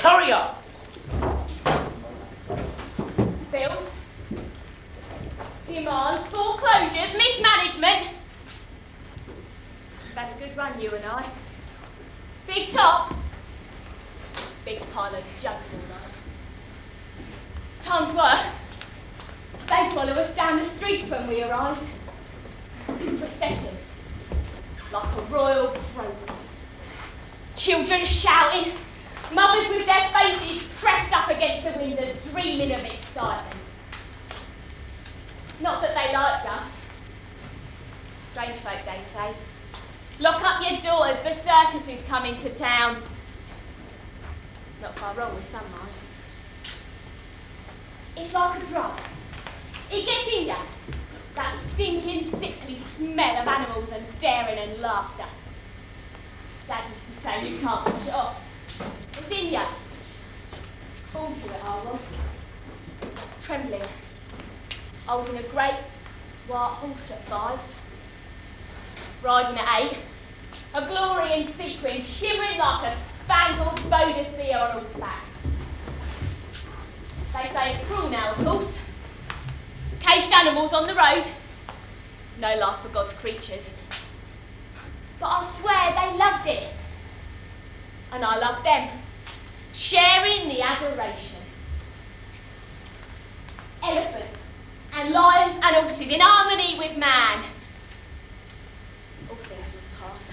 hurry up. Bills, demands, foreclosures, mismanagement. We've had a good run, you and I. Big top, big pile of junk all night. Times were, they follow us down the street when we arrived. In procession, like a royal progress. Children shouting, mothers with their faces pressed up against the windows, dreaming of excitement. Not that they liked us. Strange folk, they say. Lock up your doors, the circus is coming to town. Not far wrong with some mind. It's like a drug. It gets in ya. That stinking, sickly smell of animals and daring and laughter. Dad used to say you can't push it off. It's in ya. Born to it, I was. Trembling. Holding a great white horse at 5. Riding at 8. A glory in sequin, shimmering like a spangled Bodicea on horseback. They say it's cruel now, of course. Caged animals on the road. No life for God's creatures. But I swear they loved it. And I loved them. Sharing the adoration. Elephants and lions and horses in harmony with man. All things was past.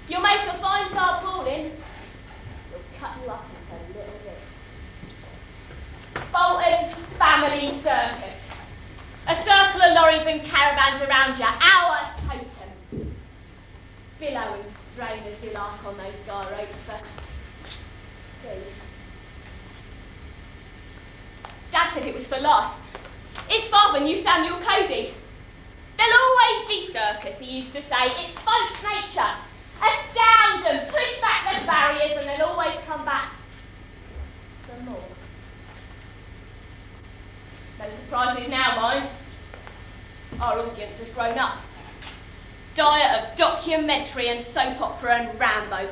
You'll make a fine tarpaulin. You'll cut you up into little bits. Bolton's family circus. A circle of lorries and caravans around you, our totem. Billow and strain as you like on those guy ropes for see. Dad said it was for life. His father knew Samuel Cody. There'll always be circus, he used to say. It's folk nature. Astound them, push back the barriers, and they'll always come back for more. No surprises now, mind. Our audience has grown up. Diet of documentary and soap opera and Rambo.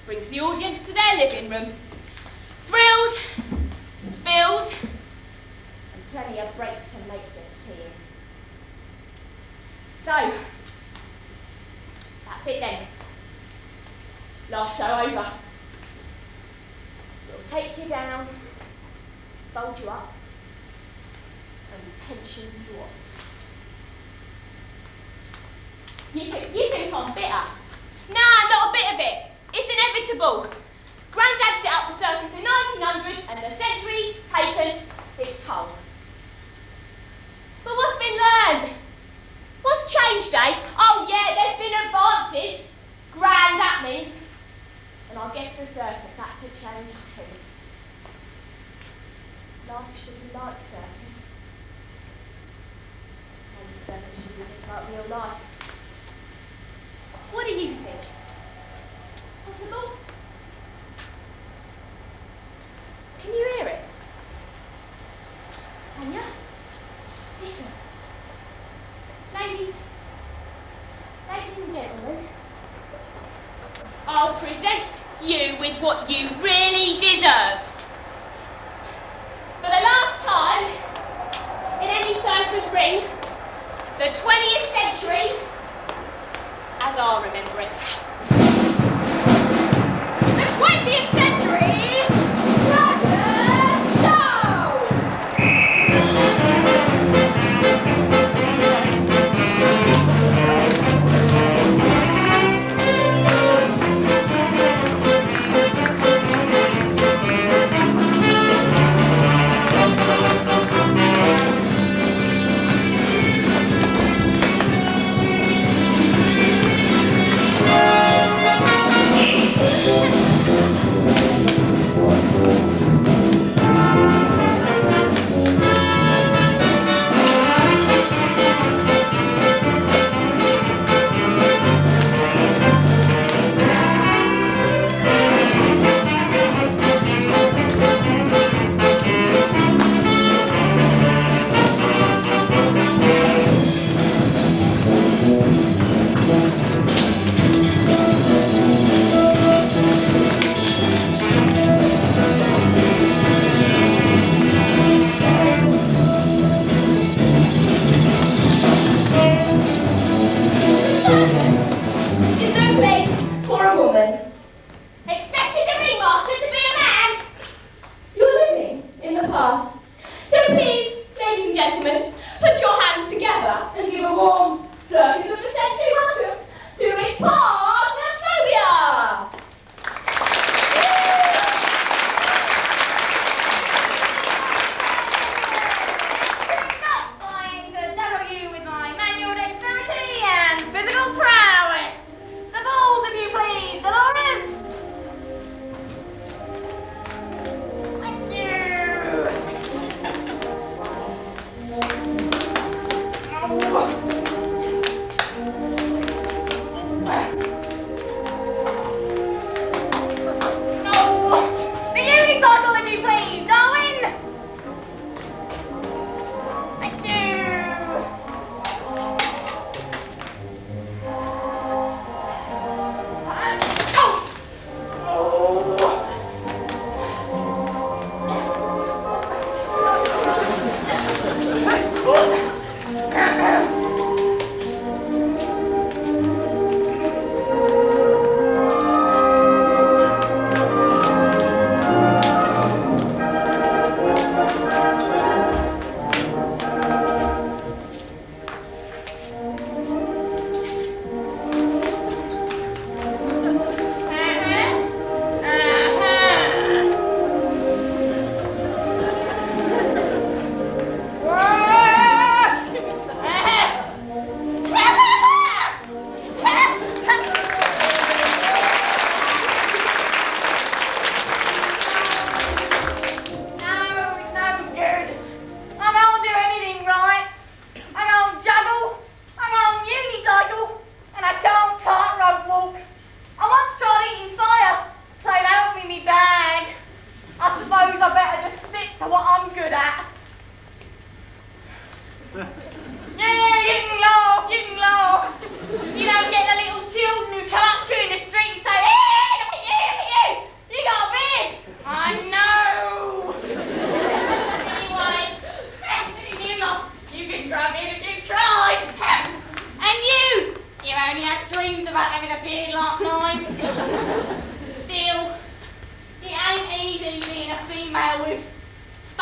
Brings the audience to their living room. Thrills, spills, and plenty of breaks to make the tea. So, that's it then. Last show over. We'll take you down, fold you up, and pension you off. You think I'm bitter? Nah, not a bit of it. It's inevitable. Grandad set up the circus in 1900s and the century's taken its toll. But what's been learned? What's changed, eh? Oh yeah, there's been advances. Grand happenings. And I guess the circus had to change too. Life should be like circus. And circus should be just like real life. What do you think? Possible? Can you hear it? Can you? Listen. Ladies and gentlemen, I'll present you with what you really deserve. For the last time in any circus ring, the 20th century, as I remember it. The 20th century Circus Show! Yeah.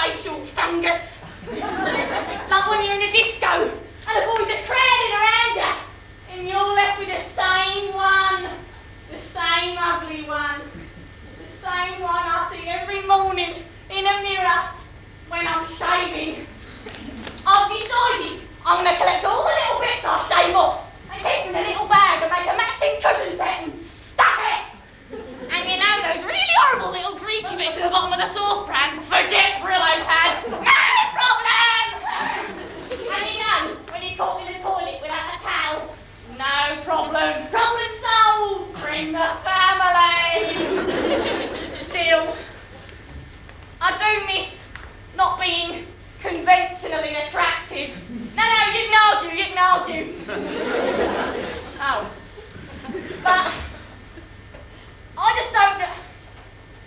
facial fungus. Like when you're in a disco and the boys are crowding around you and you're left with the same one, the same ugly one, the same one I see every morning in a mirror when I'm shaving. I've decided I'm going to collect all the little bits I shave off and keep them in a little bag and make a matching cushion set and stuff it. And you know those really horrible little greasy bits at the bottom of the saucepan? Forget Brillo pads. No problem! And you know, when you're caught in the toilet without a towel, no problem. Problem solved. Bring the family. Still, I do miss not being conventionally attractive. No, you can argue. Oh. But I just hope that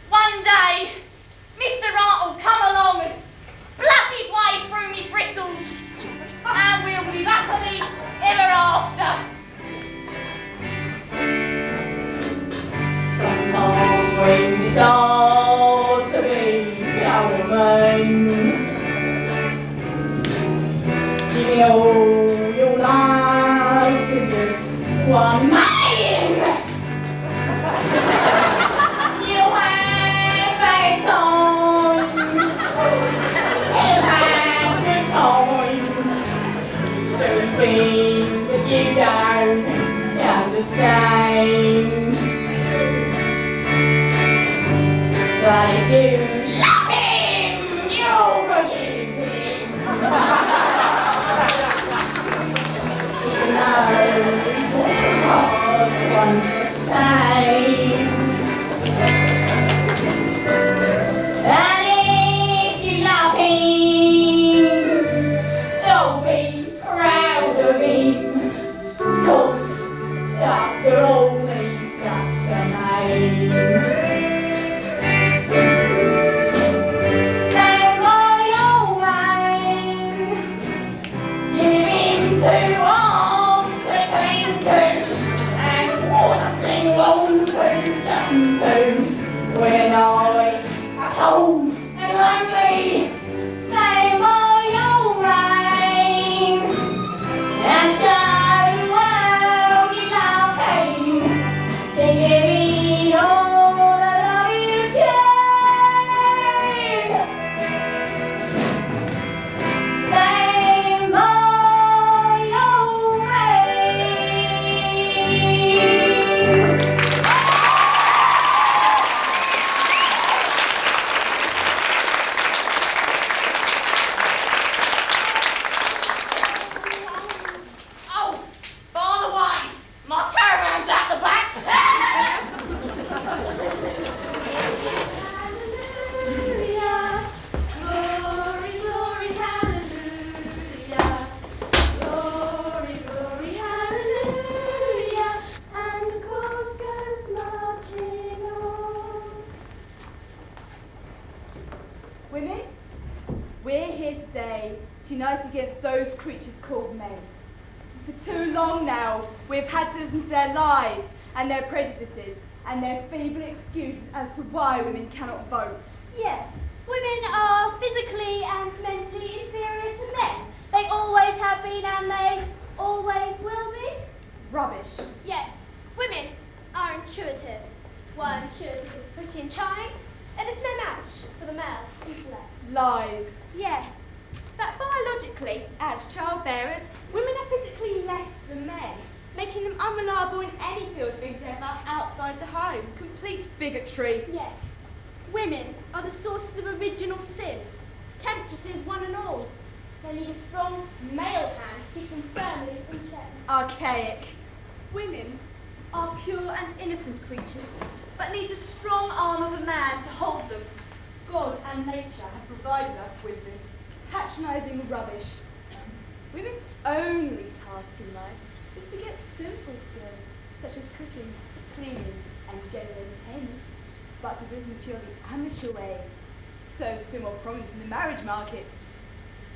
one day Mr. Wright will come along and bluff his way through me bristles and we'll live happily ever after. Sometimes when you start to be our man, give me all your love to just one man. Things that you don't understand. But if you love him, you'll forgive him. Even though hearts want the same. And if you love him, you'll be proud of him, 'cause after all he's just a name. Stand by your man, give him two arms to cling to, and one thing won't do when nights are cold and lonely. Stand by your man and show the world you love him. Give it all the love you can. Stand by your man. Oh, by the way, my caravan's out the back. Hallelujah, glory, glory, hallelujah. Glory, glory, hallelujah. And the chorus goes marching on. Women, we're here today to unite against those creatures called men. For too long now, we've had to listen to their lies and their prejudices and their feeble excuses as to why women cannot vote. Yes, women are physically and mentally inferior to men. They always have been and they always will be. Rubbish. Yes, women are intuitive. While intuitive is pretty and charming, it is no match for the male intellect. Lies. Yes, that biologically, as childbearers, women are physically less than men, making them unreliable in any field of endeavour outside the home. Complete bigotry. Yes, women are the sources of original sin, temptresses one and all. They need a strong male hand to keep them firmly in check. Archaic. Women are pure and innocent creatures, but need the strong arm of a man to hold them. God and nature have provided us with this. Patronising rubbish. Women's only task in life is to get simple skills, such as cooking, cleaning, and general entertainment, but to do it in a purely amateur way, so as to be more prominent in the marriage market.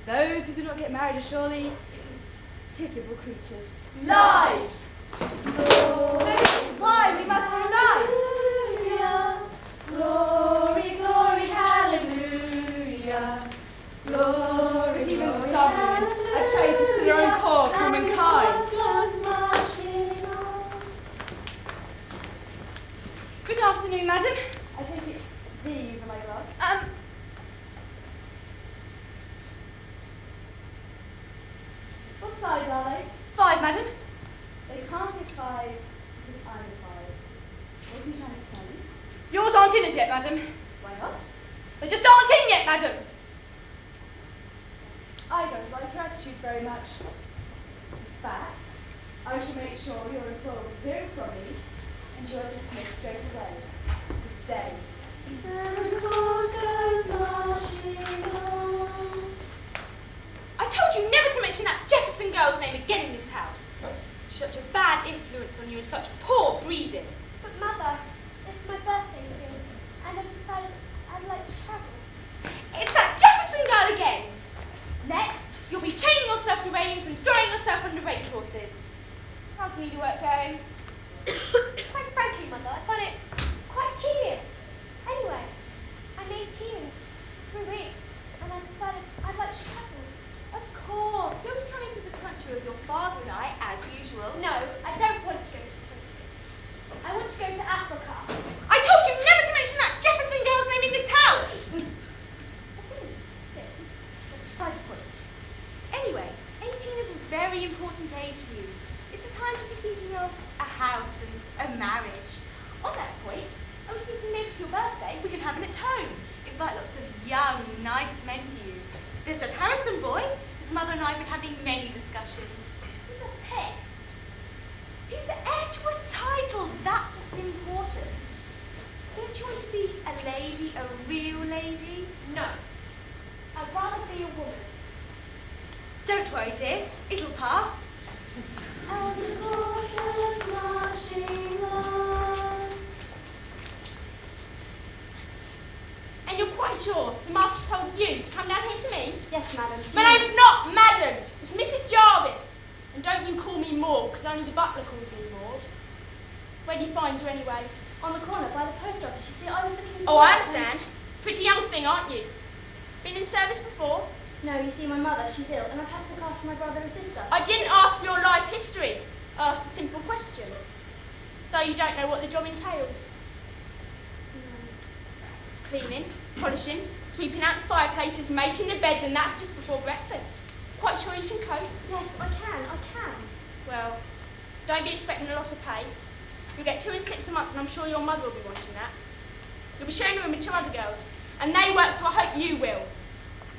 Those who do not get married are surely pitiable creatures. Lies! This is why we must unite! Glory, glory, hallelujah. afternoon, madam. I think it's these are my gloves. What size are they? 5, madam. They can't be 5 because I'm a 5. What are you trying to say? Yours aren't in as yet, madam. Why not? They just aren't in yet, madam. I don't like your attitude very much. In fact, I shall make sure your employer will hear from me and you are dismissed straight away. Good day. And the course goes marching on. I told you never to mention that Jefferson girl's name again in this house. Such a bad influence on you and such poor breeding. But Mother, it's my birthday soon, and I've decided I'd like to travel. It's that Jefferson girl again. Next, you'll be chaining yourself to railings and throwing yourself under racehorses. How's the needlework going? Quite frankly, Mother, I find it quite tedious. Anyway, I'm 18 in 3 weeks, and I've decided I'd like to travel. Of course, you'll be coming to the country with your father and I, as usual. No, I don't want to go to Princeton. I want to go to Africa. I told you never to mention that Jefferson girl's name in this house. That's beside the point. Anyway, 18 is a very important age for you. It's a time to be thinking of a house and a marriage. On that point, I was thinking maybe for your birthday we can have it at home. Invite lots of young, nice men for you. There's that Harrison boy. His mother and I have been having many discussions. He's a pig. He's the heir to a title. That's what's important. Don't you want to be a lady, a real lady? No. I'd rather be a woman. Don't worry, dear. It'll pass. And the course was marching on. And you're quite sure the master told you to come down here to me? Yes, madam. My name's not Madam. It's Mrs. Jarvis. And don't you call me Maud, because only the butler calls me Maud. Where do you find you anyway? On the corner by the post office. You see, I was looking for... Oh, I understand. Pretty young thing, aren't you? Been in service before? No, you see, my mother, she's ill, and I've had to look after my brother and sister. I didn't ask for your life history. I asked a simple question. So you don't know what the job entails? Cleaning, polishing, sweeping out the fireplaces, making the beds, and that's just before breakfast. Quite sure you can cope? Yes, I can. Well, don't be expecting a lot of pay. You'll get 2 and 6 a month, and I'm sure your mother will be wanting that. You'll be sharing a room with 2 other girls, and they work, so I hope you will.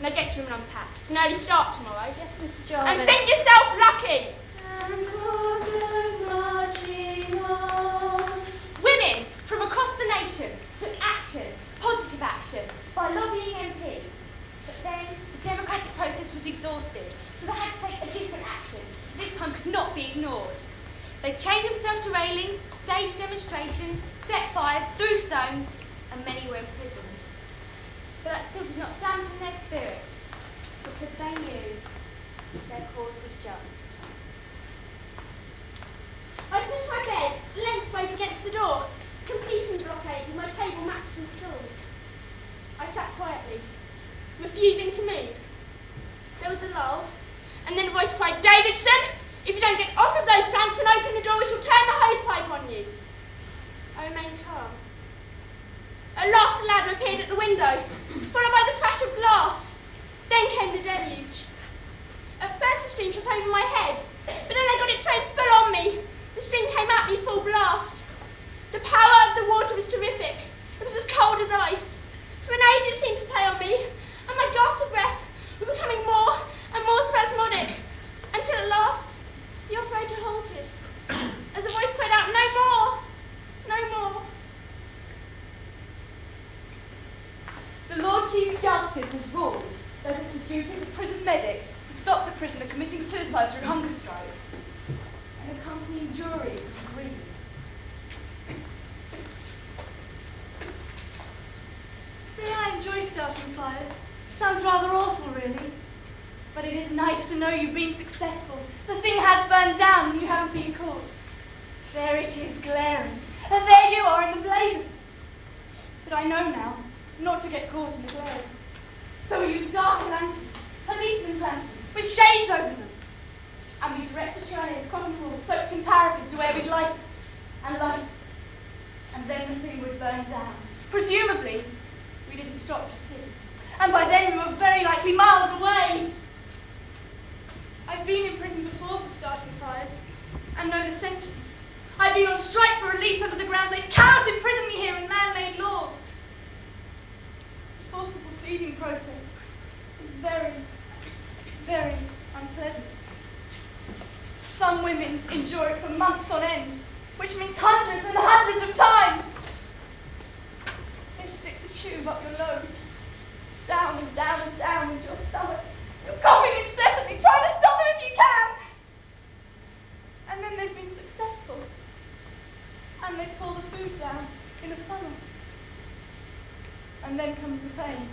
Now get your room and unpack. It's an early start tomorrow. Yes, Mrs. Jarvis. And think yourself lucky. And courses marching on. Women from across the nation took action, positive action, by lobbying MPs. But then the democratic process was exhausted, so they had to take a different action. This time could not be ignored. They chained themselves to railings, staged demonstrations, set fires, threw stones, and many were imprisoned. But that still did not dampen their spirits, because they knew their cause was just. I pushed my bed lengthways against the door, completing the blockade with my table, mattress and stool. I sat quietly, refusing to move. There was a lull, and then a voice cried, "Davidson, if you don't get off of those planks and open the door, we shall turn the hose pipe on you." I remained calm. At last a ladder appeared at the window, followed by the crash of glass. Then came the deluge. At first the stream shot over my head, but then I got it thrown full on me. The stream came at me full blast. The power of the water was terrific. It was as cold as ice. For an age it seemed to play on me, and my gasps of breath were becoming more and more spasmodic, until at last the operator halted, as a voice cried out, "No more! No more!" The Lord Chief Justice has ruled that it's the duty of the prison medic to stop the prisoner committing suicide through hunger strikes. An accompanying jury agrees. See, I enjoy starting fires. Sounds rather awful, really. But it is nice to know you've been successful. The thing has burned down and you haven't been caught. There it is, glaring. And there you are in the blaze of it. But I know now not to get caught in the glare. So we use dark lanterns, policemen's lanterns, with shades over them. And we direct a tray of cotton wool soaked in paraffin to where we'd light it, and light it, and then the thing would burn down. Presumably, we didn't stop to see. And by then we were very likely miles away. I've been in prison before for starting fires, and know the sentence. I've been on strike for release under the grounds they cannot imprison me here in man-made laws. The forcible feeding process is very, very unpleasant. Some women endure it for months on end, which means hundreds and hundreds of times. They stick the tube up your nose, down and down and down into your stomach. You're coughing incessantly, trying to stop them if you can. And then they've been successful. And they pour the food down in a funnel. And then comes the pain.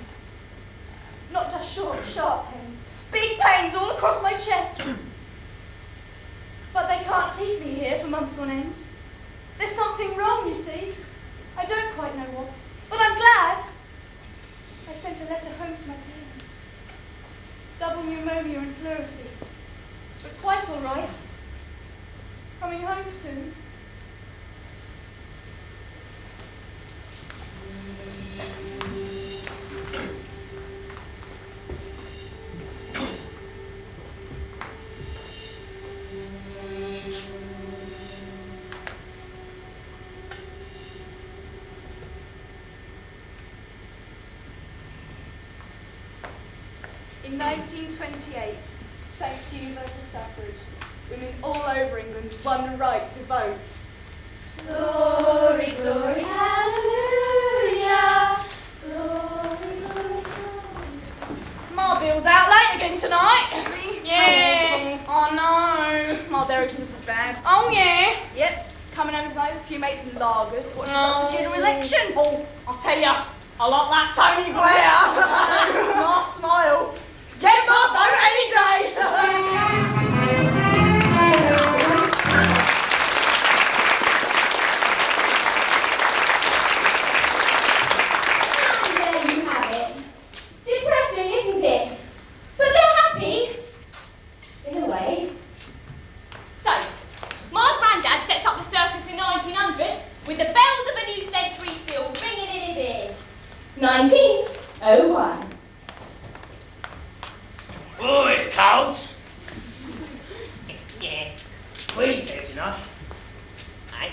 Not just short, sharp pains. Big pains all across my chest. But they can't keep me here for months on end. There's something wrong, you see. I don't quite know what. But I'm glad. I sent a letter home to my parents. Double pneumonia and pleurisy. But quite all right. Coming home soon. In 1928, thanks to universal suffrage, women all over England won the right to vote. Glory, glory, hallelujah. Glory, glory, glory. Ma Bill's out late again tonight. Is he? Yeah. Oh no. Ma Derrick's just as bad. Oh yeah. Yep. Coming home tonight with a few mates and lagers to watch the general election. Oh, I'll tell ya, I like that Tony Blair. Nice smile. Get my vote any day! And there you have it. Depressing, isn't it? But they're happy. In a way. So, my granddad sets up the circus in 1900 with the bells of a new century still ringing in his ears. 1901. Oh, it's cold. Yeah, Queen's Head, you know. Aye.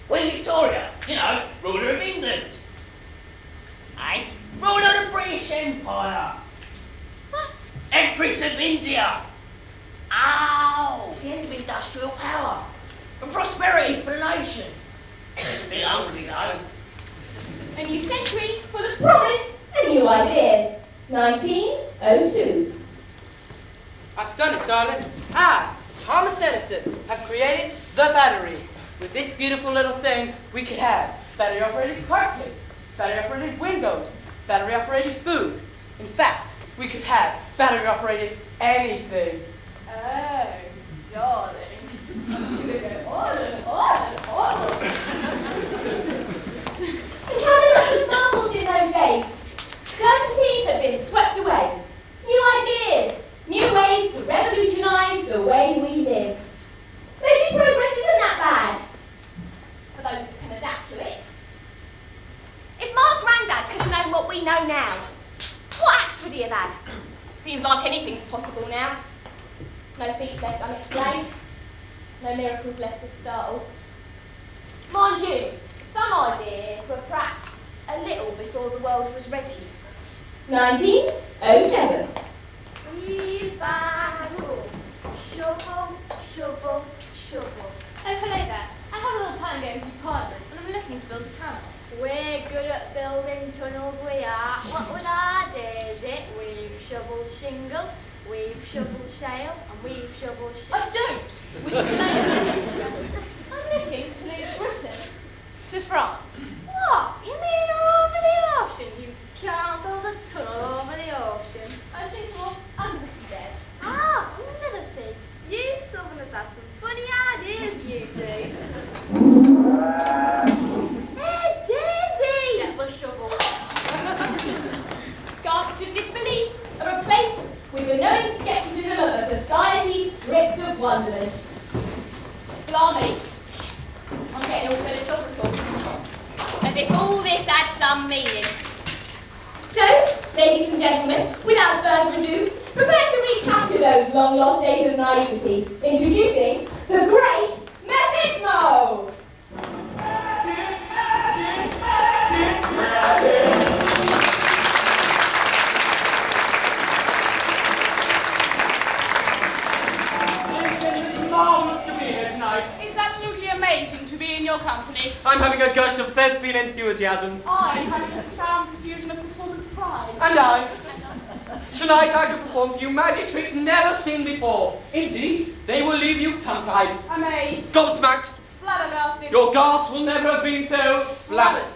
Queen Victoria, you know, ruler of England. Aye. Ruler of the British Empire. Huh? Empress of India. Oh, it's the end of industrial power. And prosperity for the nation. They're still hungry though. A new century full of promise and new ideas. 1902. I've done it, darling. I, Thomas Edison, have created the battery. With this beautiful little thing, we could have battery-operated carpet, battery-operated windows, battery-operated food. In fact, we could have battery-operated anything. Oh, darling. You go on and on and on. And Canada's the marvels in those days. Certainty had been swept away. New ideas, new ways to revolutionise the way we live. Maybe progress isn't that bad, for those who can adapt to it. If my granddad could have known what we know now, what acts would he have had? Seems like anything's possible now. No feats left unexplained, no miracles left to startle. Mind you, some ideas were perhaps a little before the world was ready. 1907. Wheelbarrow, shovel, shovel, shovel. Oh, hello there. I have a little plan going through Parliament, and I'm looking to build a tunnel. We're good at building tunnels, we are. What with our days, we've shoveled shingle, we've shoveled shale, and we've shoveled shale. I don't wish to leave. I'm looking to leave Britain to France. What? You mean over the ocean? You can't build a tunnel over the ocean. I was thinking more under the seabed. Ah, under the sea. You Southerners have some funny ideas, you do. Hey, Daisy! Get the shovel. Gasps of disbelief are replaced with the knowing scepticism of a society stripped of wonderment. Blimey, I'm getting all philosophical. gentlemen, without further ado, prepare to recapture those long-lost days of naivety. Introducing the great Mephismo! It's marvellous to be here tonight. It's absolutely amazing to be in your company. I'm having a gush of thespian enthusiasm. I have a profound confusion of performance pride. And I. Tonight I shall perform for you magic tricks never seen before. Indeed, they will leave you tongue-tied, Amazed, gobsmacked. flabbergasted. Your gas will never have been so flabbered.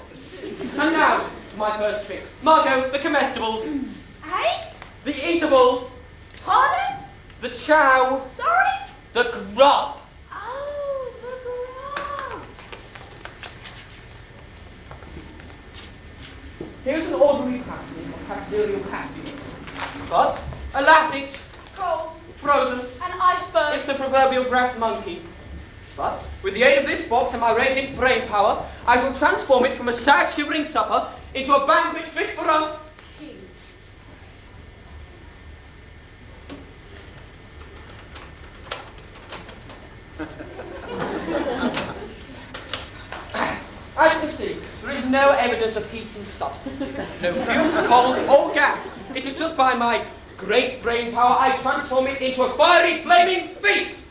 And now, my first trick. Margot, the comestibles. Hey? The eatables. Pardon? The chow. Sorry? The grub. Oh, the grub. Here's an ordinary pasty of Castilian pasties. But, alas, it's Cold. frozen. An iceberg. It's the proverbial brass monkey. But, with the aid of this box and my raging brain power, I shall transform it from a sad shivering supper into a banquet fit for a king. As you see, there is no evidence of heating substance. No fumes, cold, or gas. It is just by my great brain power I transform it into a fiery, flaming feast.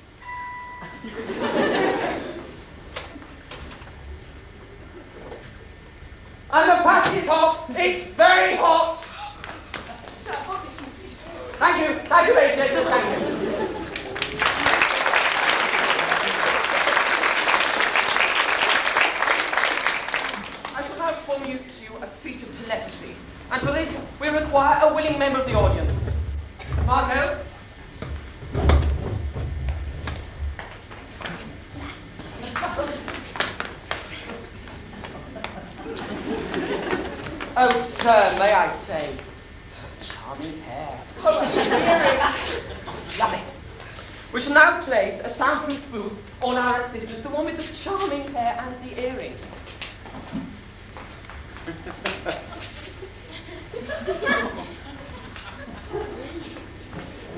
And the pasty is hot. It's very hot. Sir, hold this one, please. Thank you, Lady Jacob, thank you. I shall now perform to you a feat of telepathy. And for this, we require a willing member of the audience. Margot? Oh, sir, may I say, charming hair. It's lovely. We shall now place a soundproof booth on our assistant, the one with the charming hair and the earring.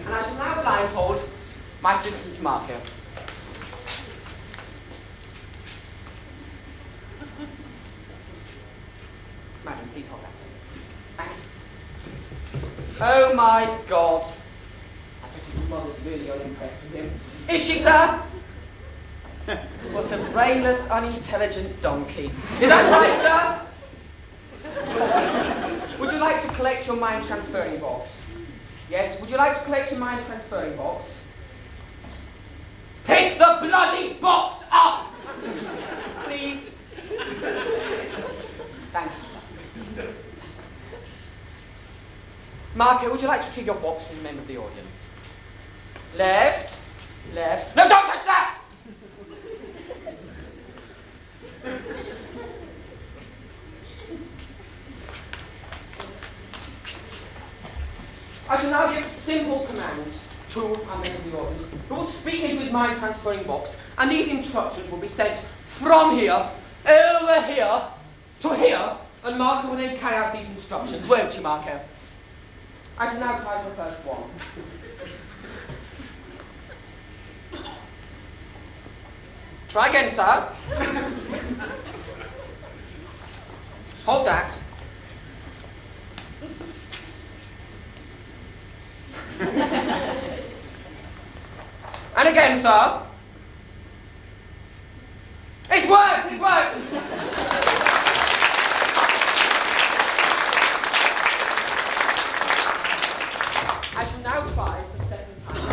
And I shall now blindfold my assistant Marco. Madam, please hold that. Thank you. Oh my God. I bet his mother's really unimpressed with him. Is she, sir? What a brainless, unintelligent donkey. Is that right, sir? Would you like to collect your mind transferring box? Yes, would you like to collect your mind transferring box? Pick the bloody box up! Please. Thank you, sir. Marco, would you like to retrieve your box from the member of the audience? Left, left. No, don't touch that! I shall now give simple commands to our member of the audience who will speak into his mind transferring box, and these instructions will be sent from here, over here, to here, and Marco will then carry out these instructions, won't you, Marco? I shall now try the first one. Try again, sir. Hold that. And again, sir. It's worked! It's worked! I shall now try the second time.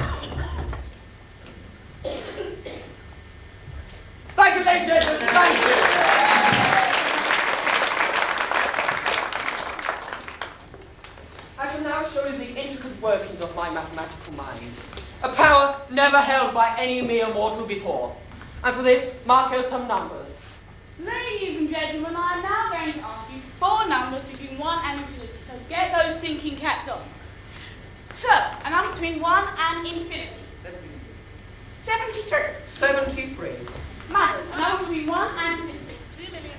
Thank you, ladies and gentlemen. Thank you. I shall now show you the intricate workings of my mathematical mind. A power never held by any mere mortal before. And for this, Marco some numbers. Ladies and gentlemen, I am now going to ask you 4 numbers between 1 and infinity, so get those thinking caps on. Sir, a number between 1 and infinity. 73. 73. Madam, a number between 1 and infinity.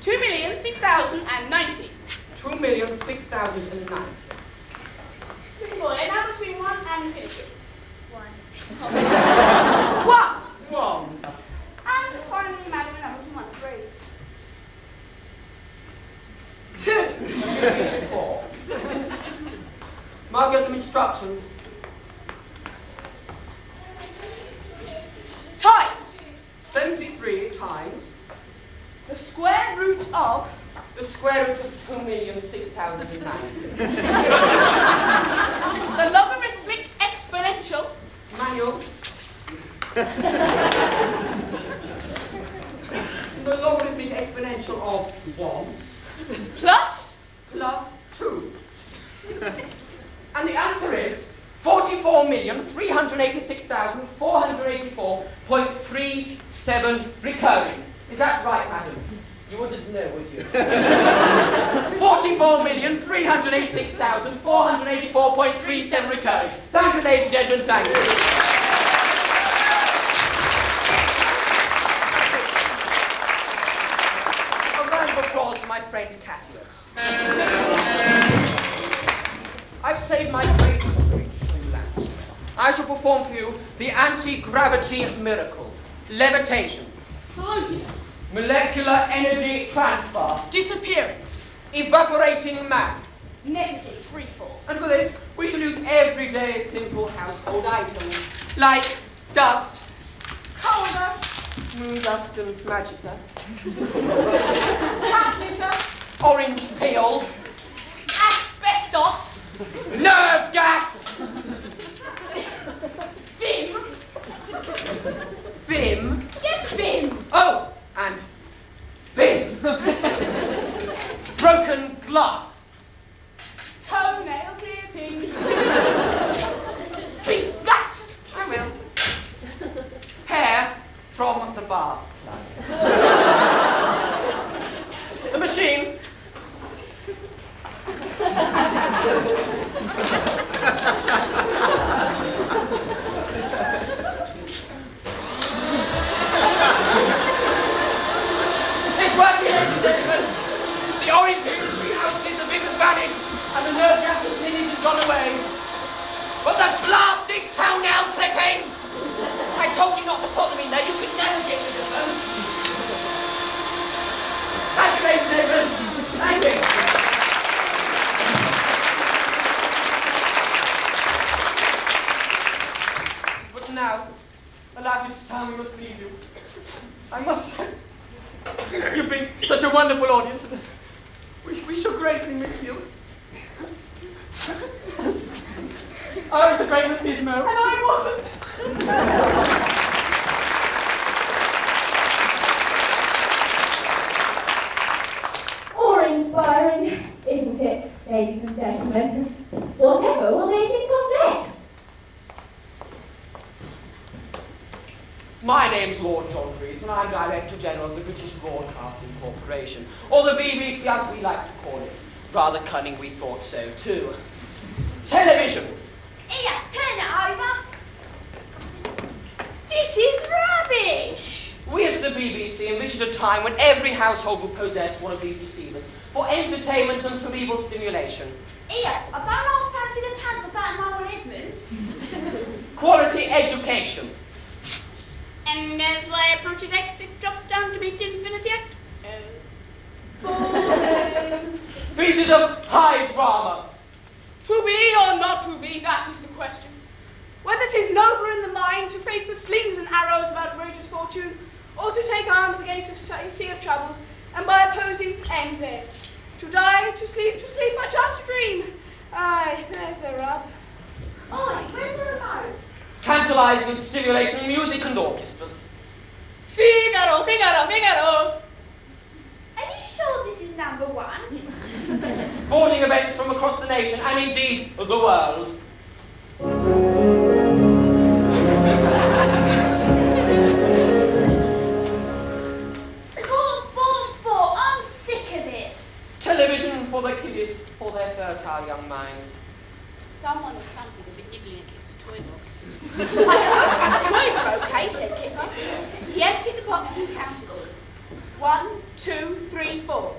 2,006,090. 2,006,090. Little boy, now between 1 and 50. 1. 1! 1. And finally, madam, now between 1 and 3. 2! 4. Mark, here's some instructions. Times 73 times the square root of the square root of 2,006,090. the logarithmic exponential Manual. The logarithmic exponential of 1 plus plus 2. And the answer is 44,386,484.37 recurring. Is that right, madam? You wouldn't know, would you? 44,386,484.37 recurring. Thank you, ladies and gentlemen, thank you. A round of applause for my friend Cassio. I've saved my greatest speech from last. I shall perform for you the anti-gravity miracle. Levitation. floatiness, Molecular energy transfer. disappearance, Evaporating mass. negative freefall, And for this, we shall use everyday simple household items like dust, coal dust, moon dust and magic dust, cat litter, orange peel, asbestos, nerve gas, vim, vim, yes vim, oh, and bim, broken glass, toenail clipping, beat that, I will, hair from the bath plug, the machine, it's working, ladies and gentlemen. The orange peel, the three houses, the vim has vanished, and the nerve gas has nearly gone away. But the blasting toenail clippings! I told you not to put them in there. You could never get rid of them. Thank you, ladies and gentlemen. Thank you. But now, alas, it's time we must leave you. I must say, you've been such a wonderful audience. We shall greatly miss you. I was the great Miss Gizmo, and I wasn't. Awe-inspiring, isn't it, ladies and gentlemen? Whatever will they think of next? My name's Lord John Rees, and I'm Director General of the British Broadcasting Corporation, or the BBC as we like to call it. Rather cunning, we thought so too. Television. Here, turn it over. this is rubbish. We at the BBC envisioned a time when every household would possess one of these receivers for entertainment and cerebral stimulation. Here, I don't half fancy the pants of that Noel Edmonds. Quality education. And as Y approaches X, it drops down to meet infinity at Pieces of high drama. To be or not to be, that is the question. Whether 'tis nobler in the mind to face the slings and arrows of outrageous fortune, or to take arms against a sea of troubles, and by opposing end them. To die, to sleep, by chance to dream. Aye, there's the rub. Oi, where's the remote? Tantalizing with stimulating music and orchestras. Figaro, Figaro, Figaro. Are you sure this is number 1? Sporting events from across the nation and indeed the world. Sport. I'm sick of it. Television for the kiddies, for their fertile young minds. Someone or something has been nibbling at Kipper's toy box. The toys are okay, said Kipper. He emptied the box and counted them. 1, 2, 3, 4.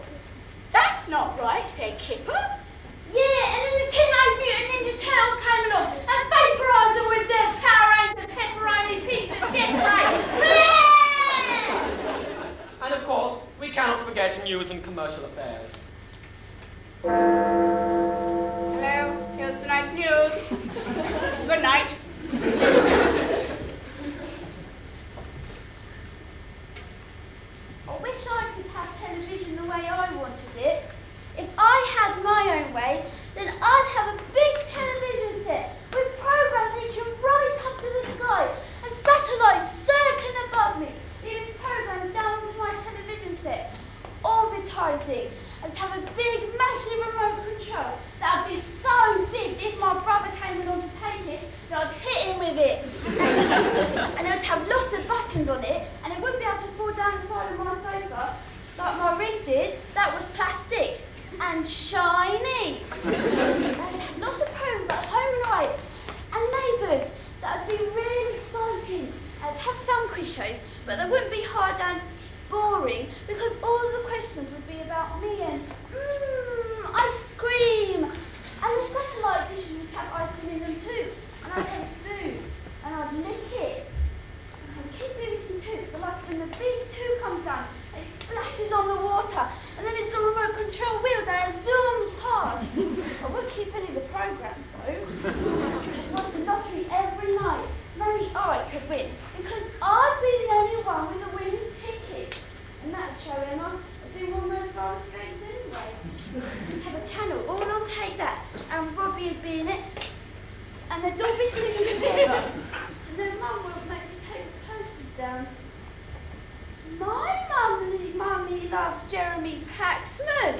That's That's not right, said Kipper. Yeah, and then the Teenage Mutant Ninja Turtles came along and vaporised them with their Power Rangers pepperoni pizza death ray. And of course, we cannot forget news and commercial affairs. Hello, here's tonight's news. Good night. I wish I could have television the way I wanted it. If I had my own way, then I'd have a big television set with programs reaching right up to the sky and satellites circling above me, leaving programs down onto my television set, orbitising, and have a big, massive remote control that'd be so big if my brother came along to take it, that I'd hit him with it. And it'd have lots of buttons on it, and it wouldn't be able to fall down the side of my sofa like my rig did. That was plastic and shiny. And lots of programs like Home Life and Neighbours that would be really exciting. And have some quiz shows, but they wouldn't be hard and boring because all the questions would be about me and ice cream. And the satellite dishes would have ice cream in them too. And I'd have a spoon and I'd lick it. And I'd keep BBC too, so like when the big two comes down, it splashes on the water. And then it's a remote control wheel that zooms past. I wouldn't keep any of the programmes though. I'd watch the lottery every night. Maybe I could win because I'd be the only one with a winning ticket. And that'd show Emma I'd do one of those roller skates anyway. Have a channel all on Take That, and Robbie would be in it. And they'd all be singing together. And then Mum would make me take the posters down. My mummy loves Jeremy Paxman.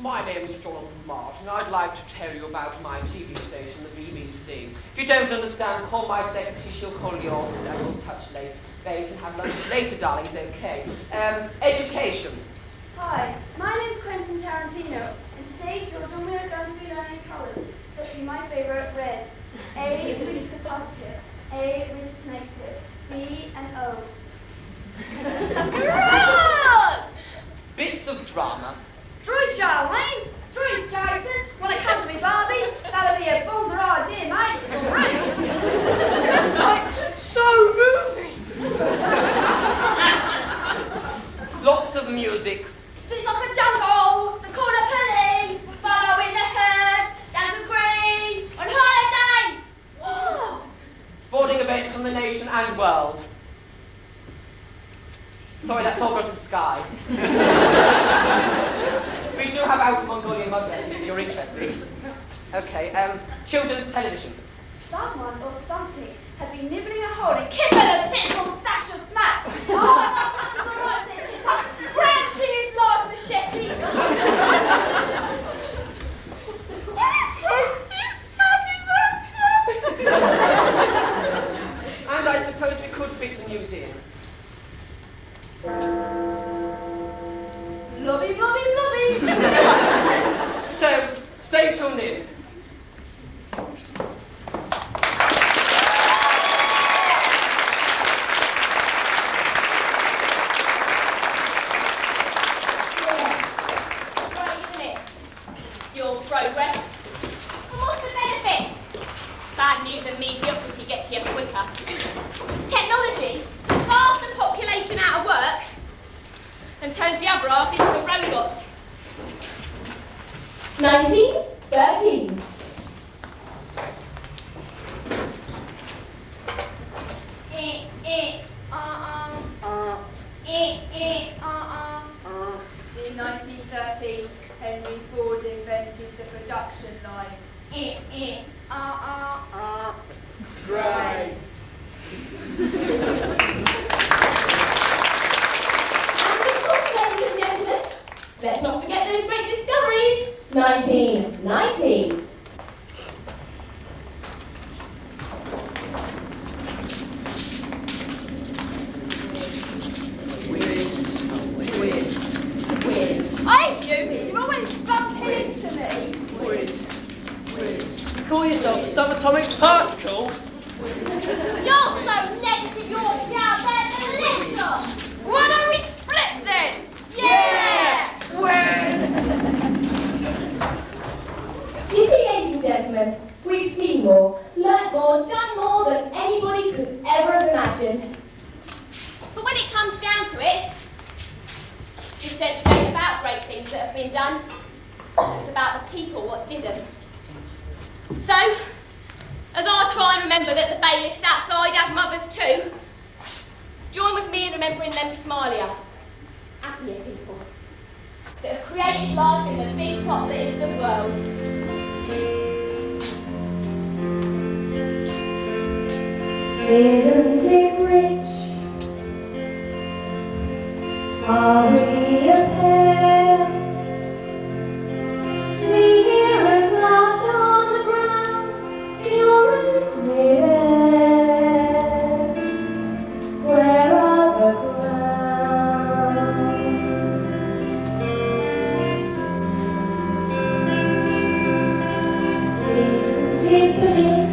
My name is Jonathan Martin. I'd like to tell you about my TV station, the BBC. If you don't understand, call my secretary, she'll call yours, and then we'll touch base and have lunch later, darlings, okay? Education. Hi, my name's Quentin Tarantino, and today, children, we are going to be learning colours, especially my favourite, red. A means positive, A means negative, B and O. Bits of drama. Stories, Charlene. Stories, Jason. When it comes to me, Barbie, that'll be a bullseye idea, mate. Screw. That's like so moving. Lots of music. Streets like a jungle, to call the police, following the herd, down to Greece, on holiday. What? Sporting events from the nation and world. Sorry, that's all got to the sky. We do have Outer Mongolian mud wrestling if you're interested. Okay, children's television. Someone or something has been nibbling a hole in Kipper the Pitbull stash of smack. Oh, my husband's all right, said Kipper, branching his large machete. His smack is okay. And I suppose we could fit the news in. Blobby, blobby, blobby. So, stay tuned in. Right, isn't it? Your progress. And what's the benefit? Bad news and mediocrity get to you quicker. Technology halves the population out of work and turns the other half into robots. 1913. In 1913, Henry Ford invented the production line. Right. And of course, ladies and gentlemen, let's not forget those great discoveries. 1919. Hey, you've always bumped into me. Call yourself subatomic particle. done more than anybody could ever have imagined. But when it comes down to it, this century ain't about great things that have been done. It's about the people what didn't. So, as I try and remember that the bailiffs outside have mothers too, join with me in remembering them smilier, happier people that have created life in the big top that is the world. Isn't it rich? Are we a pair? We hear a cloud on the ground. You're in midair. Where are the clouds? Isn't it bliss?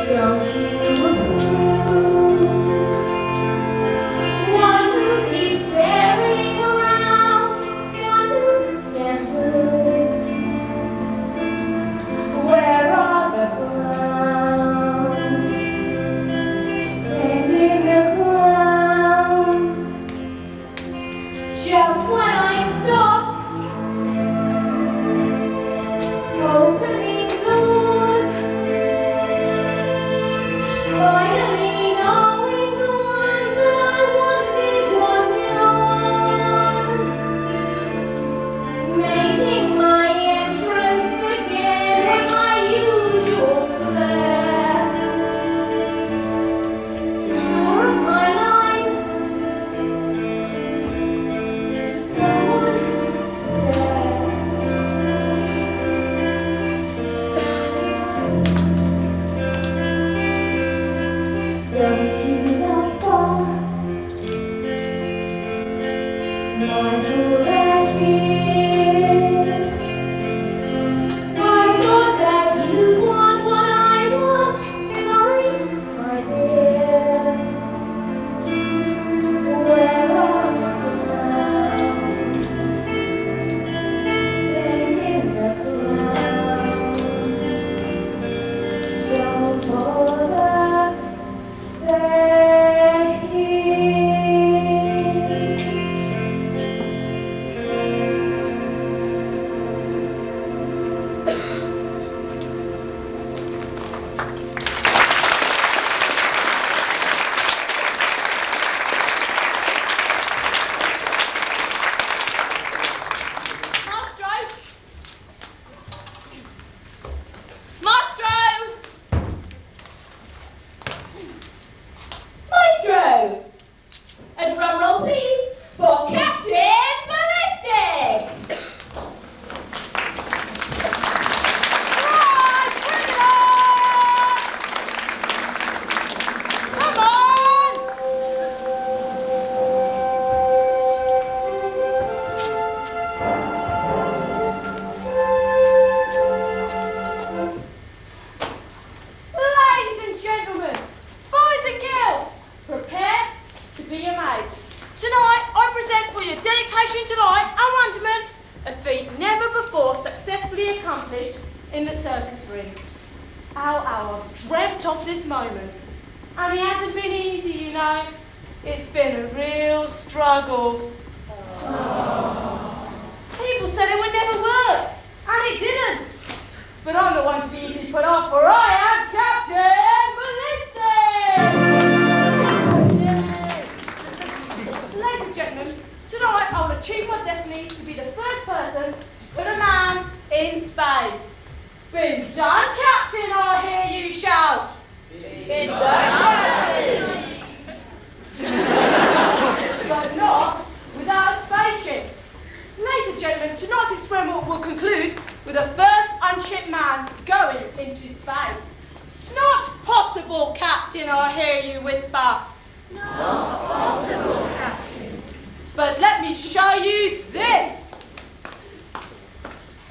Don't you approve? One who keeps tearing around, one who can't move. Where are the clowns? Sending the clowns. Just when I stopped opening doors, finally knowing the one that I wanted was yours, making my entrance again with my usual flair. Sure of my lines, no one there. Don't you love boss? Might all that is. I thought that you want what I want. Sorry, my dear. Where are the clouds? Send in the clouds. Don't bother. They're here. Maestro! A drum roll, please, for Captain Ballistic! Right, bring it on! Come on! Ladies and gentlemen, boys and girls, prepare to be amazed. Tonight, I present for your delectation, delight and wonderment a feat never before successfully accomplished in the circus ring. I've dreamt of this moment, and it hasn't been easy, you know. It's been a real struggle. People said it would never work, and it didn't. But I'm the one to be easily put off, for I am Captain Ballistic! Ladies and gentlemen, tonight I will achieve my destiny to be the first person to put a man in space. Been done, Captain, I hear you shout. Been done, Captain. But not without a spaceship. Ladies and gentlemen, tonight's experiment will conclude with the first unshipped man going into space. Not possible, Captain, I hear you whisper. Not possible, Captain. But let me show you this.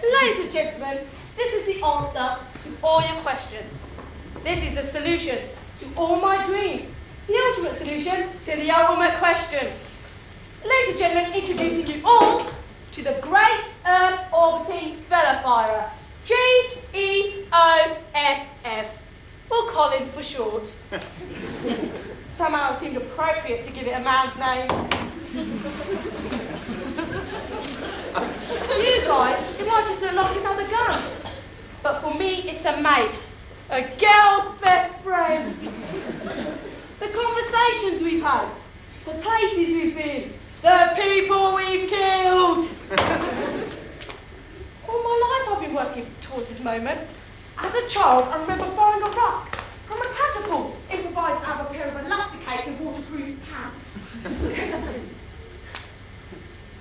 Ladies and gentlemen, this is the answer to all your questions. This is the solution to all my dreams. The ultimate solution to the ultimate question. Ladies and gentlemen, introducing you all to the great Earth-orbiting velofirer, G-E-O-F-F. Or Colin for short. Somehow it seemed appropriate to give it a man's name. You guys, it might just look like another gun. But for me, it's a mate. A girl's best friend. The conversations we've had. The places we've been. The people we've killed. All my life I've been working towards this moment. As a child, I remember firing a rusk from a catapult, improvised out of a pair of elasticated waterproof pants.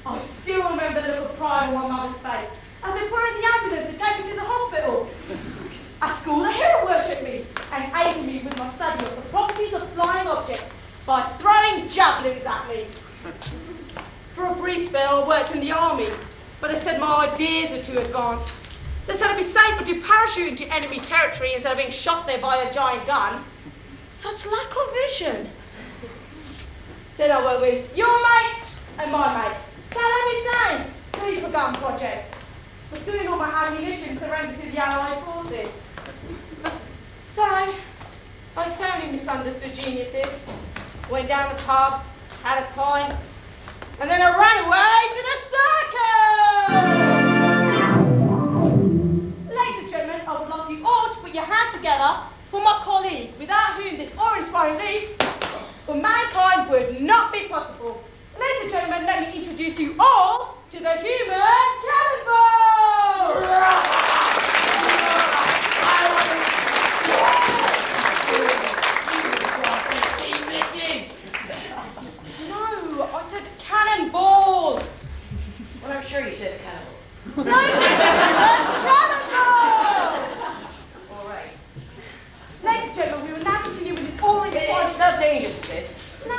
I still remember the look of pride on my mother's face as they put her in the ambulance to take her to the hospital. At school, a hero worshipped me and aided me with my study of the properties of flying objects by throwing javelins at me. For a brief spell, I worked in the army, but they said my ideas were too advanced. They said I'd be safer to parachute into enemy territory instead of being shot there by a giant gun. Such lack of vision. Then I worked with your mate and my mate. So let me say, sleeper gun project. But soon all my ammunition surrendered to the Allied forces. So, like so many misunderstood geniuses, went down the pub, had a pint, and then I ran away to the circus! Ladies and gentlemen, I would like you all to put your hands together for my colleague, without whom this awe-inspiring leap for mankind would not be possible. Ladies and gentlemen, let me introduce you all to the human cannonball! No, I said cannonball! Well, I'm sure you said cannibal. No, a cannonball! All right. Ladies and gentlemen, we will now continue with this awe-inspiring... It's not dangerous, is it? No.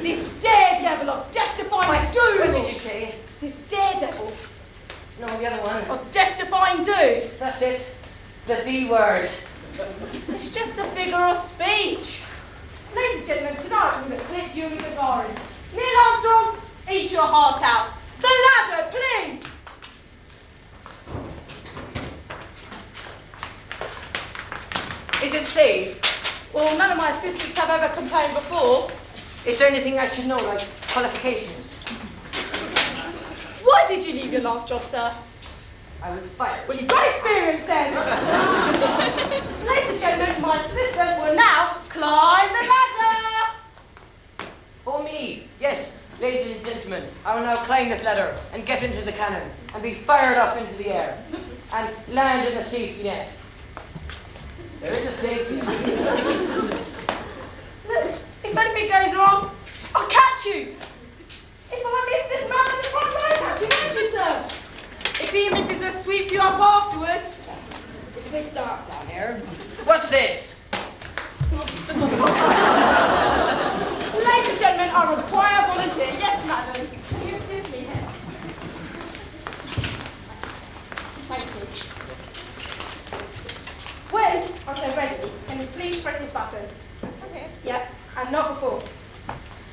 This daredevil of death-defying doom! What did you say? This daredevil No, the other one. of death-defying doom. That's it. The D word. It's just a figure of speech. Ladies and gentlemen, tonight we're going to eclipse Yuri Gagarin. Neil Armstrong, eat your heart out. The ladder, please! Is it safe? Well, none of my assistants have ever complained before. Is there anything I should know, like qualifications? Why did you leave your last job, sir? I was fired. Well, you've got experience then. Ladies and gentlemen, my assistant will now climb the ladder. Oh, me. Yes, ladies and gentlemen, I will now climb this ladder and get into the cannon and be fired up into the air and land in a safety net. There is a safety net. Look, if anything goes wrong, I'll catch you. If I miss this man in the front line, won't you, sir? If he misses, we'll sweep you up afterwards. It's a bit dark down here. What's this? Ladies and gentlemen, I require a volunteer. Yes, madam. Can you assist me here? Thank you. When I say ready, can you please press this button? Okay. Yep, and not before.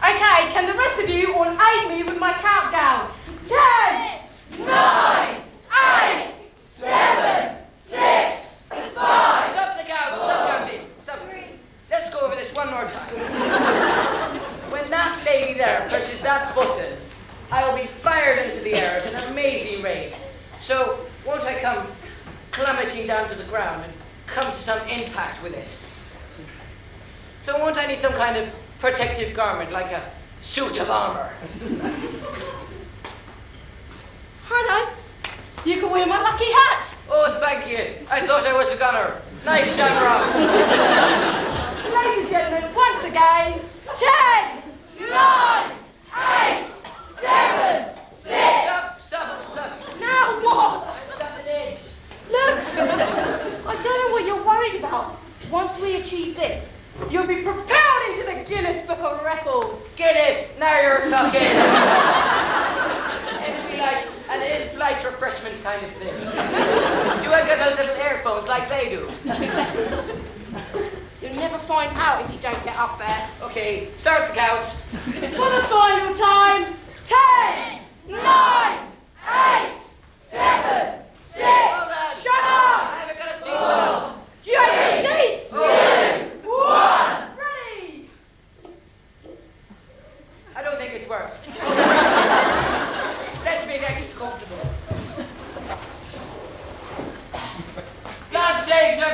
Okay, can the rest of you all aid me with my countdown? 10, 9, 8, 7, 6, 5. Stop the count, stop counting. Stop. Let's go over this one more time. When that lady there presses that button, I will be fired into the air at an amazing rate. So, won't I come plummeting down to the ground and come to some impact with it? So won't I need some kind of protective garment, like a suit of armor? Hello. You can wear my lucky hat. Oh, thank you. I thought I was a gunner. Nice shot, Rob. Ladies and gentlemen, once again, 10, 9, 8, 7, 6. Stop. Now what? I've got the edge. Look, I don't know what you're worried about. Once we achieve this, you'll be propelled into the Guinness Book of Records. Guinness, now you're talking. It'll be like an in-flight refreshment kind of thing. Do I get those little earphones like they do? You'll never find out if you don't get up there. Okay, start the count. For the final time, 10, 9, 8, 7, 6. Hold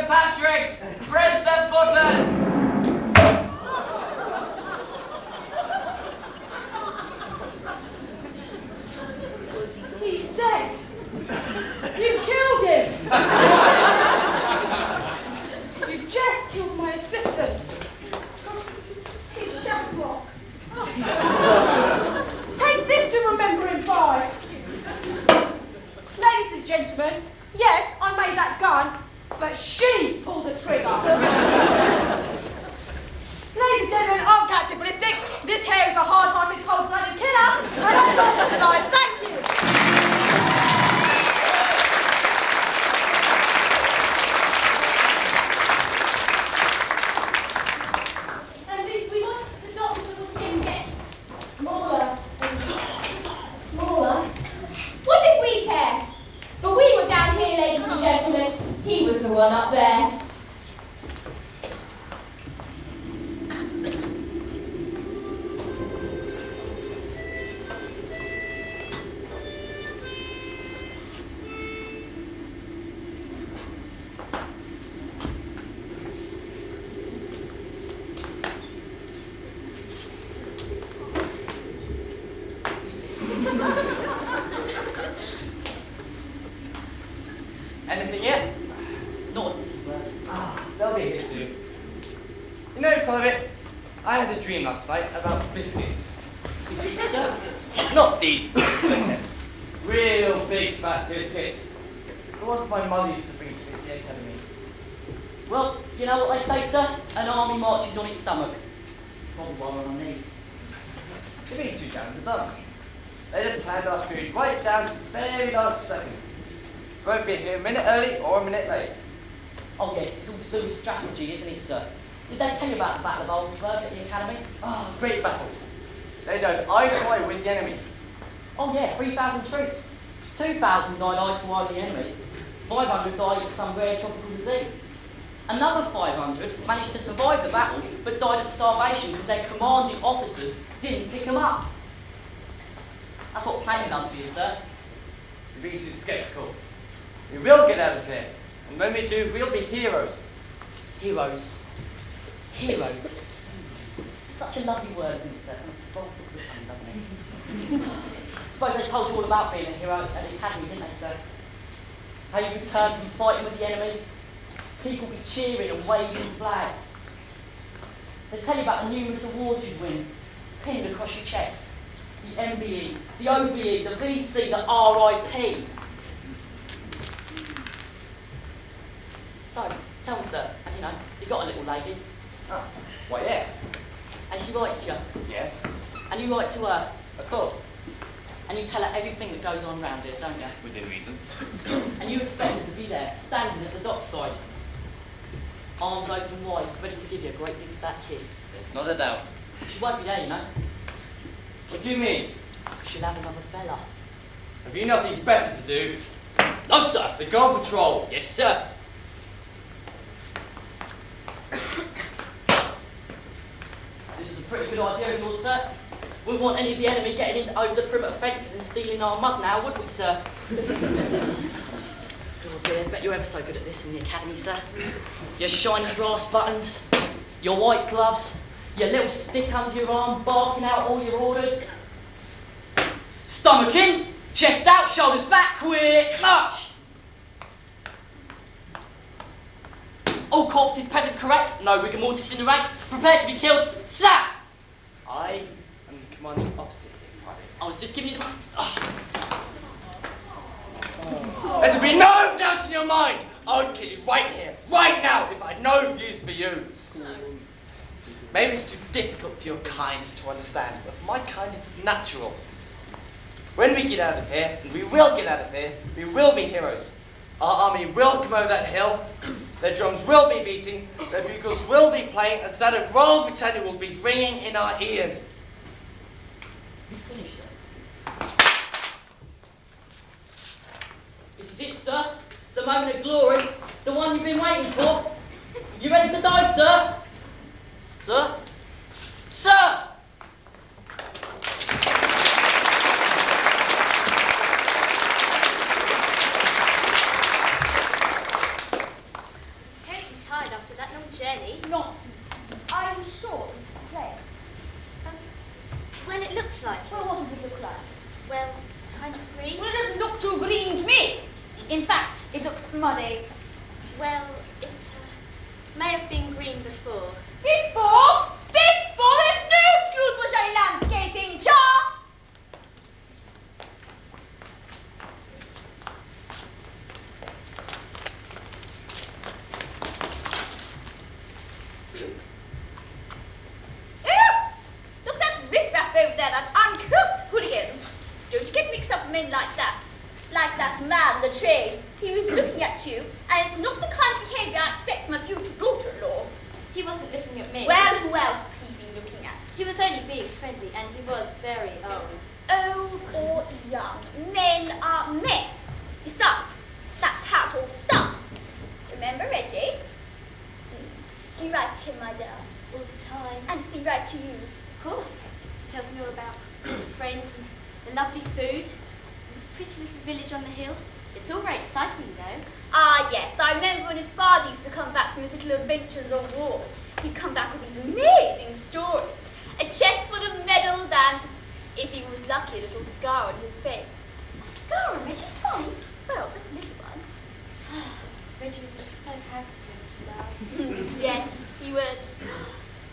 Patricks! Press that button! He's dead. You killed him. You just killed my assistant. He's shamrock. Take this to remember him by. Ladies and gentlemen, yes, I made that gun, but she pulled the trigger. Ladies and gentlemen, I'm Captain Ballistic. This here is a hard-hearted, cold-blooded killer, and that's all for tonight. Thank you. And as we watched the doctor was getting get smaller and smaller, what did we care? But we were down here, ladies and gentlemen. He was the one up there. Anything yet? Not They'll be here soon. You know, Private, I had a dream last night about biscuits. is it, sir? Not these biscuits. Real big fat biscuits. The ones my mother used to bring to the academy. Well, you know what they say, sir? An army marches on its stomach. Probably while we're on these. You're being too down to the dumps. They'd have planned our food right down to the very last second. Won't be here a minute early or a minute late. Oh yes, it's all to do with strategy, isn't it, sir? Did they tell you about the Battle of Oldsburg at the academy? Ah, great battle. They don't eye to eye with the enemy. Oh yeah, 3,000 troops. 2,000 died eye to eye with the enemy. 500 died of some rare tropical disease. Another 500 managed to survive the battle, but died of starvation because their commanding officers didn't pick them up. That's what planning does for you, sir. You're being too sceptical. We will get out of here. And when we do, we'll be heroes. Heroes. Heroes. Such a lovely word, isn't it, sir? It rolls off the tongue, doesn't it? Suppose they told you all about being a hero at the academy, didn't they, sir? How you returned from fighting with the enemy. People be cheering and waving flags. They tell you about the numerous awards you win, pinned across your chest. The MBE, the OBE, the VC, the RIP. So, tell me, sir, have you got a little lady, Oh, why yes. and she writes to you, Yes, and you write to her, of course. and you tell her everything that goes on around here, don't you? Within reason. And you expect her to be there, standing at the dockside, arms open wide, ready to give you a great big fat kiss. There's not a doubt. She won't be there, you know. What do you mean? She'll have another fella. Have you nothing better to do? No, sir. The guard patrol. Yes, sir. This is a pretty good idea of yours, sir. Wouldn't want any of the enemy getting in over the perimeter fences and stealing our mud now, would we, sir? God, dear, bet you're ever so good at this in the academy, sir. Your shiny brass buttons, your white gloves, your little stick under your arm, barking out all your orders. Stomach in, chest out, shoulders back, quick march! All corpses present correct, no rigor mortis in the ranks, prepared to be killed, sir! I am the commanding officer here, Private. I was just giving you the... Let there be no doubt in your mind. I would kill you right here, right now, if I had no use for you. Maybe it's too difficult for your kind to understand, but for my kind it's natural. When we get out of here, and we will get out of here, we will be heroes. Our army will come over that hill, their drums will be beating, their bugles will be playing, and the sound of Royal Britannia will be ringing in our ears. You finished it. This is it, sir. It's the moment of glory, the one you've been waiting for. You ready to die, sir? Sir? Sir! Take jelly. Nonsense. I'm sure it's the place. Well, it looks like it. Well, what does it look like? Well, kind of green. Well, it doesn't look too green to me. In fact, it looks muddy. Well, it may have been green before. Before? There's no excuse for shoddy landscaping, Char! Look at that riffraff over there, that uncouth hooligans. Don't you get mixed up with men like that. Like that man, the trade. He was looking at you, and it's not the kind of behaviour I expect from a future daughter-in-law. He wasn't looking at me. Well, who else could he be looking at? He was only being friendly, and he was very old. Old or young, men are men. Besides, that's how it all starts. Remember Reggie? Do you write to him, my dear? All the time. And does he write to you? Of course. He tells me all about his friends and the lovely food, and the pretty little village on the hill. It's all very exciting, though. Ah, yes, I remember when his father used to come back from his little adventures on war. He'd come back with these amazing stories. A chest full of medals and, if he was lucky, a little scar on his face. A scar on Reggie's face? Well, just a little one. Reggie would look so handsome in a scar. Yes, he would.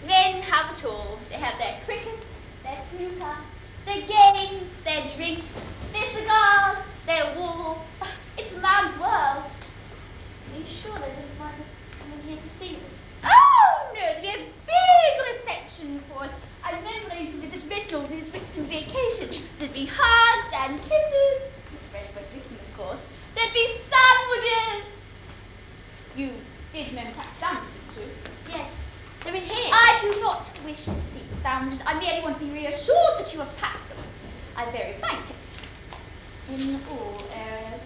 Men have it all. They have their cricket, their snooker, their games, their drink, their cigars, their war. It's a man's world. Are you sure they wouldn't mind us coming here to see them? Oh, no, there'd be a big reception for us. I remember when I used to visit Reginald for his Whitsun vacation. There'd be hugs and kisses. It's very good drinking, of course. There'd be sandwiches. You did remember to have sandwiches, didn't you? Yes. They're in here. I do not wish to see the sandwiches. I merely want to be reassured that you have packed them. I very fine taste. In all areas.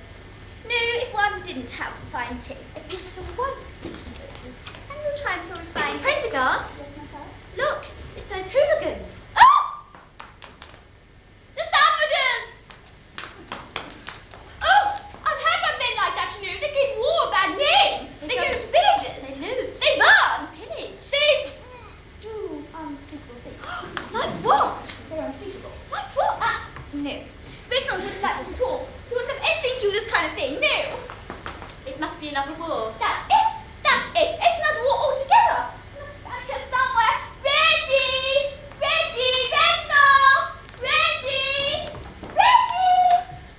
No, if one didn't have fine taste, I think that's a wonderful person. And you'll try and fill fine taste. Prendergast? Yes, my child. Look, it's those hooligans. Oh! The sandwiches! Oh, I've heard about men like that, you know. They give war a bad name. They go to villages. They loot. They burn. Pillage. They do unspeakable things. Like what? They're unspeakable. Like what? No. Reginald wouldn't like this at all. He wouldn't have anything to do with this kind of thing, no. It must be another war. That's it. That's it. It's another war altogether. We must be back here somewhere. Reggie! Reggie! Reginald! Reggie! Reggie!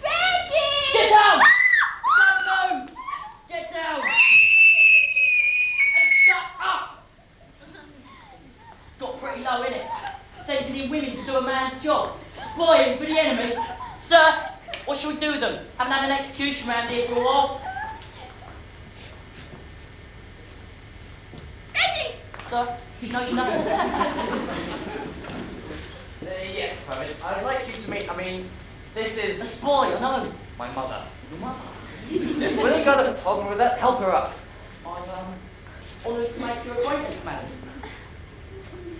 Reggie! Get down! Ah! No! Get down! And shut up! It's got pretty low, innit? Sending in women to do a man's job. Spying for the enemy. Sir, what shall we do with them? Haven't had an execution round here for a while. Reggie! Sir, you know nothing. Yes, Poet. I'd like you to meet, this A is spy, I know. my mother. Your mother. If Willie got a problem with that, help her up. I'm honoured to make your acquaintance, madam.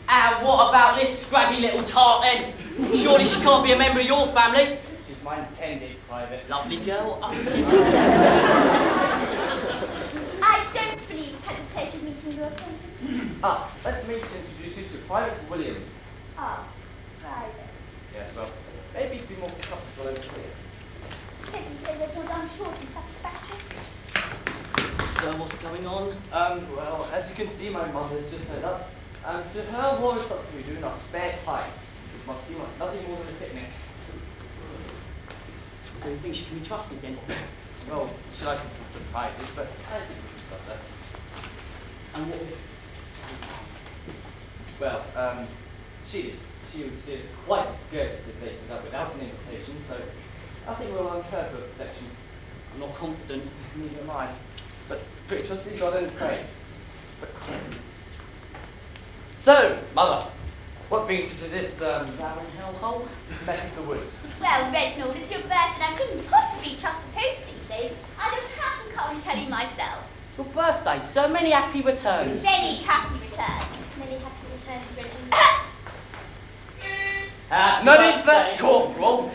And what about this scraggy little tart then? Surely she can't be a member of your family. She's my intended private. Lovely girl. I don't believe I've had the pleasure of meeting your acquaintance. Let me introduce you to Private Williams. Ah, private. Yes, well, maybe you'd be more comfortable over here. Take and say Reginald, I'm sure it'll be satisfactory. So what's going on? Well, as you can see, my mother's just turned up. To her, war is something we do in our spare time. It must seem like nothing more than a picnic. So you think she can be trusted then? Well, she likes little surprises, but I think we can discuss that. And what if... Well, she would see it's quite scared if they did that without an invitation, so I think we'll earn her for protection. I'm not confident. Neither am I. But pretty trust in God and pray. So, Mother, what brings you to this, Barren hellhole? neck of the woods? Well, Reginald, it's your birthday and I couldn't possibly trust the post these days. I just have to come and tell you myself. Your birthday, so many happy returns. Many happy returns. Many happy returns, Reggie. Happy Not in birthday. fact, Corporal!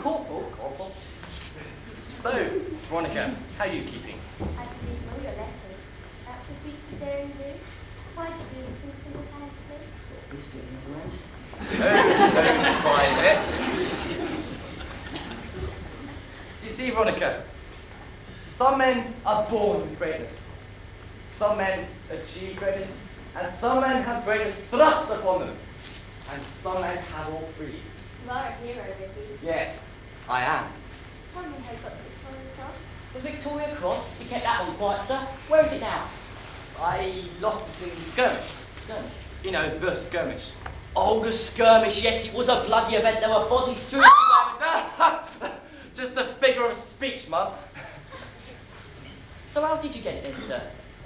Corporal. So, Veronica, how are you keeping? I believe all your letters. That would be Don't do. Why do you do things in the house, please? Biscuit in the land. Don't cry a bit. You see, Veronica, some men are born with greatness. Some men achieve greatness, and some men have greatness thrust upon them. And some men have all three. You are a hero, Ricky. Yes, I am. Tell me how you got the Victoria Cross. The Victoria Cross, you kept that on quiet, sir. Where is it now? I lost it in the skirmish. Skirmish. You know, the skirmish. Oh, the skirmish, yes, it was a bloody event. There were bodies strewn. Just a figure of speech, Mum. So how did you get it in, sir?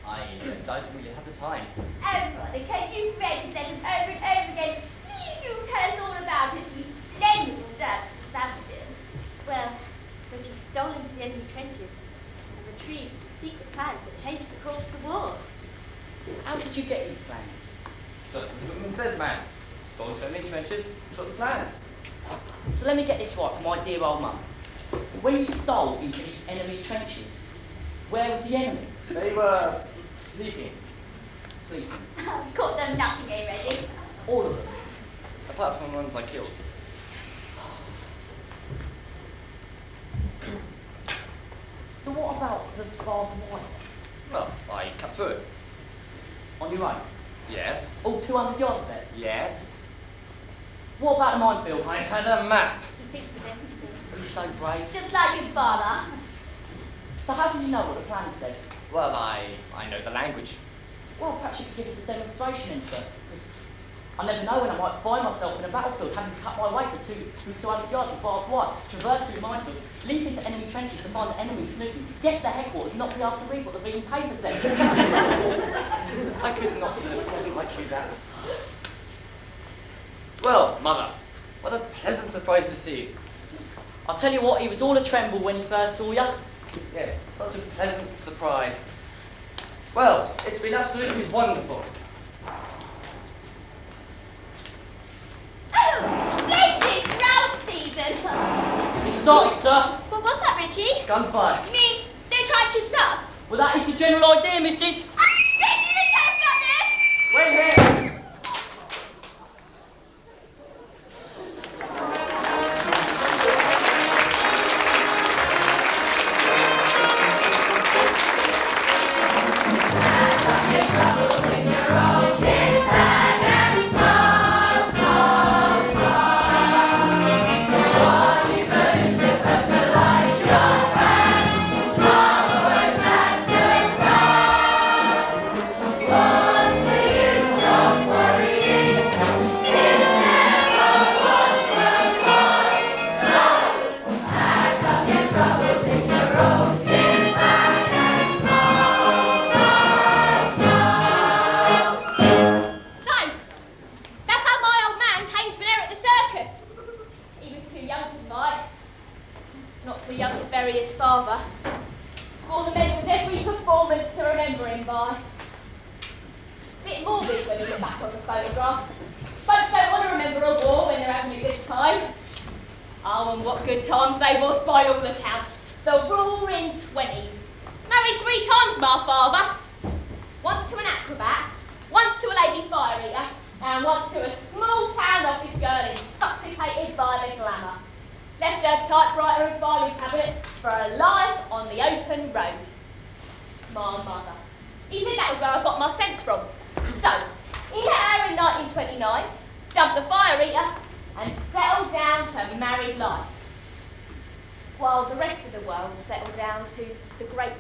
I didn't really have the time. Oh, Monica, you've read his letters over and over again. Please do tell us all about it, you splendid savages. Well, but you stole into the enemy trenches and retrieved secret plans that changed the course of the war. How did you get these plans? Just as the woman says, man. Stole so many trenches, took the plans. So let me get this right for my dear old mum. When you stole into these enemy trenches, where was the enemy? They were sleeping. Sleeping. Caught them napping, eh, Reggie? All of them. Apart from the ones I killed. So what about the barbed wire? Well, I cut through it. On your own? Yes. All 200 yards of it? Yes. What about the minefield? I had a map. He thinks of everything. He's so brave. Just like his father. So how did you know what the plan said? Well, I know the language. Well, perhaps you could give us a demonstration then, sir. 'Cause I never know when I might find myself in a battlefield having to cut my way through 200 yards of barbed wire, traverse through minefields, leap into enemy trenches to find the enemy snooping, get to the headquarters and not be able to read what the reading paper said. I could not do a peasant like you that. Well, Mother, what a pleasant surprise to see you. I'll tell you what, he was all a tremble when he first saw you. Yes, such a pleasant surprise. Well, it's been absolutely wonderful. Oh, splendid grouse season. He started, sir. But what's that, Richie? Gunfire. You mean they tried to shoot us? Well, that is the general idea, missus. Did you tell us about this? Wait here!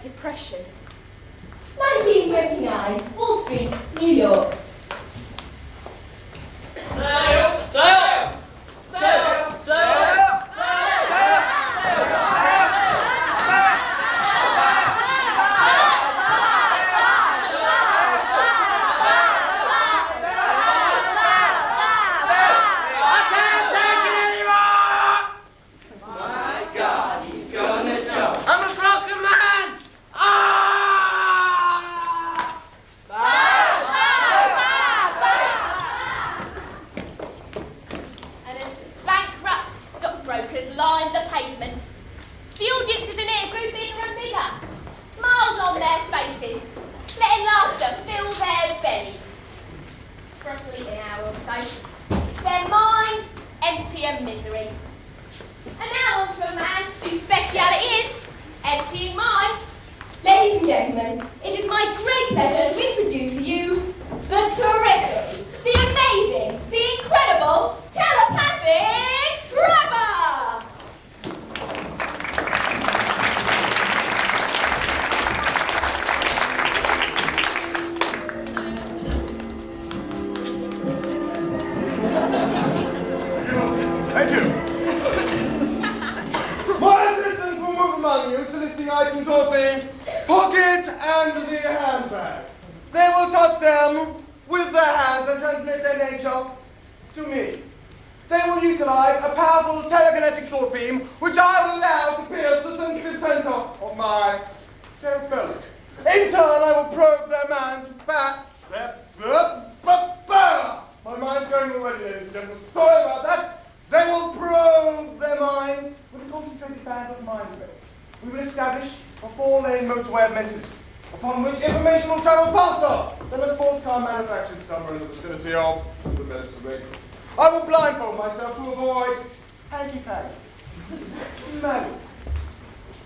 Depression. 1929, Wall Street, New York. Sail! Sail! Sail! Sail! I'm a broken man! Ah! They will touch them with their hands and transmit their nature to me. They will utilize a powerful telekinetic thought beam, which I will allow to pierce the sensitive center of my cerebellum. In turn, I will probe their minds back. My mind's going already, ladies and gentlemen. Sorry about that. They will probe their minds with a concentrated band of mind wave. We will establish a 4-lane motorway of mentalism, upon which information will travel faster than a sports car manufactured somewhere in the vicinity of the Mediterranean. I will blindfold myself to avoid hanky-panky. Madam,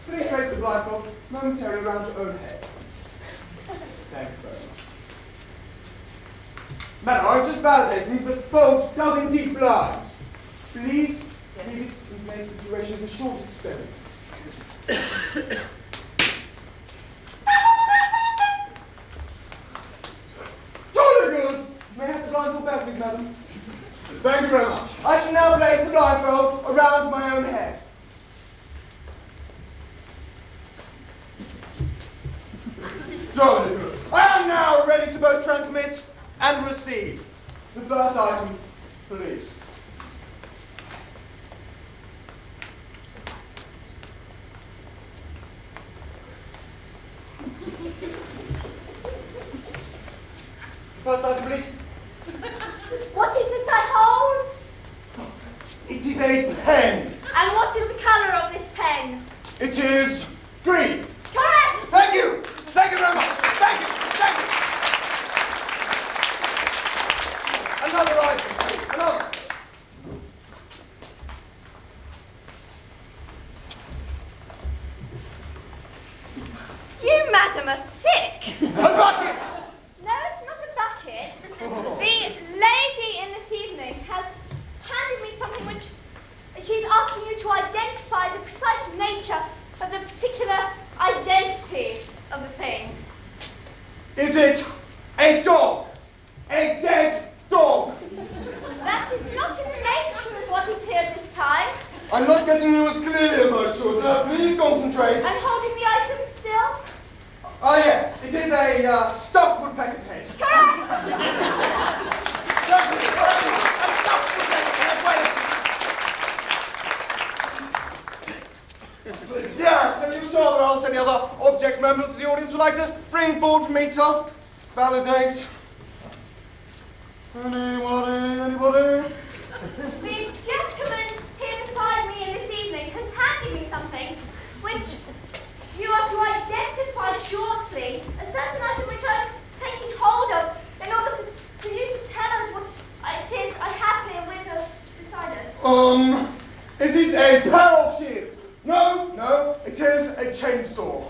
please place the blindfold momentarily around your own head. Thank you very much. Madam, I'm just validating that the fold does indeed blind. Please leave it in place for the duration of the short experiment. Jolly good! May I have the blindfold back, please, madam? Thank you very much. I shall now place the blindfold around my own head. Jolly good. I am now ready to both transmit and receive. The first item, please. First item, please. What is this I hold? It is a pen. And what is the colour of this pen? It is green. Correct! Thank you. Thank you very much. Thank you. Thank you. Another item, please. Another. You, madam, are sick. A bucket. No, it's not a bucket. The lady in this evening has handed me something which she's asking you to identify the precise nature of the particular identity of the thing. Is it a dog? A dead dog? That is not in the nature of what is here this time. I'm not getting you as clearly as I should. Please concentrate. I'm holding the item still. Ah, yes. It is a stuffed woodpecker's head. Correct! Certainly, a stuffed woodpecker's head. Wait. Yes, and you sure there aren't any other objects members of the audience would like to bring forward for me to validate? Anybody? The gentleman here beside me in this evening has handed me something which you are to identify shortly, a certain item which I'm taking hold of in order for you to tell us what it is I have here with us beside us. Is it a pair of shears? No, it is a chainsaw.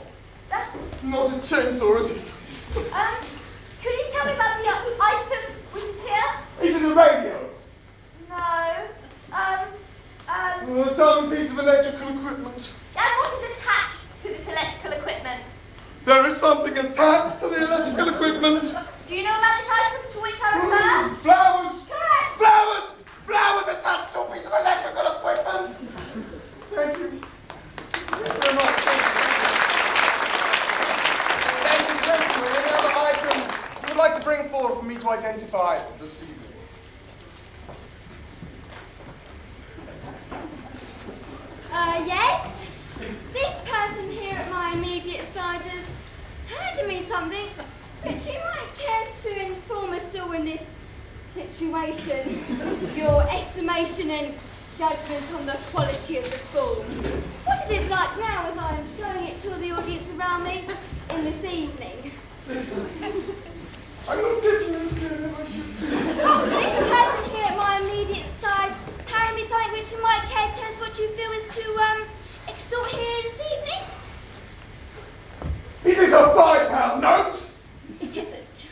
That's... Not a chainsaw, is it? Could you tell me about the item which is here? It is a radio. No. Some piece of electrical equipment. And what is attached to this electrical equipment? There is something attached to the electrical equipment. Do you know about this item to which I refer? Flowers! Correct! Flowers! Flowers attached to a piece of electrical equipment! Thank you. Thank you very much. Ladies and gentlemen, any other items you would like to bring forward for me to identify this evening? Yes. This person here at my immediate side has handed me something which you might care to inform us all in this situation. Your estimation and judgment on the quality of the form. What it is like now as I am showing it to the audience around me in this evening. I'm not getting as good as I should be. This person here at my immediate side carrying me something which you might care to tell us what you feel is to extort here this evening. Is it a £5 note? It isn't.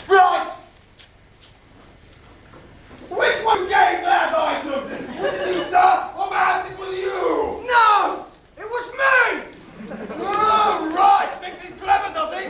Right! Which one gave that item? You, sir, or perhaps it was you? No! It was me! Oh, right! Thinks he's clever, does he?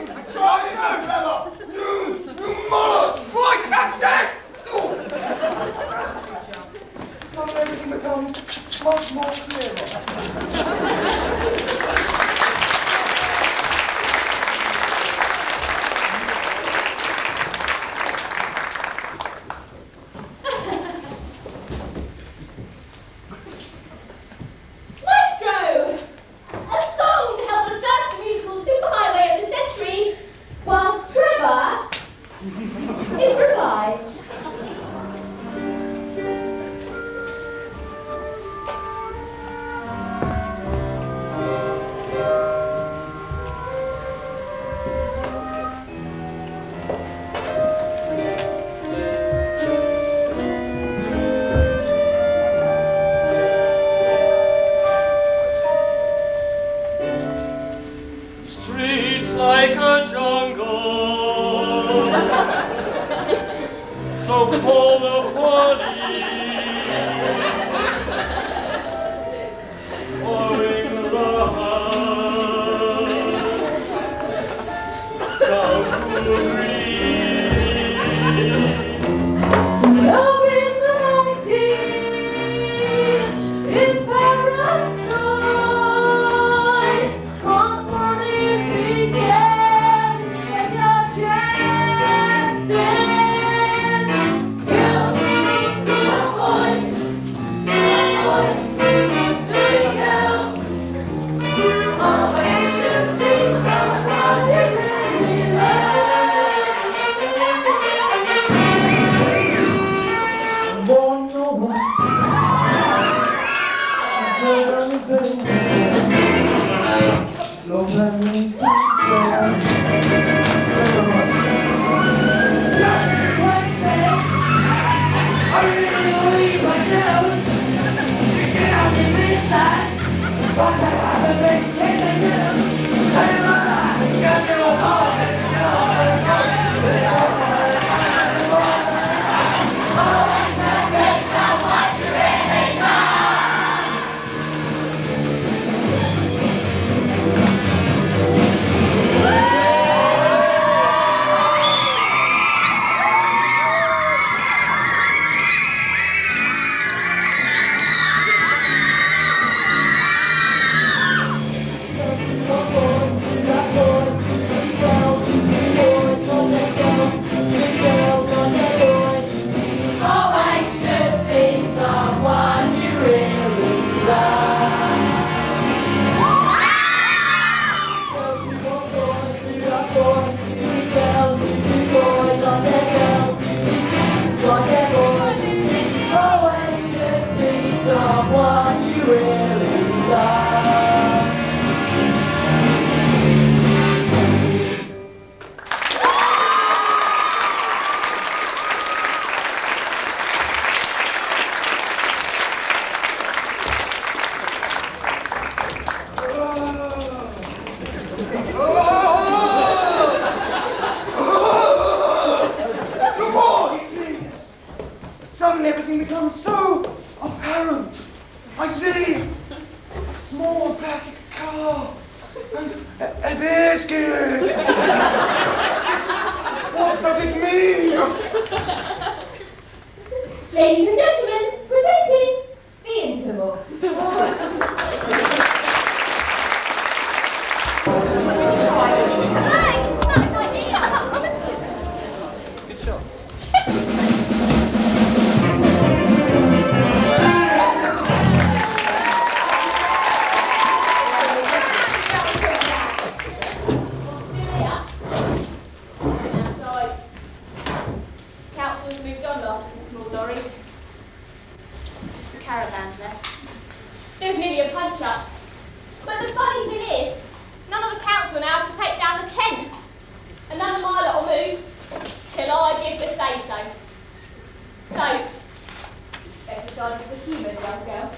So call the police. Following the house down to the green. Love in the 90s is paranoid. Constantly weekend and your chance girls to my voice, three girls. Always should be someone you really love. Suddenly everything becomes so apparent. I see a small plastic car and a biscuit. What does it mean? Ladies and gentlemen, presenting the interval. Good shot. Council's moved on after the small lorries. Just the caravans left. There's nearly a punch-up. But the funny thing is, none of the council now to take down the tent. And none of my lot will move till I give the say-so. So, exercise the humour, young girl.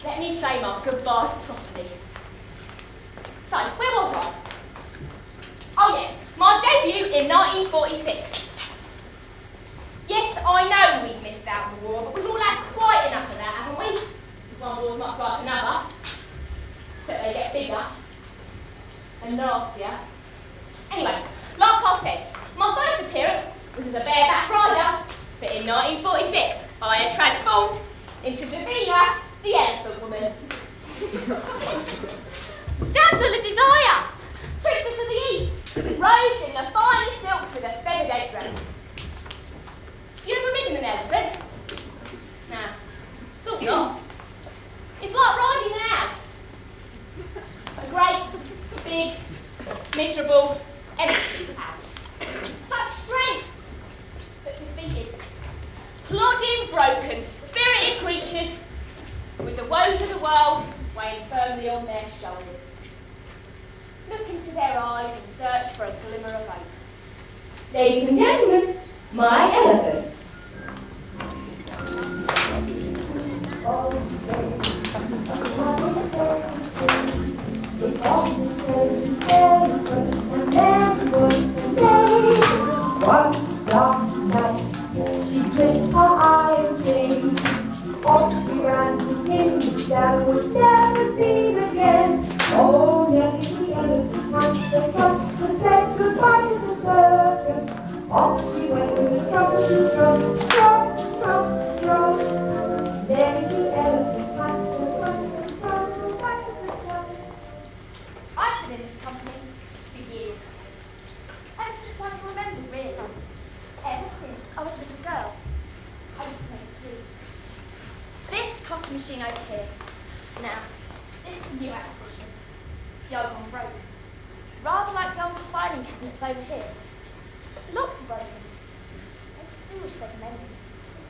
Let me say my goodbyes properly. So, where was I? Oh yeah, my debut in 1946. Yes, I know we've missed out on the war, but we've all had quite enough of that, haven't we? One war's much like another, except they get bigger and nastier. Anyway, like I said, my first appearance was as a bareback rider, but in 1946 I had transformed into Davina, the elephant woman. Damsel of Desire, Princess of the East, robed in the finest silks with a feather-gate dress. You ever ridden an elephant? Nah, sort not. It's like riding an ass. A great, big, miserable, empty ass. Such strength, but defeated. Plodding, broken, spirited creatures with the woes of the world weighing firmly on their shoulders. Look into their eyes and search for a glimmer of hope. Ladies and gentlemen, my elephants. machine over here. Now, this is a new acquisition. The old one broke. Rather like the old filing cabinets over here. The locks are broken. I do wish they could mend them.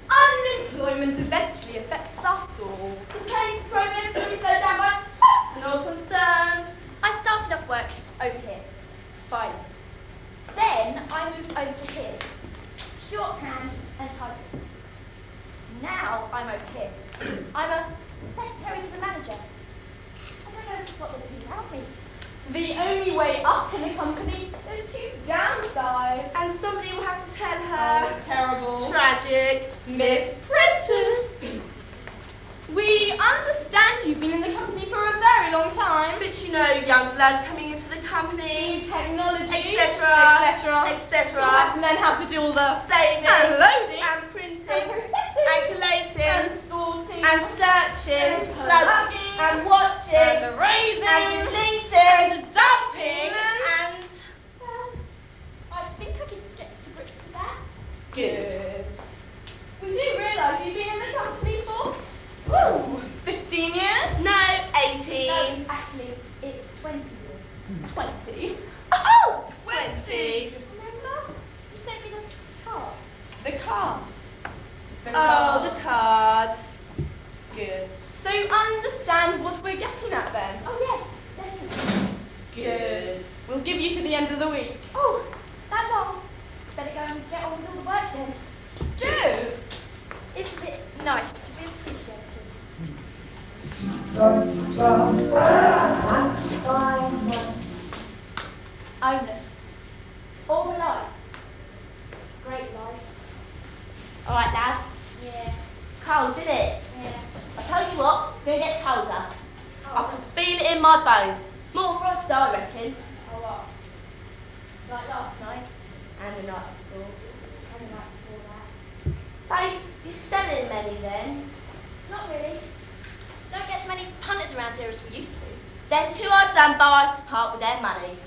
Unemployment eventually affects us all. The pace of progress will be slowed down by personal concern. I started off work over here, filing. Then I moved over to here, shorthand and typing. Now I'm over here. I'm a secretary to the manager. I don't know what they'll do without me. The only way up in the company is to downsize. And somebody will have to tell her. Oh, terrible. Tragic. Miss Prentice. We understand you've been in the company for a very long time. But you know, young blood coming into the company, Technology, etc., etc. etc. You'll have to learn how to do all the Saving and loading and printing and processing and collating and sorting and searching and plugging plugging and watching and erasing and deleting and dumping and I think I can get to grips with that. good. We do realise you've been in the company for 15 years? No, 18. No, actually, it's 20 years. 20. Oh, 20. Remember? You sent me the card. The card. Oh, the card. Good. So you understand what we're getting at then? Oh, yes, definitely. Good. We'll give you to the end of the week. Oh, that long. Better go and get on with all the work then. Good. Isn't it nice to be appreciated? Onus. All life. Great life. All right, lads. Yeah. Cold, isn't it? Yeah. I tell you what, it's going to get colder. Oh. I can feel it in my bones. More frost, I reckon. Oh, what? Like last night? And the night before. And the night before that? Hey, you selling many then? Not really. Don't get so many punters around here as we used to. They're too hard done by to part with their money.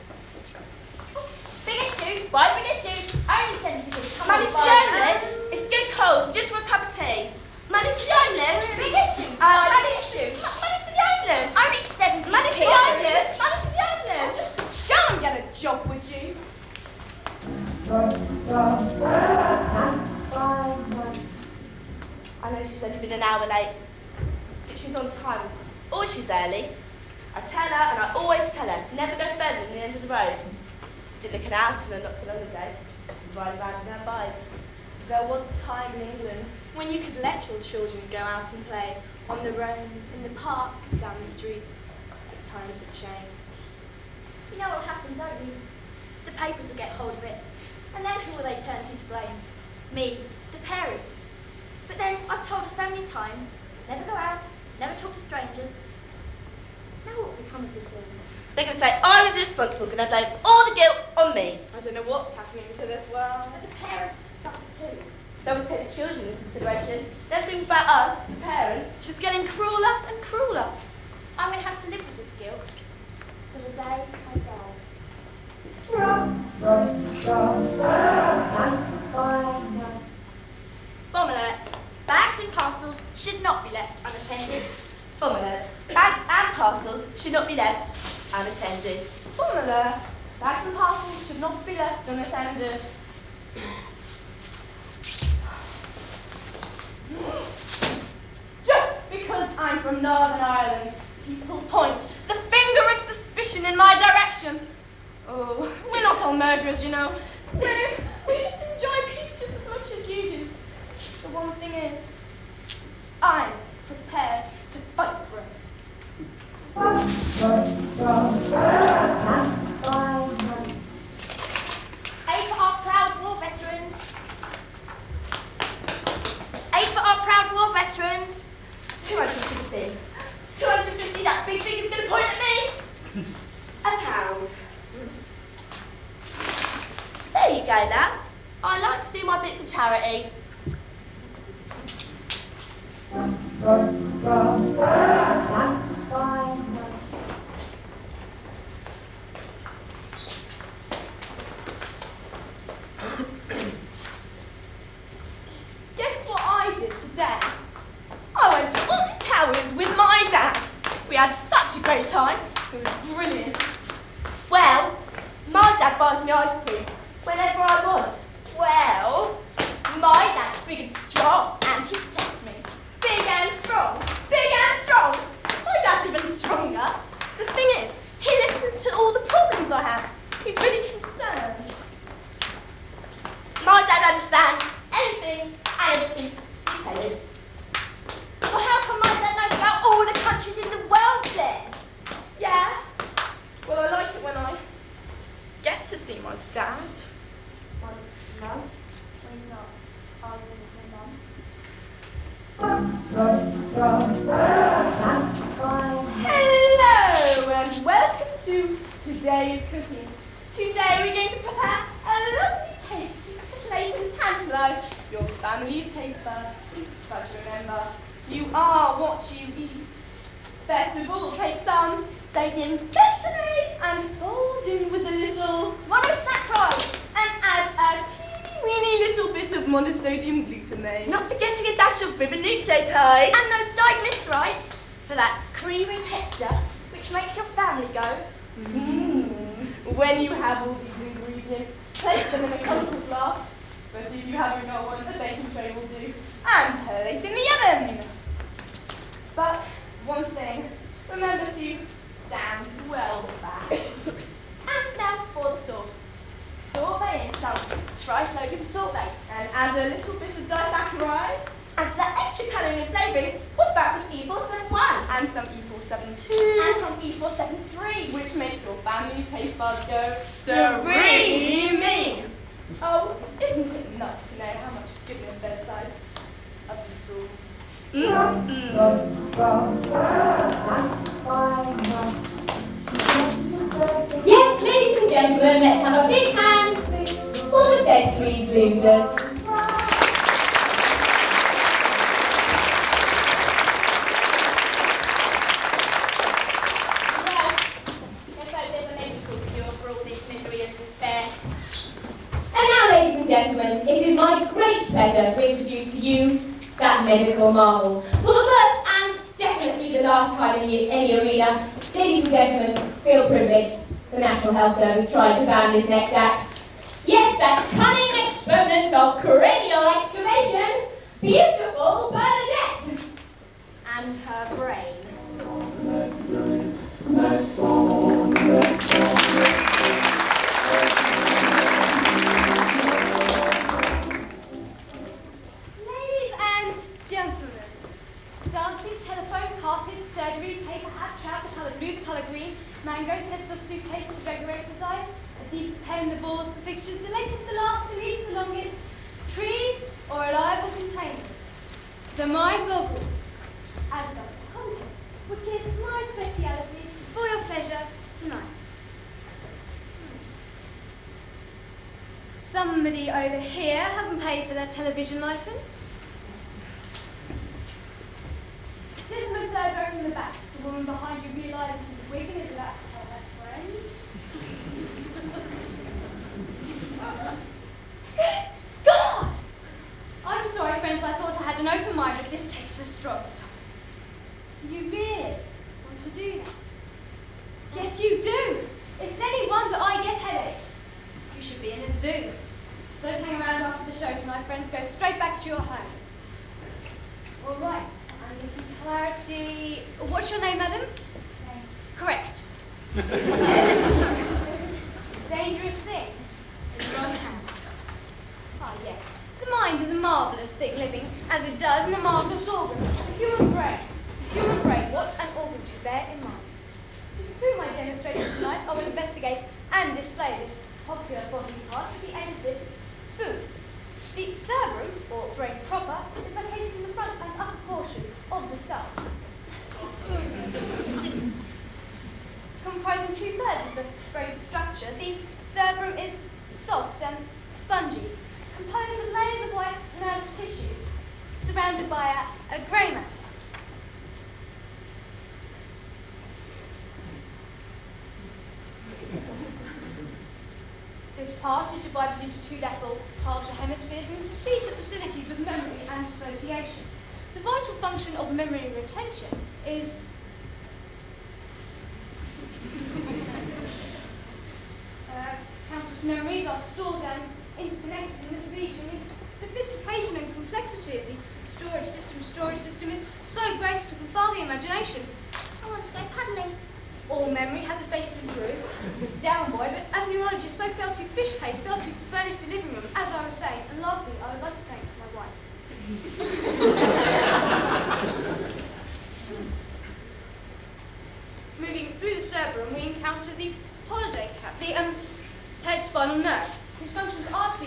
Big issue. Why big issue? Only 70 quid. Come Money on, for the buy homeless. it. It's good cause, just for a cup of tea. Money for the homeless. Big issue. Money Big issue. Money for the homeless. Only 70 Money for the homeless. Money for the homeless. Just go and get a job, would you? I know she's only been an hour late, but she's on time, or she's early. I tell her, and I always tell her, never go further than the end of the road. Did look out to her not so long ago, riding around with her bike. There was a time in England When you could let your children go out and play on the road, in the park, down the street. But times have changed. You know what'll happen, don't you? The papers will get hold of it. And then who will they turn to blame? Me, the parent. But then I've told her so many times, never go out, never talk to strangers. Now what will become of this all? They're going to say I was responsible, going to blame all the guilt on me. I don't know what's happening to this world. But the parents suffer too. They always take the children into consideration. Never think about us, the parents. It's just getting crueler and crueler. I'm going to have to live with this guilt till the day I die. Bomb alert. Bags and parcels should not be left unattended. Bomb alert. Bags and parcels should not be left unattended. Bomb alert. Bags and parcels should not be left unattended. Just because I'm from Northern Ireland, people point the finger of suspicion in my direction. Oh, we're not all murderers, you know. We just enjoy peace just as much as you do. The one thing is, I'm prepared to fight for it. A for our proud war veterans. A for our proud war veterans. 250. 250, that big finger's going to point at me. £1. There you go, lad. I like to do my bit for charity. Guess what I did today? I went to all the towers Mum, when he's not arguing with my mum. Hello and welcome to today's cooking. Today we're going to prepare a lovely cake to titillate and tantalise your family's taste buds. But remember, you are what you eat. First of all, we'll take some sodium glycinate and fold in with a little monosaccharide and add a teeny weeny little bit of monosodium glutamate. Not forgetting a dash of ribonucleotides. And those diglycerides for that creamy texture which makes your family go, When you have all these ingredients, place them in a colourful glass, but if you haven't got one, the baking tray will do, and place in the oven. But one thing, remember to stand well back. And now for the sauce. Sorbet in some trisodium sorbate and add a little bit of disaccharide. And for that extra colouring and flavouring, what about some E471? And some E472. And some E473. Which makes your family taste buds go Dreamy. Oh, isn't it nice to know how much goodness there's inside of this all? Yes, ladies and gentlemen, let's have a big hand for the century's losers. Gentlemen, it is my great pleasure to introduce to you that medical marvel. For the first and definitely the last time in any arena, ladies and gentlemen, feel privileged. The National Health Service tried to ban this next act. Yes, that cunning exponent of cranial excavation, beautiful Bernadette, and her brain. Gentlemen, dancing, telephone, carpet, surgery, paper hat, trap, the colours blue, the colour green, mango, sets of suitcases, regular exercise, a decent pen, the balls, the fixtures, the latest, the last, the least, the longest, trees or reliable containers. The mind boggles, as does the content, which is my speciality for your pleasure tonight. Somebody over here hasn't paid for their television licence. Gentleman third row from the back. The woman behind you realises it's a wig and is about to tell her friend. Good God! I'm sorry, friends, I thought I had an open mind, but this takes a strong stop. Do you really want to do that? Yes, you do. It's any wonder I get headaches. You should be in a zoo. Don't hang around after the show tonight, friends. Go straight back to your homes. All right. Under some clarity. What's your name, madam? Name. Correct. Dangerous thing in the wrong hands. Ah, yes. The mind is a marvellous thing, living as it does in a marvellous organ. The human brain. The human brain. What an organ to bear in mind. To conclude my demonstration tonight, I will investigate and display this popular body part at the end of this spoon. The cerebrum, or brain proper, is located in the front and upper portion of the skull. Comprising 2/3 of the brain structure, the cerebrum is soft and spongy, composed of layers of white nerve tissue, surrounded by a grey matter. This part is divided into two lateral parts or hemispheres and is the seat of facilities of memory and association. The vital function of memory retention is countless memories are stored and interconnected in this region. The sophistication and complexity of the storage system is so great to confound the imagination. I want to go paddling. All memory has its basis in Peru. Down boy, but as neurologists so fail to fish case, fail to furnish the living room, as I was saying. And lastly, I would like to thank my wife. Moving through the cerebrum, we encounter the holiday cap, the head spinal nerve, whose functions are to be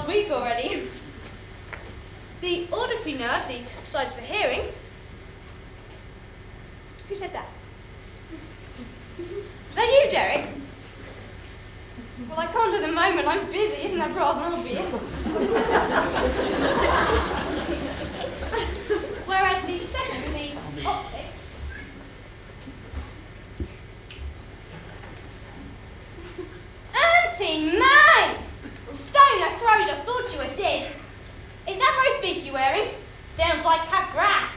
last week already. The auditory nerve, the side for hearing. Who said that? Was that you, Derek? Well, I can't at the moment. I'm busy. Isn't that rather obvious? Whereas the second, the optic, Auntie May! Stone that crows, I thought you were dead. Is that roast beef you're wearing? Sounds like cut grass.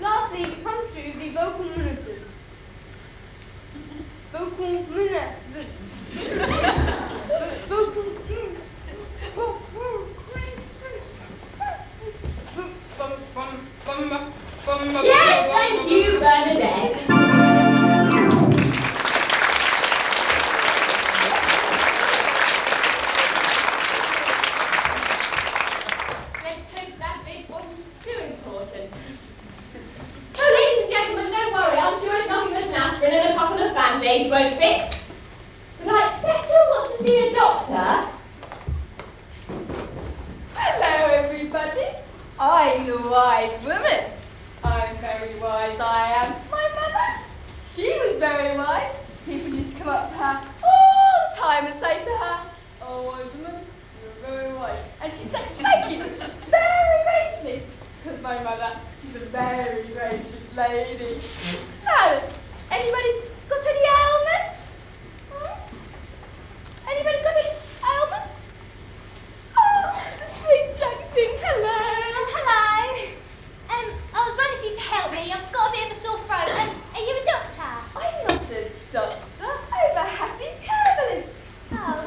Lastly, we come to the vocal minuses. Vocal minute. Yes, thank you, Bernadette. Let's hope that bit wasn't too important. So, ladies and gentlemen, don't worry. I'm sure it's nothing that an aspirin and a couple of band-aids won't fix. But I expect you'll want to see a doctor. Hello, everybody. I'm the wise woman. I'm very wise, I am. My mother, she was very wise. People used to come up to her all the time and say to her, "Oh, wise woman, you're very wise." And she'd say, "Thank you," very graciously. Because my mother, she's a very gracious lady. Now, anybody got any ailments? Anybody got any ailments? Oh, the sweet young thing. Hello. Hello. I was wondering if you could help me. I've got a bit of a sore throat. Are you a doctor? I'm not a doctor. I'm a happy herbalist. Oh.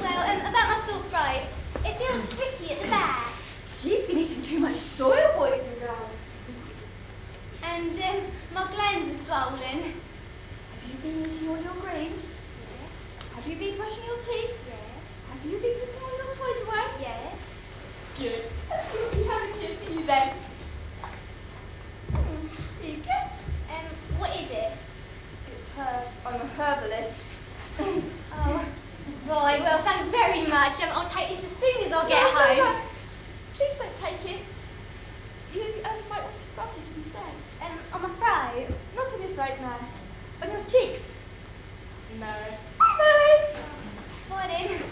Well, about my sore throat, it feels pretty at the back. She's been eating too much soil, boys and girls. And my glands are swollen. Have you been eating all your greens? Yes. Have you been brushing your teeth? Yes. Have you been putting all your toys away? Yes. Good. Let's see have a kid for you then. Here you go. What is it? It's herbs. I'm a herbalist. Oh. Right, well, thanks very much. I'll take this as soon as I get home. No. Please don't take it. You might want to rub it instead. On my throat? Not on your throat, no. On your cheeks. No. No. What in?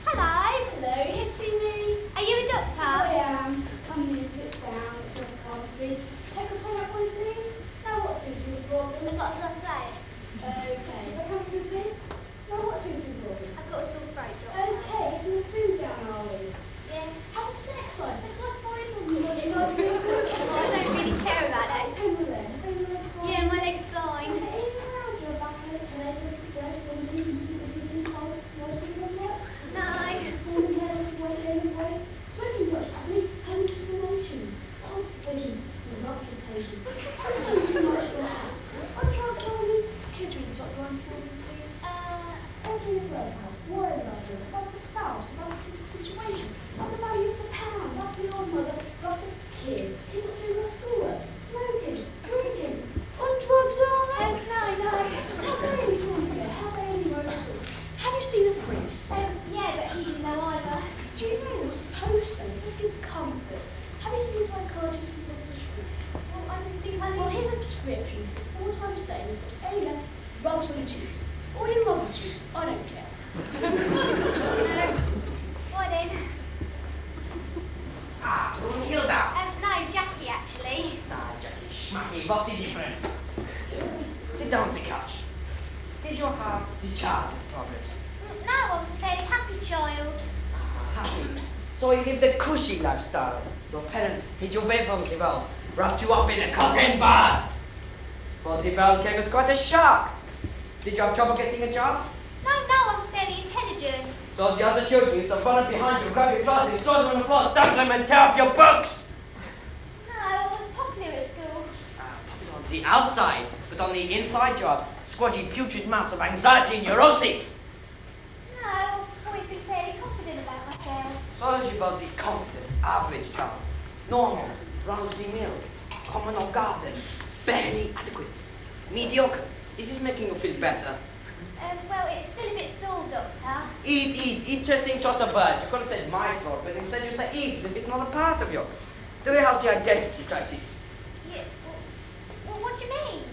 Hello. Hello, you see me? Are you a doctor? Yes, I am. Come here, sit down. It's on the carpet. Take a toilet for you, please. Now, what seems to be the problem? I've got a sore throat. Okay. Can I come through, please? Now, what seems to be the problem? I've got a sore throat, doctor. Okay, getting the food down, are we? Yeah. How's the sex life? Sex life fine or you want to know? Oh, I don't really care about that. Pain in the leg? Pain in the leg? Yeah, my leg's fine. Okay, in and around your back, leg, listen, bread, listen, pulse, noise, No. falling hair, listen, weight, gaining weight, smoking touch, hallucinations, palpitations, palpitations, too much for the house. I'm trying to tell you, can you talk to one for me, please? Order your blood house, worry about the spouse, about the situation, about the value of the pound, about the old mother, about the kids not doing their schoolwork, smoking, drinking, on drugs, are they? No. Have they any children? Have they any relatives? Have you seen a priest? Yeah, but he didn't know either. Do you know they're supposed to give comfort? Have you seen a psychologist who's on the street? Well, I didn't think I Well, knew. here's a prescription to get 4 times a day. Any left, rub it on your cheeks. Or your mother's cheeks. I don't care. Why then? Ah, Brunhilda. No, Jackie, actually. Ah, Jackie, schmacky, what's the difference? Sit down, the couch. Did you have the childhood problems? No, I was a fairly happy child. Happy. So you lived a cushy lifestyle. Your parents hid you away from the world, wrapped you up in a cotton bud. Was the world came as quite a shock. Did you have trouble getting a job? No, I'm fairly intelligent. So the other children used to run up behind you, grab your glasses, throw them on the floor, stamp them and tear up your books. No, I was popular at school. On the outside, but on the inside you are squatty putrid mass of anxiety and neurosis. No, I've always been fairly confident about myself. So as you was the confident, average child, normal, rousy meal, common or garden, barely adequate. Mediocre. Is this making you feel better? Well, it's still a bit sore, Doctor. Eat just in choice of bird. You could have said my throat, but instead you say eat as if it's not a part of you. Do you have the identity crisis? Yeah, well, what do you mean?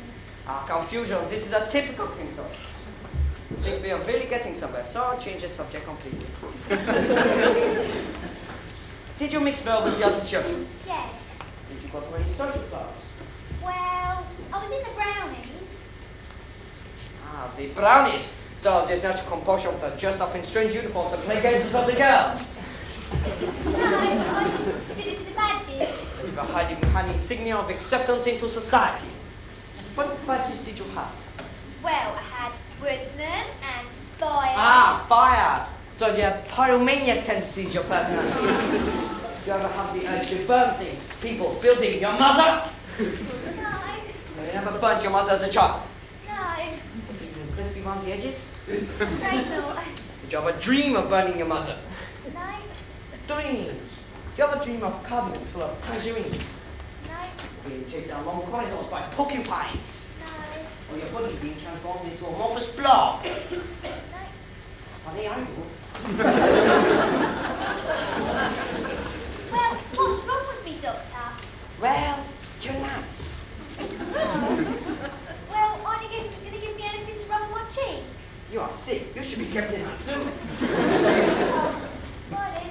Confusion. This is a typical symptom. I think we are really getting somewhere, so I'll change the subject completely. Did you mix well with the other children? Yes. Did you go to any social clubs? Well, I was in the brownies. The brownies. So there's not a compulsion to dress up in strange uniforms and play games with other girls. No, I just did it for the badges. You were hiding behind the insignia of acceptance into society. What badges did you have? Well, I had woodsman and fire. Fire. So you have pyromaniac tendencies, your personality. You ever have the urge to burn things, people, building, your mother? No. You never burnt your mother as a child? No. Crispy around the edges? Afraid not. Did you ever dream of burning your mother? No. Dreams. Do you ever dream of cabinets full of tangerines? No. Being chased down long corridors by porcupines? No. Or your body being transformed into a amorphous blob? No. Funny, I do. Well, what's wrong with me, Doctor? Well, you're nuts. Well, aren't you going to give me anything to rub my cheeks? You are sick. You should be kept in a zoo. Oh, right then.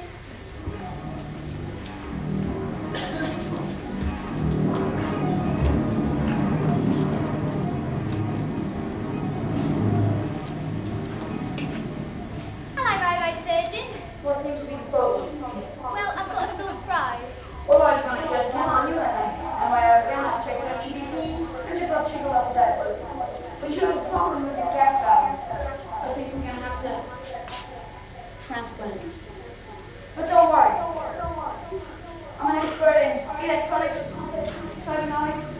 Hello, robo-surgeon. What seems to be the problem? Well, I've got a sore throat. Well, I found just on you and my scan checked out GBP and just got checked out that. But you have a problem with your gas balance. I think we're going to have to transplant. But don't worry. I'm an expert in electronics, cybernomics,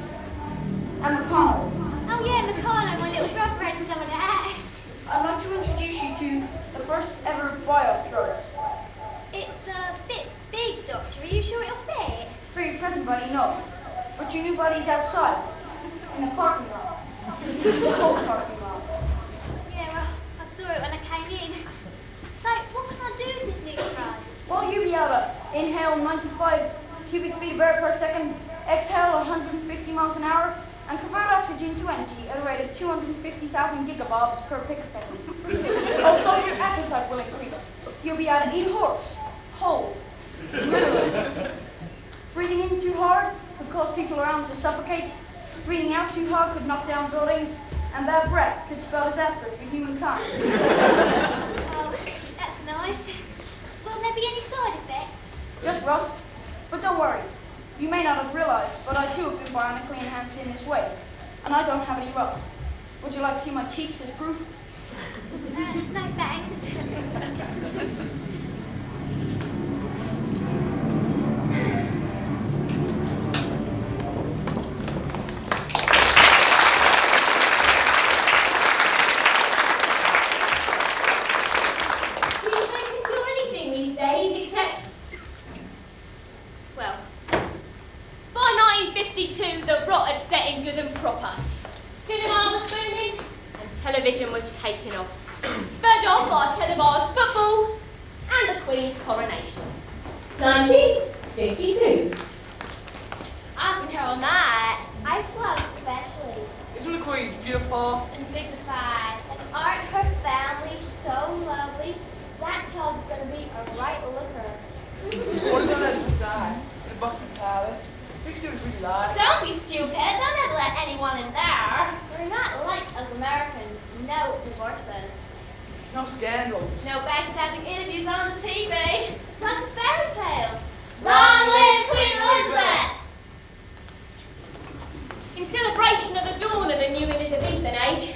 and mechanical. Oh yeah, Mikano, my little brother had some of that. I'd like to introduce you to the first ever biop drug. It's a bit big, Doctor. Are you sure it'll fit? For your present buddy, no. But your new buddy's outside, in the parking lot. The whole parking lot. Yeah, well, I saw it when I came in. So, what can I do with this new drug? Well, you'll be able to inhale 95 cubic feet of air per second, exhale 150 miles an hour, and convert oxygen to energy at a rate of 250,000 gigabobs per picosecond. Also, your appetite will increase. You'll be able to eat whole. Literally. Breathing in too hard could cause people around to suffocate. Breathing out too hard could knock down buildings. And bad breath could spell disaster for humankind. Oh, that's nice. Will there be any side effects? Just rust. But don't worry. You may not have realized, but I too have been bionically enhanced in this way. And I don't have any rust. Would you like to see my cheeks as proof? No thanks. Television was taken off, spurred on by televised football and the Queen's coronation. 1952. I concur on that. I love especially. Isn't the Queen beautiful? And dignified. And aren't her family so lovely? That child's gonna be a right looker. What about us inside? The Buckingham Palace? Fix it as we like. Don't be stupid. Don't ever let anyone in there. We're not like us Americans. No divorces. No scandals. No backstabbing interviews on the TV. Like a fairy tale. Long live Queen Elizabeth! In celebration of the dawn of the new Elizabethan age,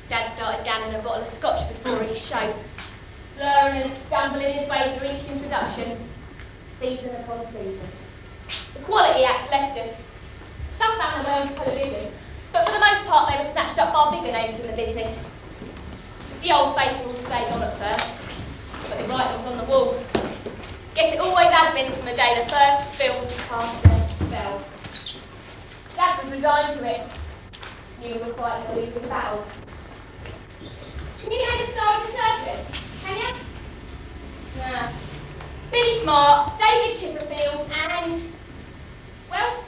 Dad started downing a bottle of scotch before each show, slurring and stumbling his way through each introduction, season upon season. The quality acts left us. Some found their own television, but for the most part they were snatched up by bigger names in the business. The old faithful stayed on at first, but the writing was on the wall. Guess it always had been from the day the first films cast their spell. Dad was resigned to it. You were fighting the losing battle. Can you name the star of the circus? Can you? Nah. Billy Smart, David Chipperfield, and, well,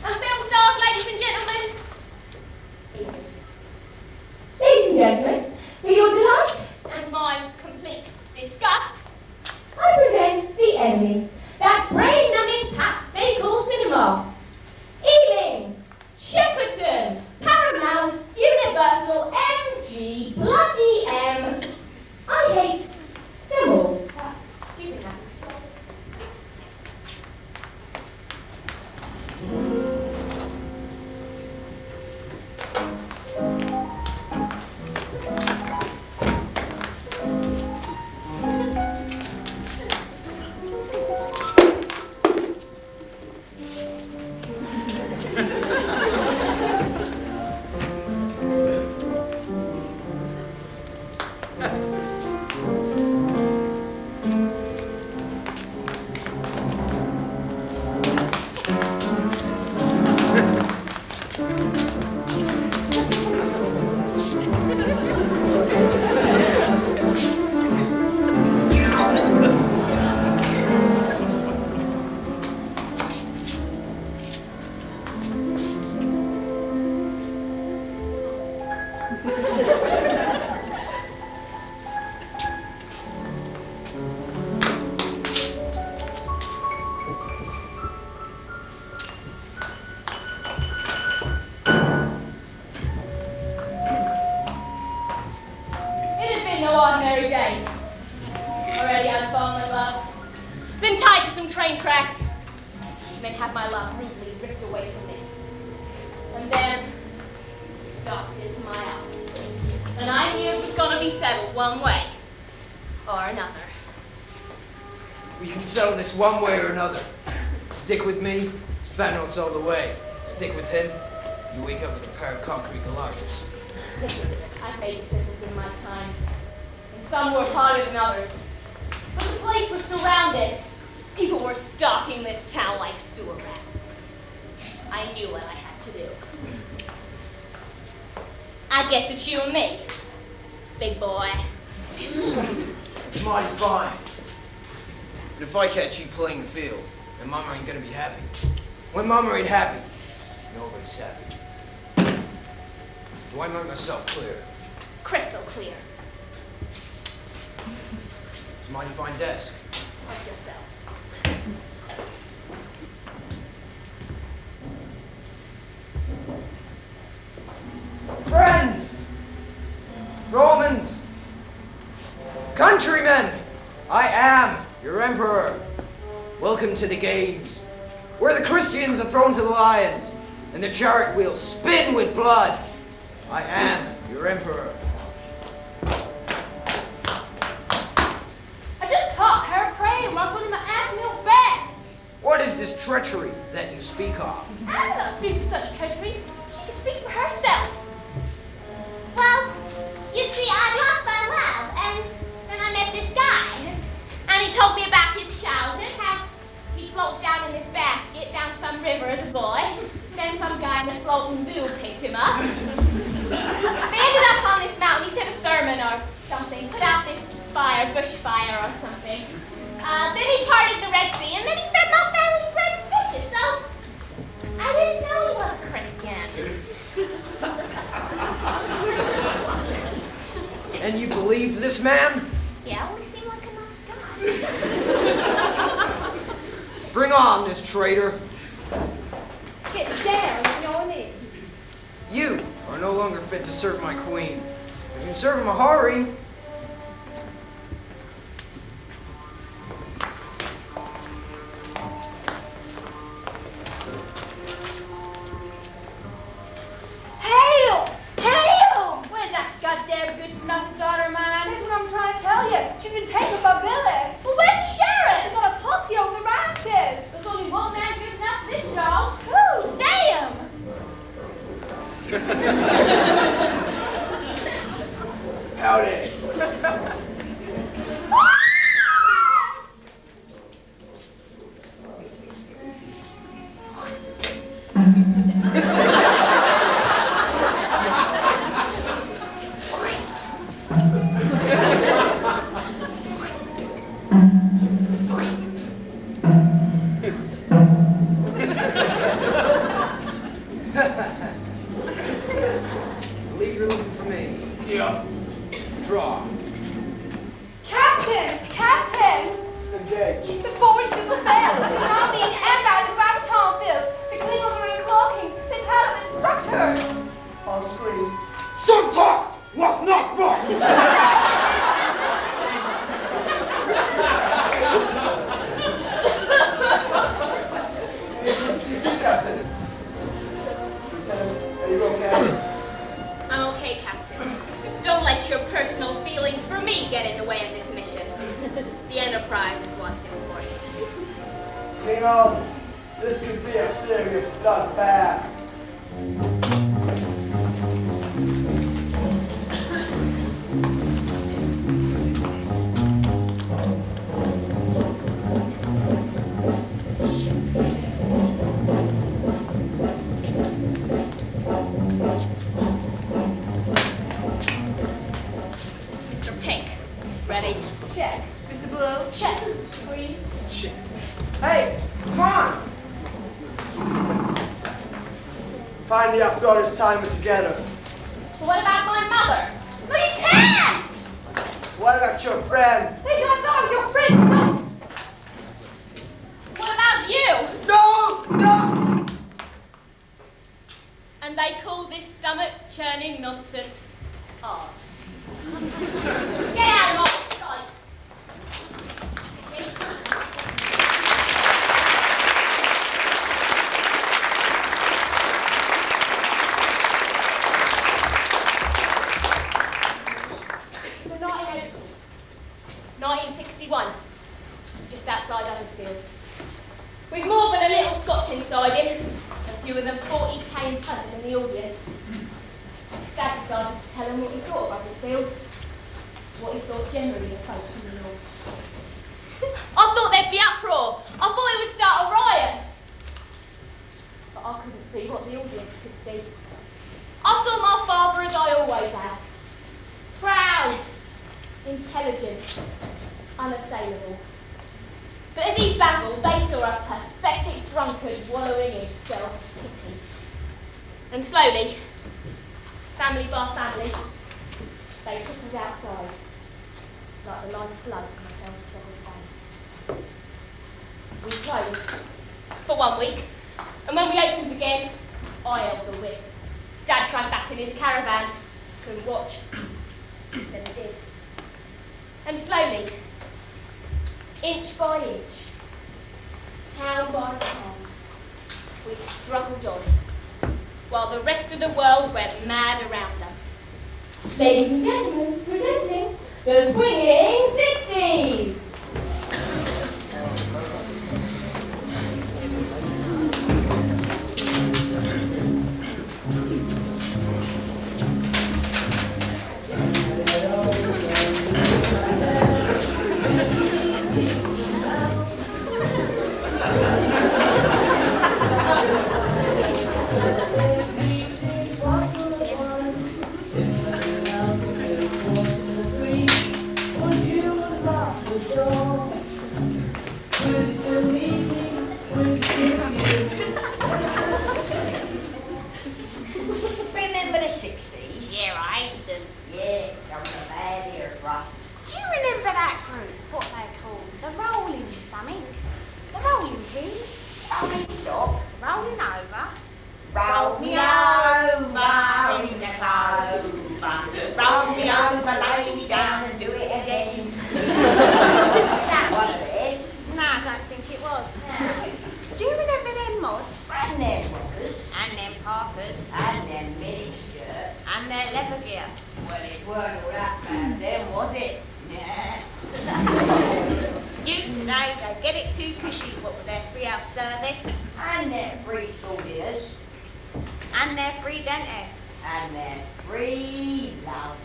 and film stars, ladies and gentlemen. Ladies and gentlemen, for your delight and my complete disgust, I present The Enemy, that brain-numbing pack they call cinema. Ealing, Shepperton, Paramount, Universal, MG, bloody M. I hate them all. You can have it. One way or another. Stick with me, Span notes all the way. Stick with him, you wake up with a pair of concrete galoshes. I've made decisions in my time, and some were harder than others. But the place was surrounded. People were stalking this town like sewer rats. I knew what I had to do. I guess it's you and me, big boy. It's mighty fine. But if I catch you playing the field, then Mama ain't gonna be happy. When Mama ain't happy, nobody's happy. Do I make myself clear? Crystal clear. It's a mighty fine desk. Like yourself. Friends! Romans! Countrymen! I am your emperor. Welcome to the games, where the Christians are thrown to the lions, and the chariot wheels spin with blood. I am your emperor. I just caught her praying while I was holding my ass milk back. What is this treachery that you speak of? I do not speak of such treachery. She can speak for herself. Well, you see, I lost my love, and then I met this guy. And he told me about his childhood, how he floated down in this basket down some river as a boy. Then some guy in a floating zoo picked him up. They ended up on this mountain. He said a sermon or something, put out this fire, bushfire or something. Then he parted the Red Sea, and then he fed my family bread and fishes. So I didn't know he was a Christian. And you believed this man? Yeah, we seem like a nice guy. Bring on this traitor. Get down, you know what I mean? You are no longer fit to serve my queen. You can serve him a harem. Hail! Hail! Where's that goddamn good-for-nothing daughter of mine? That's what I'm trying to tell you. She's been taken by Billy. Well, where's the sheriff? He's got a posse over the ranches. There's only one man good enough for this job. Who? Sam! Howdy. Here. Draw. Captain! Captain! Engage. The forest is a fail. The army and Emma and Graviton fills. The Klingons are unclocking. They've held the destructors. On screen. Some talk was not wrong. Captain. Lieutenant, are you okay? I'm okay, Captain. Don't let your personal feelings for me get in the way of this mission. The Enterprise is what's important. Klingons, this could be a serious bloodbath. Mr. Pink, ready? Check. Mr. Blue? Check. Green? Shit. Hey, come on! Finally, after all this time, we're together. What about my mother? No, you can't! What about your friend? They got off your friend! No! What about you? No! No! And they call this stomach-churning nonsense art. Get out of my sight! The 1961, just outside Huddersfield. With more than a little Scotch inside him, and fewer than 40 cane punters in the audience. Dad decided to tell him what he thought of Huddersfield, what he thought generally of folk in the north. I thought there'd be uproar. I thought it would start a riot. But I couldn't see what the audience could see. I saw my father as I always had. Proud, intelligent, unassailable. But as he babbled, they saw a pathetic drunkard wallowing in self-pity. And slowly, family by family, they took us outside, like the lifeblood of myself several times. We closed for 1 week, and when we opened again, I held the whip. Dad shrank back in his caravan, couldn't watch. Then he did. And slowly, inch by inch, town by town, we struggled on, while the rest of the world went mad around us. Ladies and gentlemen, presenting the Swinging 60s! Remember the 60s? Yeah, I hate them. Yeah, that was a bad year for us. Do you remember that group? What they called? The Rolling something? The Rolling Pins? Rolling stop. Rolling over? Roll me over in the clover. Roll me over, lay me down and do it again. Is that one of theirs? No, I don't think it was. No. Do you remember them mods? And them rockers. And them parkers? And them mini skirts. And their leather gear? Well, it weren't all that bad then, was it? Yeah. Youth today, they get it too cushy, what with their free house service. And their free school dinners. And their free dentist. And their free love.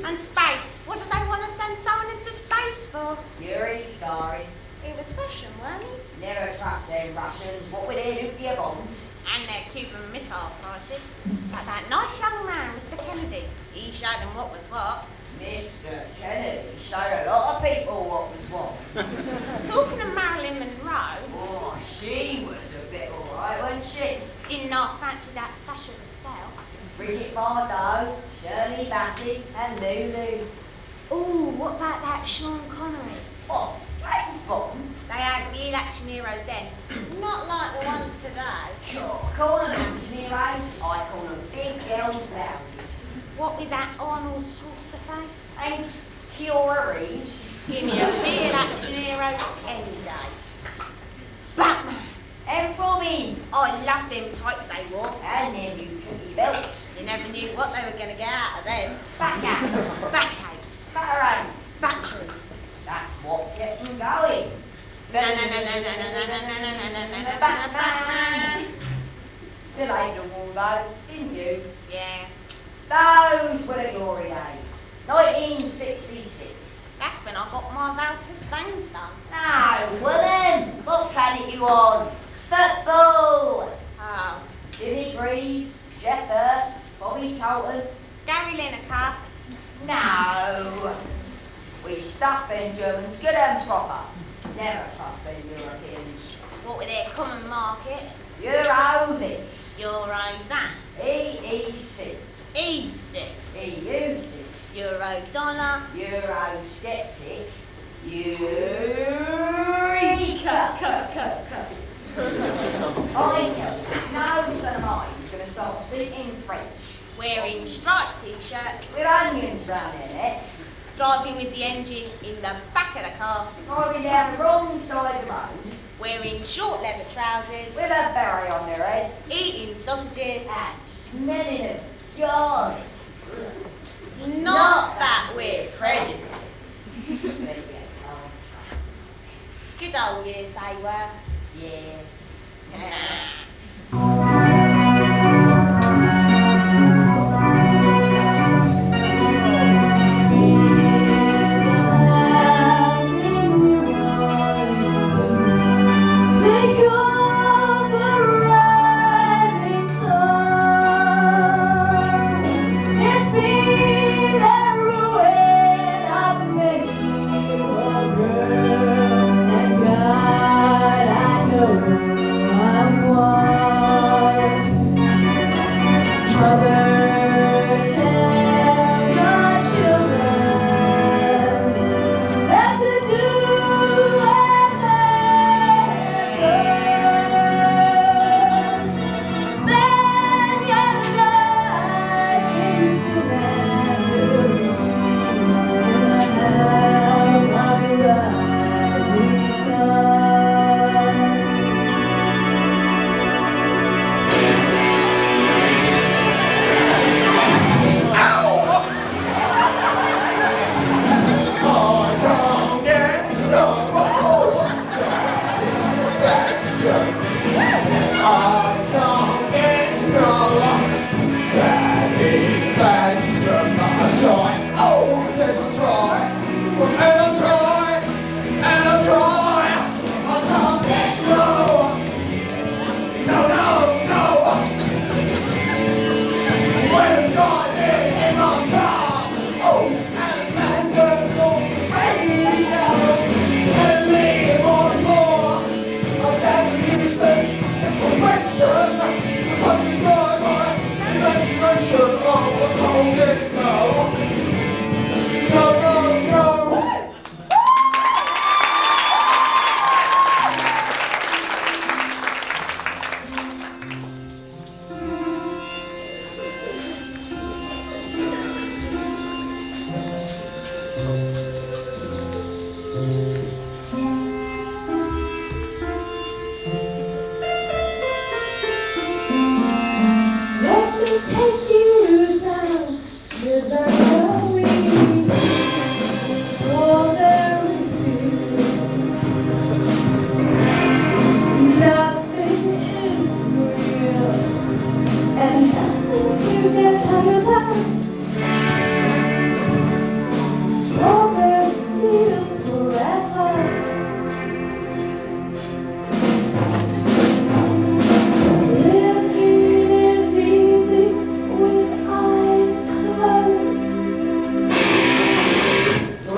And space. What do they want to send someone into space for? Yuri Gagarin. He was Russian, weren't he? Never trust them Russians. What with their nuclear bombs? And their Cuban missile prices. But that nice young man, Mr. Kennedy, he showed them what was what. Mr. Kennedy showed a lot of people what was what. Talking of Marilyn Monroe. Oh, she was a bit alright, wasn't she? Didn't I fancy that Sasha to sell? Bridget Bardot, Shirley Bassett, and Lulu. Ooh, what about that Sean Connery? What? James Bond? They had real action heroes then, not like the ones today. Call them action heroes. I call them big girls' blouses. What with that Arnold Schwarzenegger face? And Keora Reeves. Give me a real action hero any day. Batman! And Robin. I love them tights they wore. And their new tootie belts. You never knew what they were going to get out of them. Batcats. Batcakes. Batarang. Batteries. That's what kept them going. Batman! Still hated them all though, didn't you? Yeah. Those were the glory days. 1966. That's when I got my Valky's veins done. No, woman! What planet you on? Football! Oh. Jimmy Greaves, Jeff Hurst, Bobby Charlton. Gary Lineker. No! We stuck them Germans good and proper. Never trust them Europeans. What with their common market? Euro this. Euro that. EEC. Easy. EUC. Euro dollar. Euro skeptics. Eureka! I tell you, no son of mine is going to start speaking French. Wearing striped t-shirts. With onions round their necks. Driving with the engine in the back of the car. Driving down the wrong side of the road. Wearing short leather trousers. With a berry on their head. Eating sausages. And smelling of garlic. Not that we're prejudiced. Good old years they were. Yeah.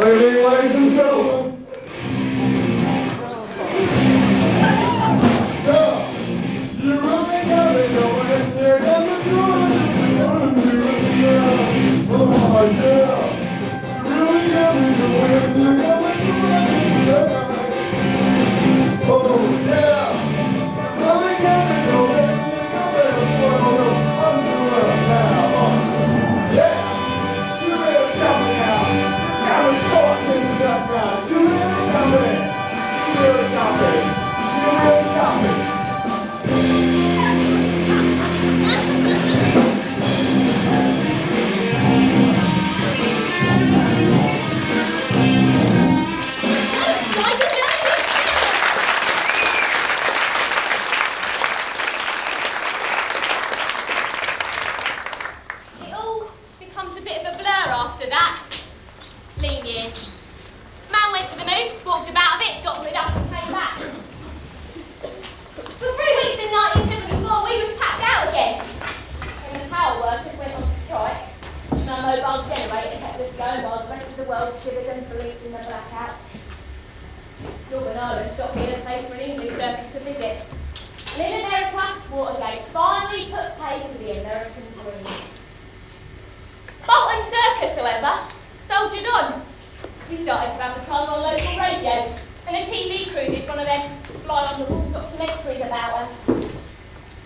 Ladies and gentlemen. Girl, you really gotta go in there and the door. It all becomes a bit of a blur after that. Lean years. Man went to the moon, walked about a bit, got rid up and came back. For 3 weeks in 1974, we was packed out again. And the power workers went on strike. And our mobile generator kept us going while the rest of the world shivered and believed in the blackout. Northern Ireland stopped being a place for an English circus to visit. And in America, Watergate finally put pay to the American dream. Bolton Circus, however, soldiered on. We started to advertise on local radio, and a TV crew did one of them fly-on-the-wall documentaries about us.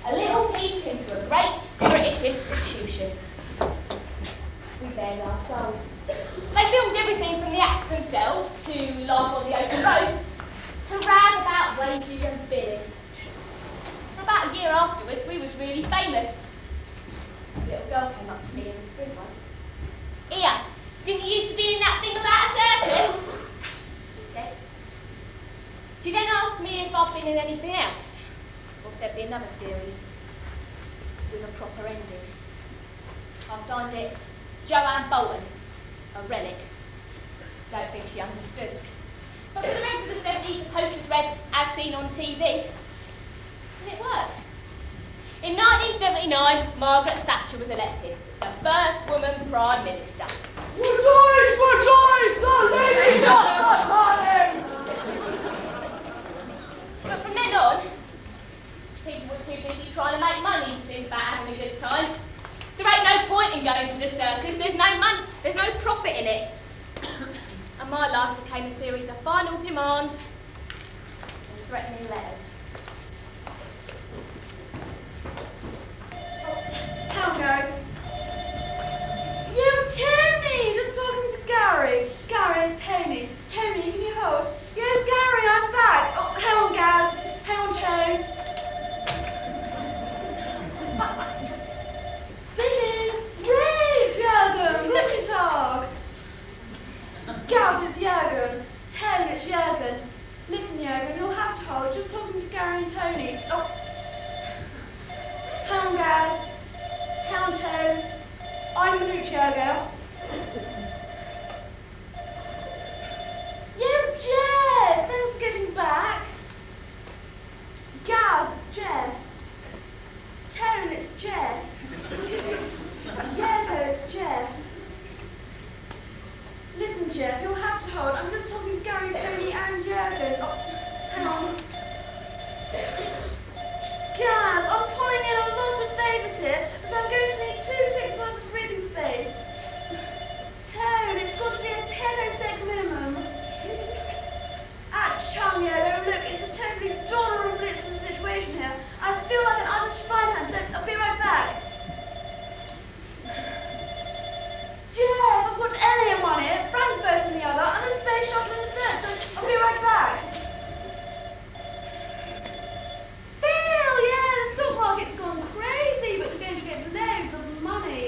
A little peek into a great British institution. We bared our souls. They filmed everything from the acts themselves to life on the open roads to rag about wages and billing. For about a year afterwards, we was really famous. A little girl came up to me in the spring once. "Here, didn't you used to be in that thing about a circus?" he said. She then asked me if I'd been in anything else, or if there'd be another series with a proper ending. I signed it Joanne Bolton, a relic. Don't think she understood. But for the rest of the 70s, the posters read, "As seen on TV." And it worked. In 1979, Margaret Thatcher was elected, the first woman Prime Minister. Rejoice, rejoice! The lady's not time! But from then on, people were too busy trying to make money to think about having a good time. There ain't no point in going to the circus, there's no money, there's no profit in it. And my life became a series of final demands and threatening letters. Hello. You, Tony! Just talking to Gary. Gary, it's Tony. Tony, can you hold? Yo, Gary, I'm back. Oh, hang on, Gaz. Hang on, Tony. Speaking. Great, Jürgen. Guten Tag. Gaz, it's Jürgen. Tony, it's Jürgen. Listen, Jürgen, you'll have to hold. Just talking to Gary and Tony. Oh. Hang on, Gaz. Hang on, Tony. I'm Luciago. Yo, Jeff! Thanks for getting back. Gaz, it's Jeff. Tone, it's Jeff. Yoko, it's Jeff. Listen, Jeff, you'll have to hold. I'm just talking to Gary, Tony, and Jurgen. Oh, hang on. Gaz, I'm pulling in a lot of favours here, but I'm going to need 2 ticks worth of breathing space. Tone, it's got to be a pedo-sec minimum. Charm Yellow, look, it's a totally dollar and blitzen situation here. I feel like an Irish finance, so I'll be right back. Jeff, I've got Ellie in one ear, Frankfurt in the other, and a space shuttle in the third, so I'll be right back. Phil, yeah, the stock market's gone crazy, but we're going to get loads of money.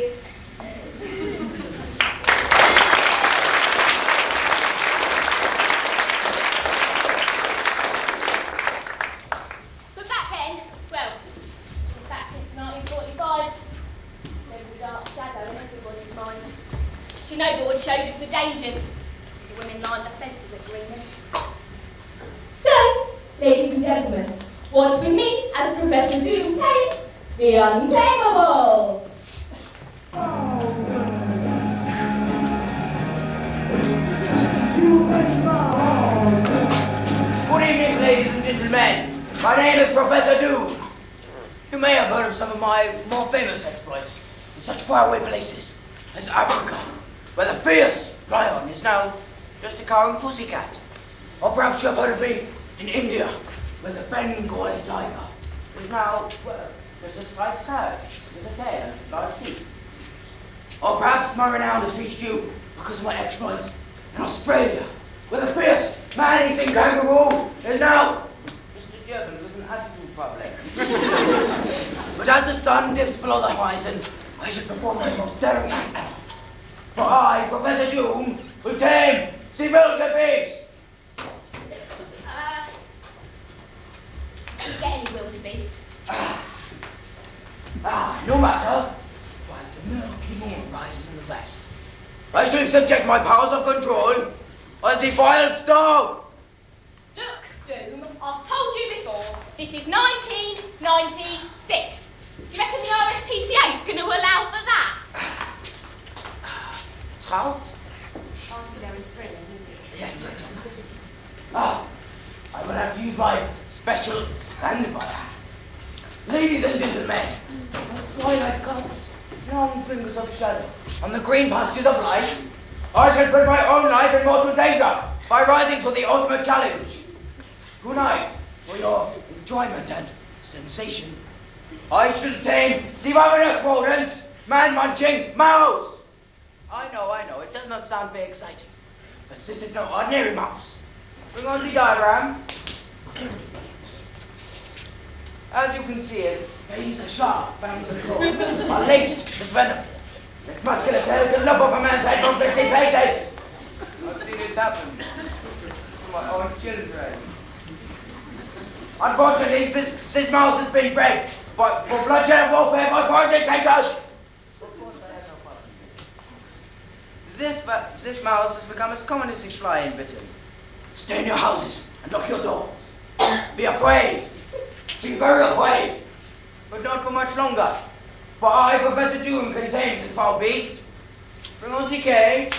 But back then, well, in fact, since 1945, there was a dark shadow in everybody's minds. Chernobyl showed us the dangers. The women lined the fences at Greenland. So, ladies and gentlemen, watch with me as Professor Doom takes the untamable. Good evening, ladies and gentlemen. My name is Professor Doom. You may have heard of some of my more famous exploits in such faraway places as Africa, where the fierce lion is now just a cowering pussycat. Or perhaps you have heard of me in India, where the Bengal tiger is now, well, just a striped cat with a tail and large teeth. Or perhaps my renown has reached you because of my exploits in Australia, where the fierce, man-eating kangaroo is now just a German with an attitude problem. But as the sun dips below the horizon, I should perform my most daring act ever. For I, Professor Doom, will tame the wildebeest. Did you get any wildebeest? No matter. While the milky moon rises in the west, I shall subject my powers of control as the vile dog. Look, Doom, I've told you before, this is 1996. Do you reckon the RFPCA is going to allow for that? Trout? Aren't you very thrilling, is it? Yes. I will have to use my special standby act. Ladies and gentlemen, as twilight casts long fingers of shadow on the green pastures of life, I shall put my own life in mortal danger by rising to the ultimate challenge. Tonight, for your enjoyment and sensation, I shall tame the ravenous rodent, man-munching mouse. I know, it does not sound very exciting, but this is no ordinary mouse. Bring on the diagram. As you can see, its face are sharp, fangs and claws are laced with venom. Its muscular tail can lop off a man's head from 50 paces. I've seen it happen to my own children. Unfortunately, this mouse has been bred for bloodshed and warfare by foreign dictators. Of course, I have no problem. This mouse has become as common as the fly in Britain. Stay in your houses and lock your doors. Be afraid. Be very afraid. But not for much longer. For I, Professor Doom, can tame this foul beast. Bring on the cage.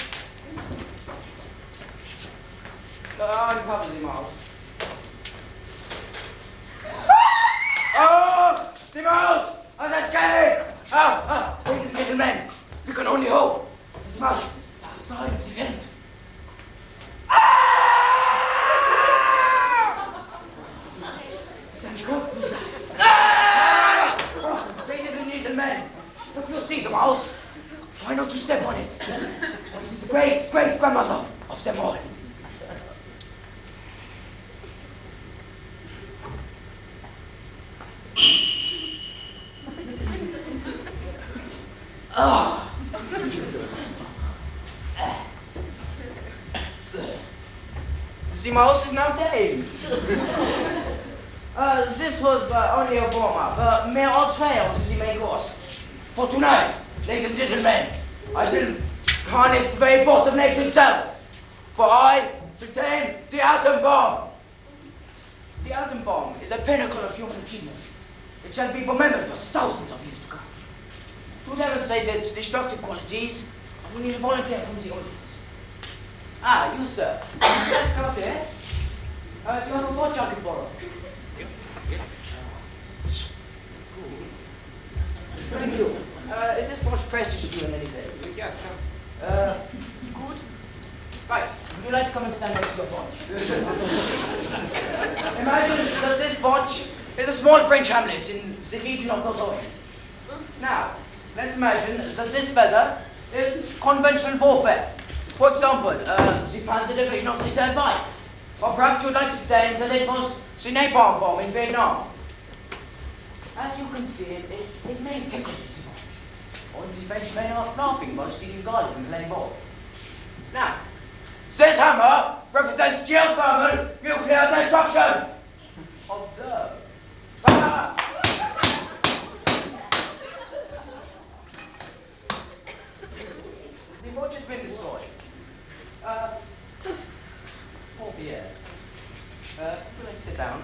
Uncover the mouse. Oh! The mouse! Oh, that's scary! Ladies and gentlemen, we can only hope. This mouse is outside of the tent. Ladies and gentlemen, if you see the mouse, try not to step on it. For it is the great-great-grandmother of them all. The mouse is now tamed. This was only a warm-up, mere old trail to the main course. For tonight, ladies and gentlemen, I shall harness the very force of nature itself. For I shall tame the atom bomb. The atom bomb is a pinnacle of human achievement. It shall be remembered for thousands of years to come. To demonstrate its destructive qualities, I will need a volunteer from the audience. You, sir. Let's come up here. Do you have a watch I can borrow? Thank you. Is this watch precious to you in any way? Yes. Good. Right. Would you like to come and stand next to your watch? Imagine that this watch is a small French hamlet in the region of Dordogne. Now, let's imagine that this feather is conventional warfare. For example, the Panzer Division of the Third Reich. Or perhaps you'd like to claim that it was the napalm bomb in Vietnam. As you can see, it may tickle this watch. Or the French men are laughing while eating garlic and playing ball. Now, this hammer represents geothermal nuclear destruction. Observe. The watch has been destroyed. Poor Pierre. Let's sit down.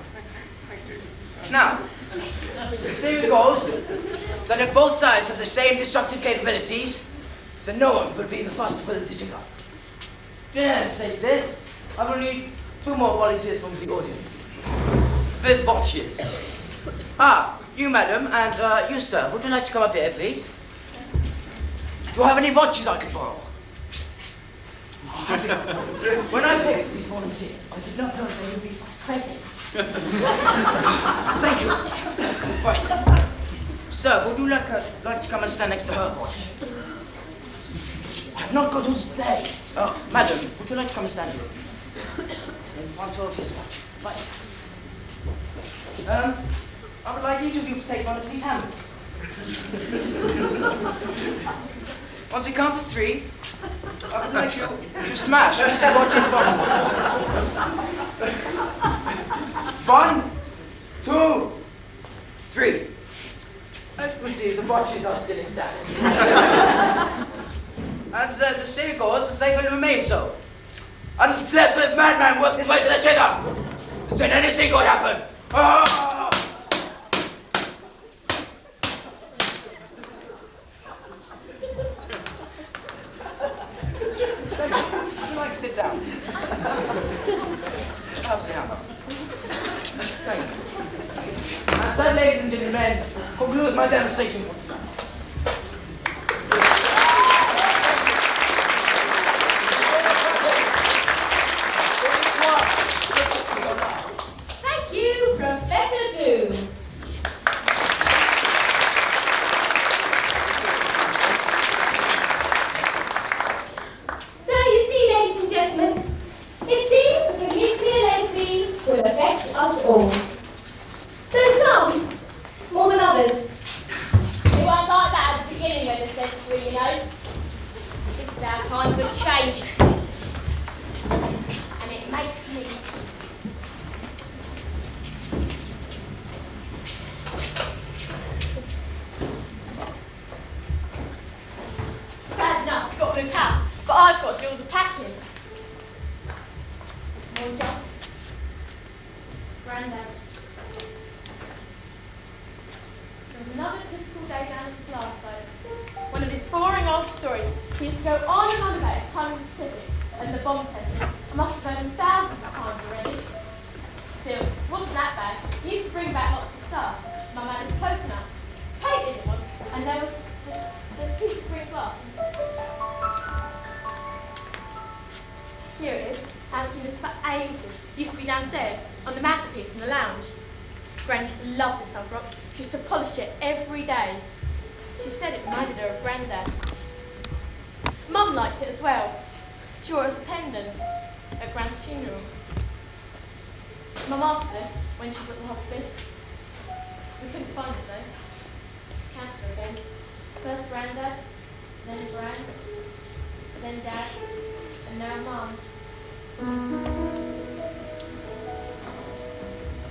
Now, the theory goes that if both sides have the same destructive capabilities, then no one would be the first to build the cigar. To demonstrate this, I will need 2 more volunteers from the audience. First watches. You madam, and you sir, would you like to come up here, please? Do you have any watches I could borrow? When I picked these volunteers, I did not know they would be such credit. Thank you. Right. Sir, would you like to come and stand next to her watch? I have not got to stay. Oh, madam, would you like to come and stand here? In front of his watch. Right. I would like each of you to take one of these hammers. Once it counts to 3, I would like you to smash Mr. Watch's bottom. 1, 2, 3. As you can see, the watches are still intact. As the saying goes, the same will remain so. Unless the madman works his way to the trigger, then anything could happen. Oh! Would you like to sit down? How's the hammer? Say. And so, ladies and gentlemen, concludes my demonstration. Thank you, Professor Doom. So you see, ladies and gentlemen, it seems that the nuclear legacy will affect us all. Though some, more than others. It weren't like that at the beginning of the century, you know. This is how times have changed. And it makes me bad enough, you've got to move house, but I've got to do all the packing. More jump. Grandad. There was another typical day down at the class though. One of his boring old stories. He used to go on and on about his time in the Pacific and the bomb testing. I must have heard him thousands of times already. Still, it wasn't that bad. He used to bring back lots of stuff. Mum had his coconut, painted it was, and there was this piece of green glass. Here it is. Haven't seen this for ages. Used to be downstairs, on the mantelpiece in the lounge. Gran used to love this old rock. She used to polish it every day. She said it reminded her of Grandad. Mum liked it as well. She wore it as a pendant at Gran's funeral. Mum asked us when she was at the hospice. We couldn't find it though. Cancer again. First Grandad, then Gran, then Dad, and now Mum.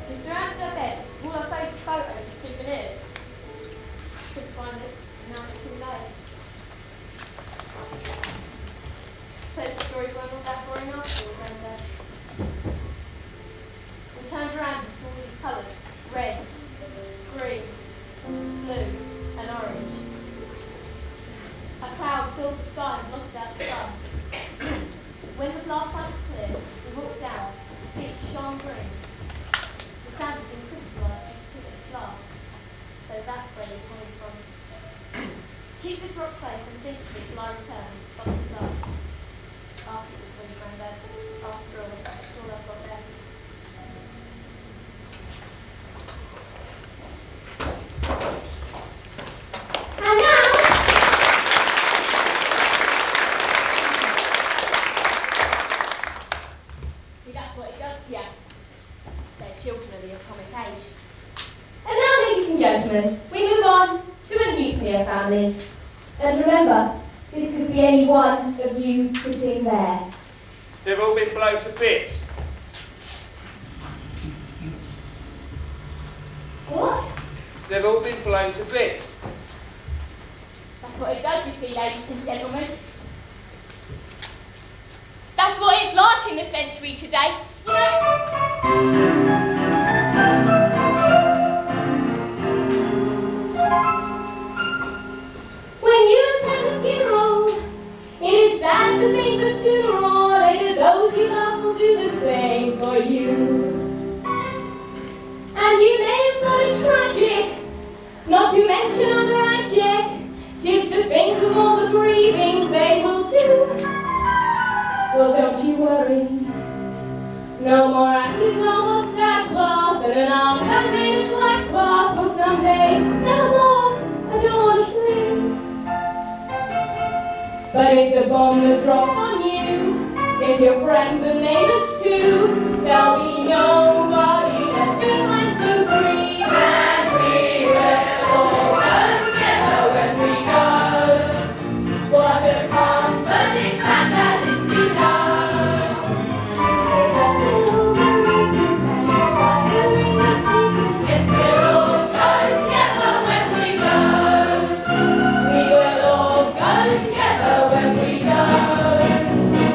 We surrounded her bed with all her favourite photos and souvenirs. Couldn't find it, and now it's too late. Pleasure stories weren't all that boring after all, Grandad. We turned around and saw these colours: red, green, blue, and orange. A cloud filled the sky and blotted out the sun. When the glass light was clear, we walked down. The beach shone green. The sand had been crystallised each to its glass. So that's where you're coming from. Keep this rock safe and think of it till I return. But it's dark. After this, when Grandad, after all, that's all I've got left. And now, that's what it does to you. They're children of the atomic age. And now, ladies and gentlemen, we move on to a nuclear family. And remember, this could be any one of you sitting there. They've all been blown to bits. What? They've all been blown to bits. That's what it does, you see, ladies and gentlemen. That's what it's like in the century today. You know... When you attend a funeral, it is sad to think that sooner or later those you love will do the same for you. And you may have thought it tragic, not to mention unhygienic, just to think of all the grieving they will do. No more ashes, no more sackcloth, and an arm can made of black cloth. Oh, someday, nevermore, a dawn sleep. But if the bomb that drops on you is your friends and neighbors too, there'll be nobody left behind to grieve. And we will all go together when we go. What a comforting fact that is to know. Yes, we'll all go together when we go. We will all go together when we go.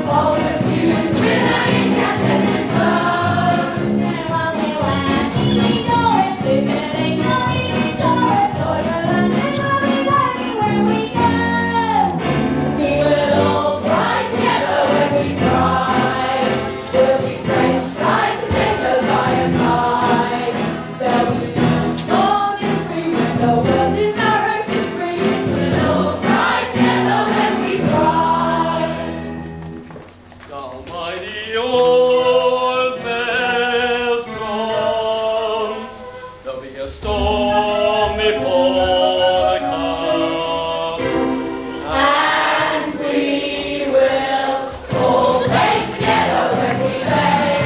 All the fuse with an incandescent glow. And while we wear the doors, stimulating our insurance, joy will never be learning when we go. We will all cry together when we cry. We'll be French fried potatoes by and by. There'll be corn and cream when the world is our own supreme. We'll all cry together when we cry. Down by the old maelstrom, there'll be a storm before the calm. And we will all pray together when we pray.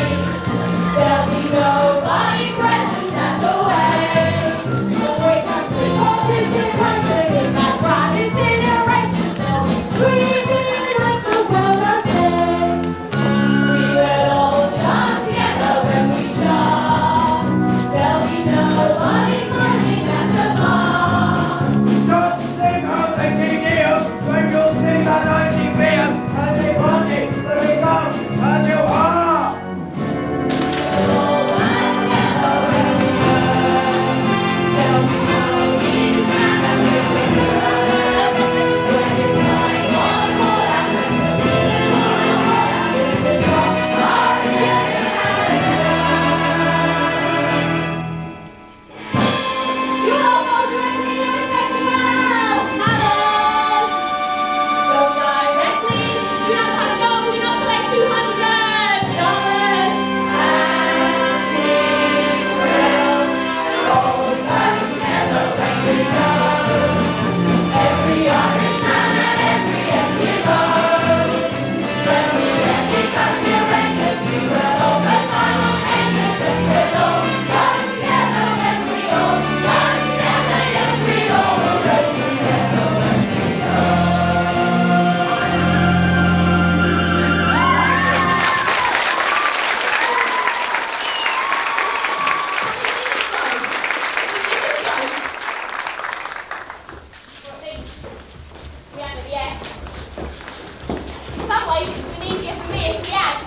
There'll be nobody present at the wake. The wake has been horses in racing in that pride incineration. There'll be screaming like the world has said. We will all chant together when we chant. There'll be nobody minding at the bar. Just sing out 18 years when you sing that 19 beer. As they want it, let me come as you are. All stand together when we burn. There'll be no need to stand and wish we could. When it's time for the call out, we will all with the strong heart together You all go directly to respecting now. Go directly. You don't have to go. We don't collect $200. And we will all go together when we go. Every Irishman and every Eskimo. When we get because we're rangers, we will all go simultaneous. Yes, we'll all go together when we all go together. Yes, we all will go together when we go. Or at least, we haven't yet. In some ways, it's been easier for me if we had.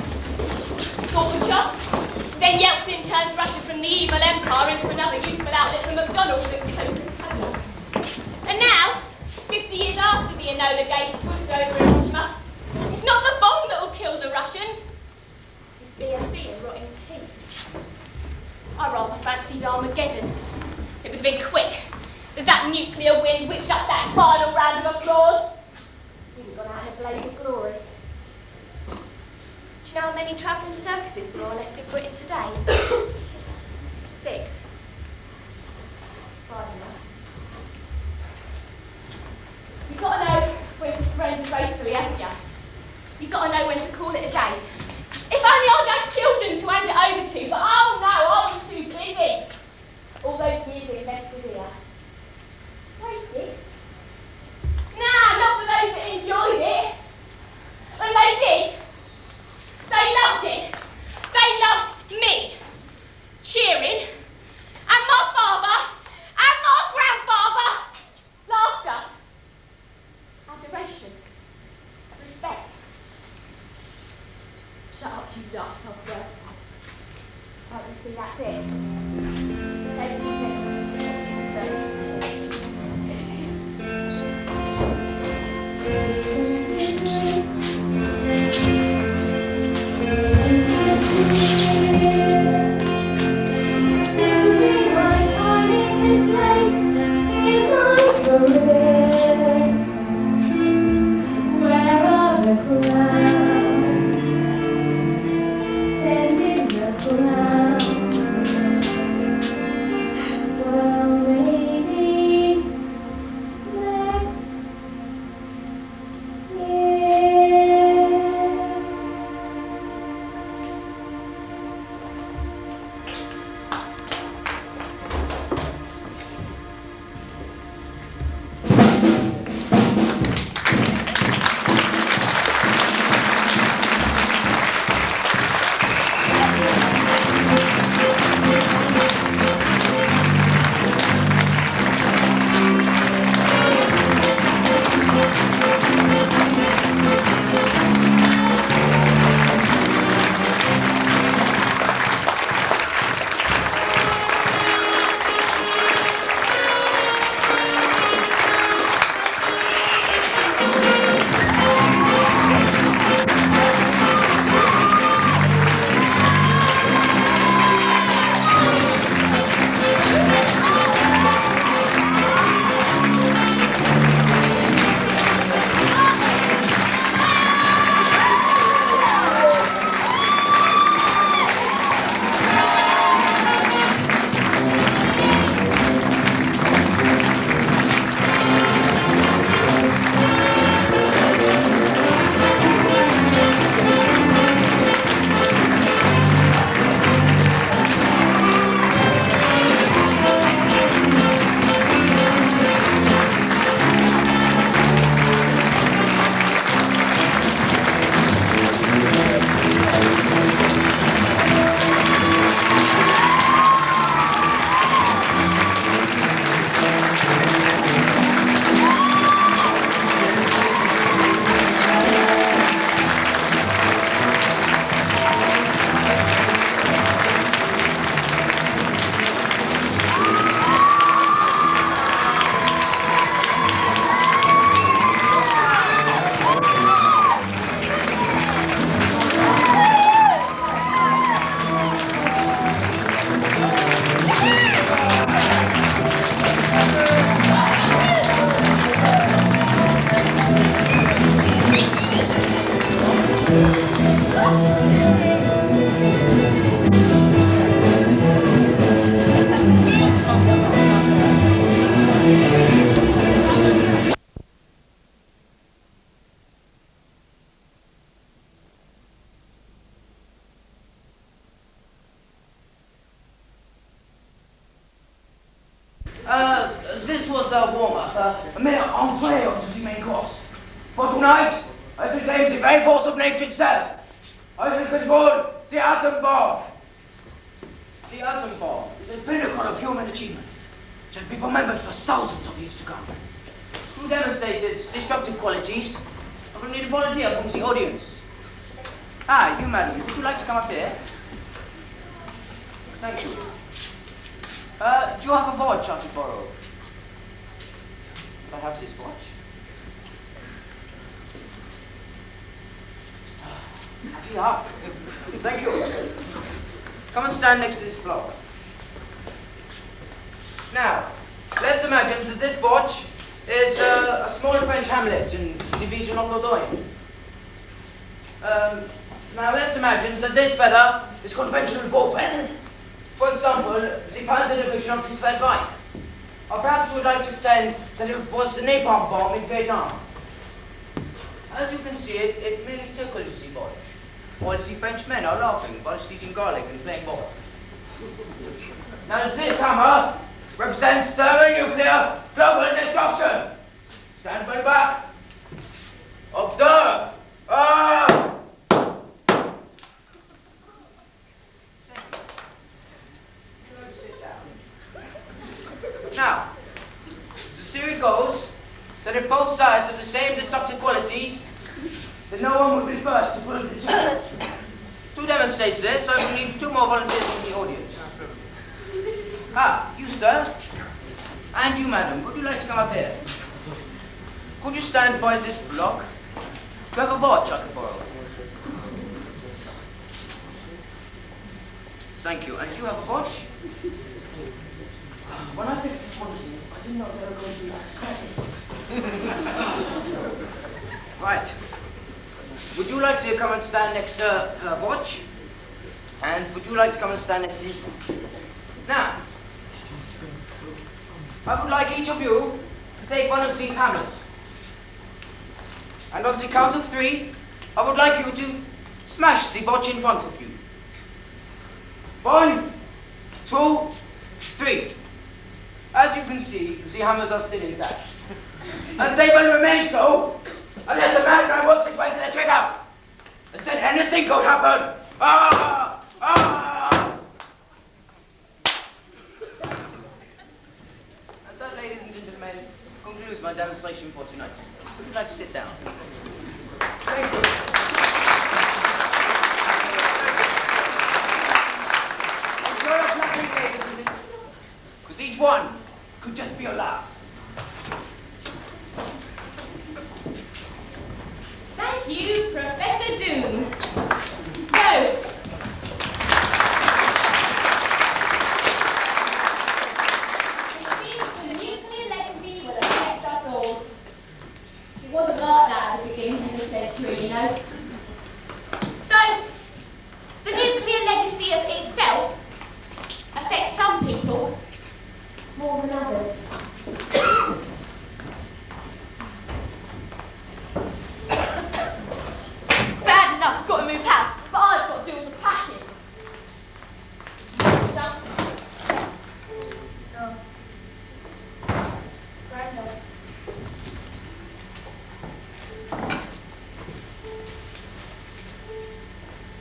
Gorbachev, then Yeltsin turns Russia from the evil empire into another useful outlet for McDonald's and Coca-Cola. And now, 50 years after the Enola Gay swooped over Hiroshima, it's not the bomb that will kill the Russians, it's BSE and rotting tea. I rather fancied Armageddon. It would have been quick, as that nuclear wind whipped up that final round of applause. We'd have gone out in a blaze of glory. Do you know how many travelling circuses there are left in Britain today? 6. Right enough. You've got to know when to surrender gracefully, haven't you? You've got to know when to call it a day. If only I'd had children to hand it over to, but oh no, I was too busy. All those years in Messeria. Wasted? Nah, not for those that enjoyed it. And they did. They loved it. They loved me. Cheering. And my father. And my grandfather. Laughter. Adoration. Respect. Shut up, you daft software. Can't you see that's it? Ladies and gentlemen, Losing my time in this place, in my career. Where are the clouds? Sending as this was a warm-up, a mere entree onto the main course. For tonight, I shall claim the very force of nature itself. I shall control the atom bomb. The atom bomb is a pinnacle of human achievement. It shall be remembered for thousands of years to come. To demonstrate its destructive qualities, I will need a volunteer from the audience. Ah, you, madam, would you like to come up here? Thank you. Do you have a watch I could borrow? Perhaps this watch? Yeah. Thank you. Come and stand next to this block. Now, let's imagine that this watch is a small French hamlet in the region of Dordogne. Now let's imagine that this feather is conventional warfare. For example, the Panzer division of this Red Bike. Or perhaps you would like to pretend that it was the napalm bomb in Vietnam. As you can see, it merely tickles the watch, while the French men are laughing whilst eating garlic and playing ball. Now this hammer represents thermonuclear global destruction. Stand by back. Observe. Now, the theory goes that if both sides have the same destructive qualities, then no one will be first to pull the trigger. To demonstrate this, I will need 2 more volunteers from the audience. Ah, you, sir. And you, madam, would you like to come up here? Could you stand by this block? Do you have a watch I could borrow? Thank you. And do you have a watch? When I fixed this policies, I didn't know they were going to be successful. Right. Would you like to come and stand next to her watch? And would you like to come and stand next to his watch? Now, I would like each of you to take one of these hammers. And on the count of 3, I would like you to smash the watch in front of you. 1, 2, 3. As you can see, the hammers are still intact. And they will remain so unless a madman works his way to the trigger. And then anything could happen. Ah! Ah! And that, ladies and gentlemen, concludes my demonstration for tonight. Would you like to sit down? Thank you. Enjoy your flattery, ladies and gentlemen. Because each one could just be your last. Thank you, Professor Doom. So, it seems the nuclear legacy will affect us all. It wasn't like that at the beginning of the century, you know. So, the nuclear legacy of itself affects some people more than others. Bad enough, I've got to move house, but I've got to do all the packing.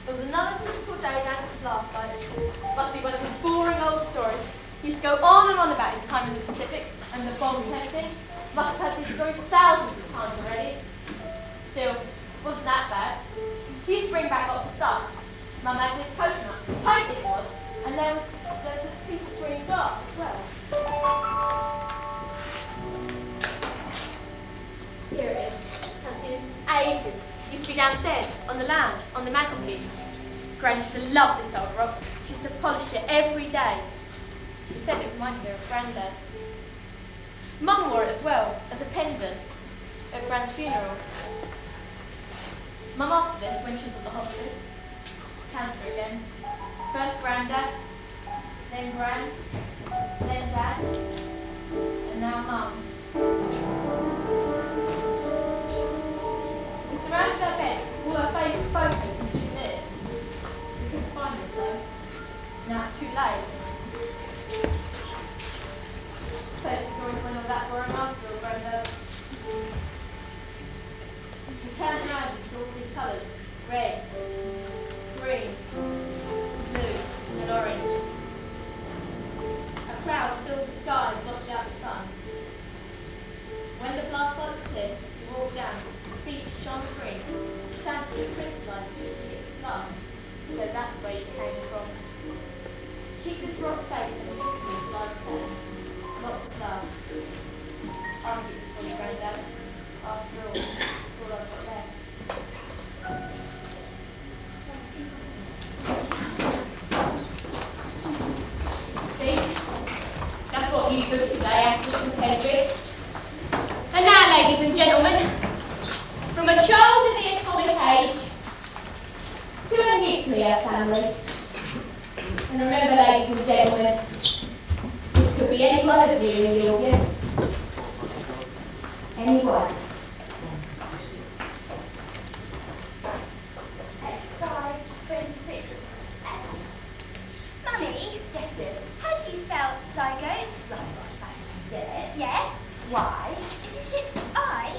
It was another typical day down at the blast site at school. Must be one of his boring old stories. He used to go on and on about his time in the Pacific and the bomb testing. Must have heard this story thousands of times already. Still, wasn't that bad. He used to bring back lots of stuff. Mum had this coconut, pipe it was, and there was this piece of green glass as well. Here it is. Haven't seen this in ages. Used to be downstairs, on the lounge, on the mantelpiece. Gran used to love this old rock. She used to polish it every day. She said it reminded her of Grandad. Mum wore it as well, as a pendant, at Gran's funeral. Mum asked for this when she was at the hospice. Cancer again. First Grandad, then Gran, then Dad, and now Mum. We surrounded our bed with all our favourite photos and souvenirs. We couldn't find them though. Now it's too late. First stories went on turns around and saw his colours. Red, green, blue, and orange. A cloud filled the sky and blotted out the sun. When the blast light was clear, he walked down. His feet shone free. The sand was crystallised beautifully at the flood. So that's where you came from. Keep this rock safe and leave me till I return. Lots of love. I'll keep this for you, Granddad. After all, it's all I've got left. See? That's what you booked today, actors contend with. And now, ladies and gentlemen, from a child in the atomic age to a nuclear family. And remember, ladies and gentlemen, this could be any one of you in the audience. Anyone. Exercise 26. Mummy? Yes, dear. How do you spell zygote? Right. Yes. Yes. Why? Isn't it I?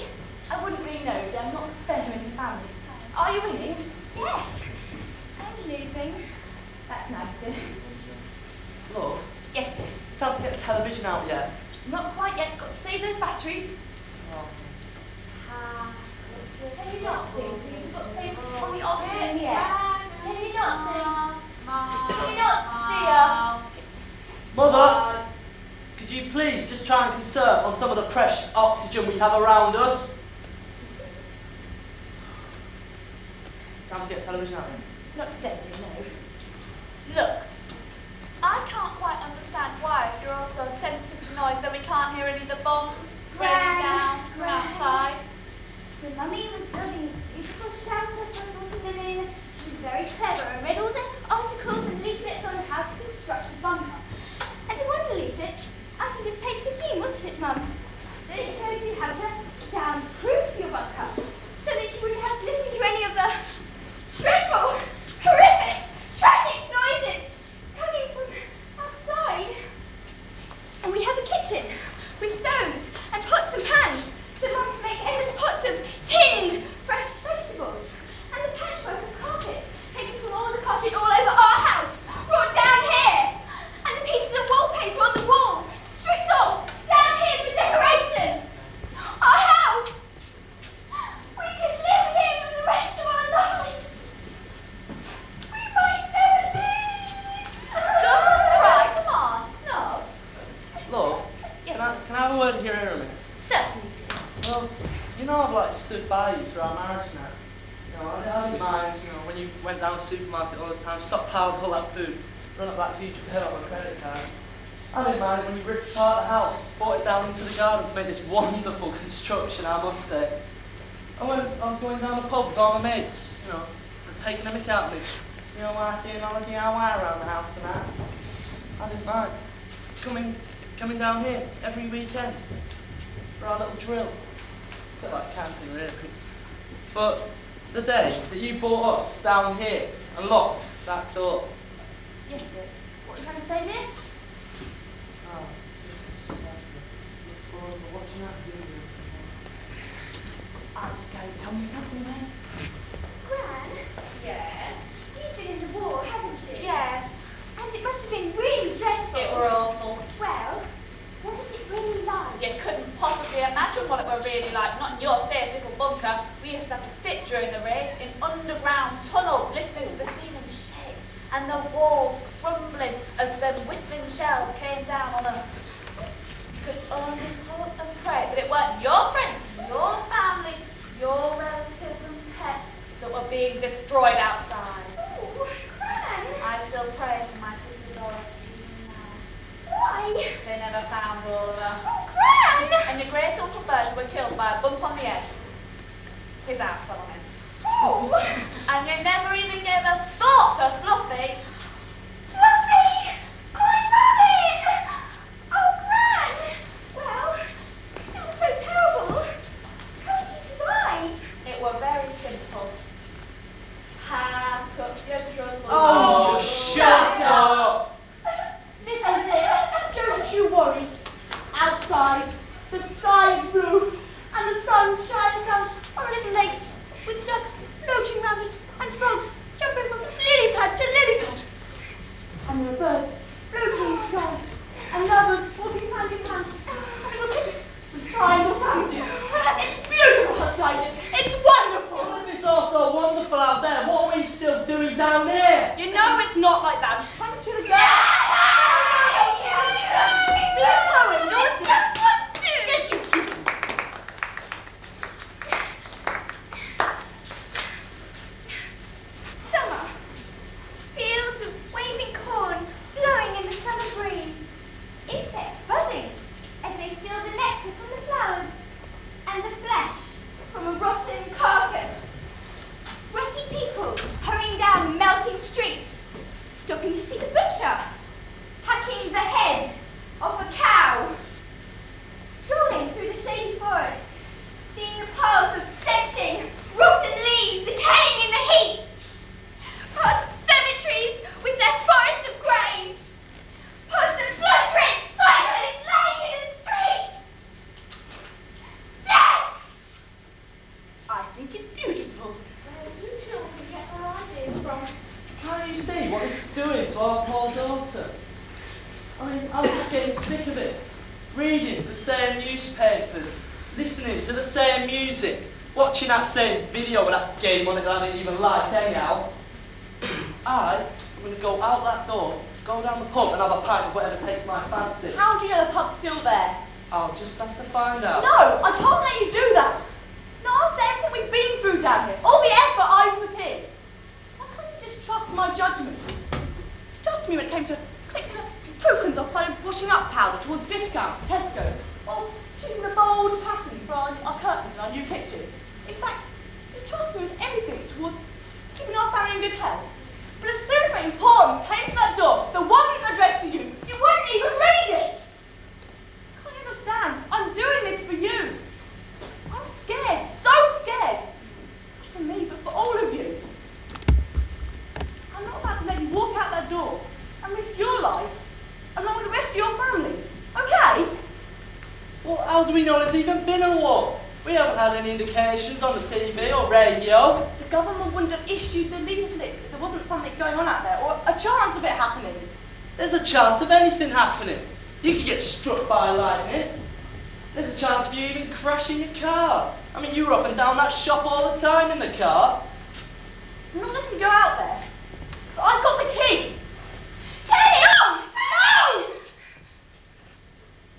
I wouldn't really know, but I'm not the spender in the family. Are you winning? Yes. I'm losing. That's nice, dear. Look, Yes, dear. it's time to get the television out yet. Not quite yet. Got to save those batteries. Oh. Can you not sing, please? We've got to save all the oxygen in the air. Can you not sing? Can you not, dear? Mother, could you please just try and conserve on some of the precious oxygen we have around us? Time to get television out then. Not today, dear, no. Look, I can't quite understand why, if you're all so sensitive to noise, that we can't hear any of the bombs raining down from outside. The mummy was building this beautiful shelter for us all to live in. She was very clever and read all the articles and leaflets on how to construct a bunker. And in one of the leaflets, I think it's page 15, wasn't it, Mum? It showed you how to soundproof your bunker, so that you wouldn't have to listen to any of the dreadful, horrific, tragic noises coming from outside. And we have a kitchen with stoves and pots and pans, so Mum can make endless pots of tinned, fresh vegetables. And the patchwork of carpet, taken from all the carpet all over our house, brought down here. And the pieces of wallpaper on the wall, stripped off, down here for decoration. Our house! We could live here for the rest of our lives. We might never leave. Don't cry, come on. No. Look, can I have a word here in a minute? Certainly, dear. Well, you know I've stood by you through our marriage now. You know, I didn't mind, when you went down to the supermarket all this time, stockpiled all that food, run up that huge bill on a credit card. I didn't mind when you ripped apart the house, brought it down into the garden to make this wonderful construction, I must say. I was going down the pub with all my mates, and taking a mick out of me. Doing all the DIY around the house and that. I didn't mind. Coming down here every weekend for our little drill. A bit like camping, really. But the day that you brought us down here and locked that door. Yes, dear. What are you trying to say, dear? Oh, watching that video. I'll just go tell me something then. Gran, Yes. you've been in the war, haven't you? Yes. And it must have been really dreadful. It were awful. Well, what is it really like? You couldn't possibly imagine what it were really like, not in your safe little bunker. We used to have to sit during the raids in underground tunnels, listening to the ceiling shake and the walls crumbling as the whistling shells came down on us. You could only hope and pray that it weren't your friends, your family, your relatives and pets that were being destroyed outside. Oh, Gran. I still pray for my sister Doris even now. Why? They never found all of her. Oh, Gran. And your great uncle Bert were killed by a bump on the head. His house fell on him. Oh. And you never even gave a thought to Fluffy. Fluffy! My rabbit! Oh, Gran! Well, it was so terrible. How did you survive? It were very simple. Pack up your troubles. Oh, shut up! Listen, dear, don't you worry. Outside, the sky is blue, and the sun shines down on a little lake not like that. I'm trying to chill the girl. No, naughty. Yes, you do. Summer. Fields of waving corn blowing in the summer breeze. Insects buzzing as they steal the nectar from the flowers and the flesh from a rotten carcass. Sweaty people hurrying down melting streets, stopping to see the butcher, hacking the head off a cow. Strolling through the shady forest, seeing the piles of stenching, rotten leaves decaying in the heat. Past cemeteries with their forests of graves. Past the blood-drenched cyclists laying in the street. Death! I think it's beautiful. Where do children get their ideas from? Can't you see what this is doing to our poor daughter? I mean, I'm just getting sick of it. Reading the same newspapers, listening to the same music, watching that same video with that game on it that I didn't even like anyhow. I'm going to go out that door, go down the pub and have a pint of whatever takes my fancy. How do you know the pub's still there? I'll just have to find out. No, I can't let you do that. Not after everything we've been through down here. All the effort I put in. Why can't you just trust my judgment? Trust me when it came to clicking the tokens offside of washing up powder towards discounts, Tesco's, or choosing a bold pattern for our curtains in our new kitchen. In fact, you trust me with everything towards keeping our family in good health. But as soon as something important came to that door that wasn't addressed to you, you wouldn't even read it! Can't you understand? I'm doing this for you. I'm scared, so scared. Not for me, but for all of you. I'm not about to let you walk out that door and risk your life along with the rest of your families, okay? Well, how do we know there's even been a war? We haven't had any indications on the TV or radio. The government wouldn't have issued the leaflet if there wasn't something going on out there, or a chance of it happening. There's a chance of anything happening. You could get struck by lightning. There's a chance of you even crashing your car. I mean, you were up and down that shop all the time in the car. I'm not letting you go out there, because I've got the key. Hey! No!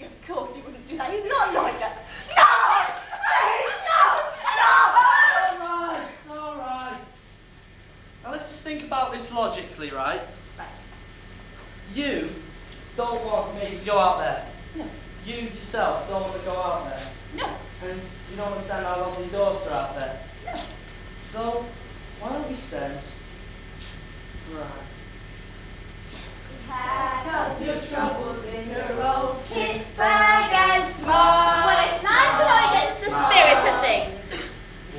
No! Of course he wouldn't do that. He's not like that. No! No! It's all right. Now let's just think about this logically, right? Right. You don't want me to go out there. No. You yourself don't want to go out there. No. And you don't want to send our lovely daughter out there. No. So why don't we send Brian? Pack up your troubles in your old Kit bag and small. Well, it's nice when I get the spirit of things.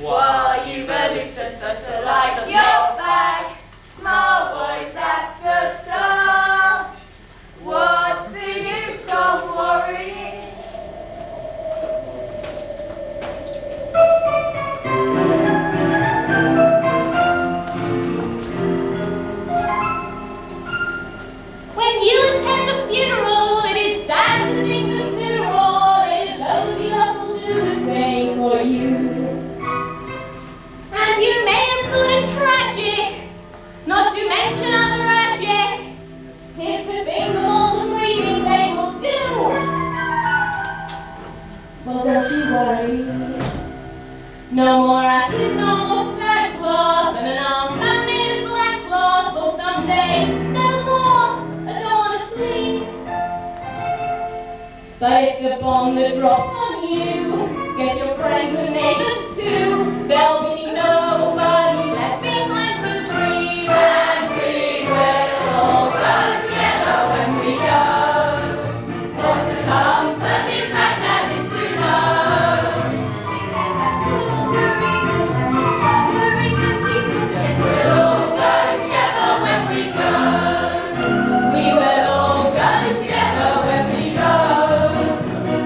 While you Lucifer to light your bag. Small boys, that's the start. What's the use of worrying? When you attend a funeral, it is sad to think that sooner or later those you love will do the same for you. And you may have thought it tragic, not to mention other tragic, tis to think of all the grieving they will do. Well, don't you worry. No more ashes, no more sackcloth, and an arm bound made of black cloth, for someday no more adorn a sleeve. But if the bomb that drops on you gets your friends and neighbors too, there'll be nobody left behind to grieve. And we will all go together when we go. For to comfort in fact that is to know. Yes, we'll all go together when we go. We will all go together when we go.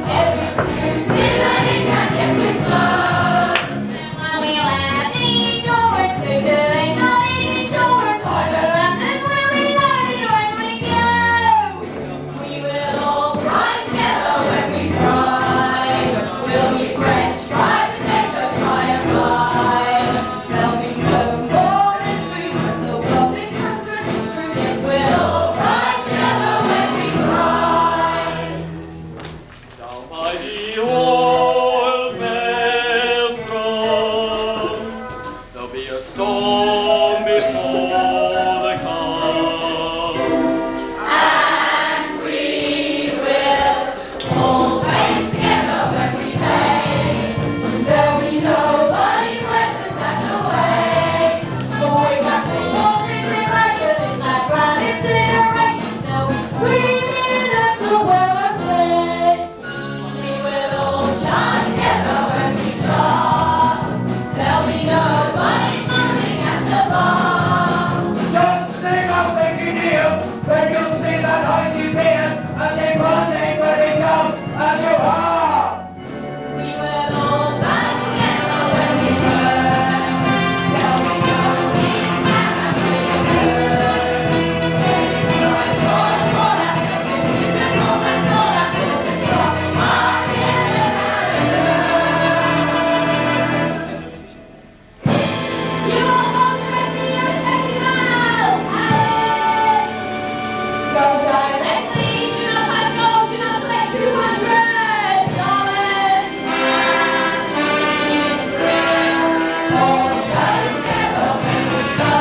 Yes, we do. be a storm before the calm. And we will all play together when we play. There'll be nobody present at the way. For we got the whole inspiration in that grand incineration. There'll be screaming at the well and say. We will all chant together when we chant. There'll be nobody moaning at the bar. Just sing up the deal, then you'll see that icy beer as they run, they burning down as you are. We will all band together when we burn. There'll be no kings and we will burn. When it's time for the fallout, there'll be beautiful and fallout. We'll just drop our head and you all want directly irrespective now. Go directly, do not pass go, do not collect $200. All go together when we go.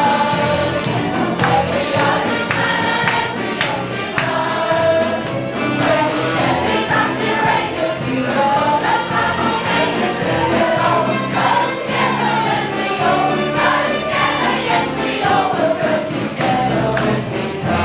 Every Irishman and every Eskimo. When we get it back to Rangers, we will all go simultaneous. We will all go together when we all go together. Yes, we all will go together when we go.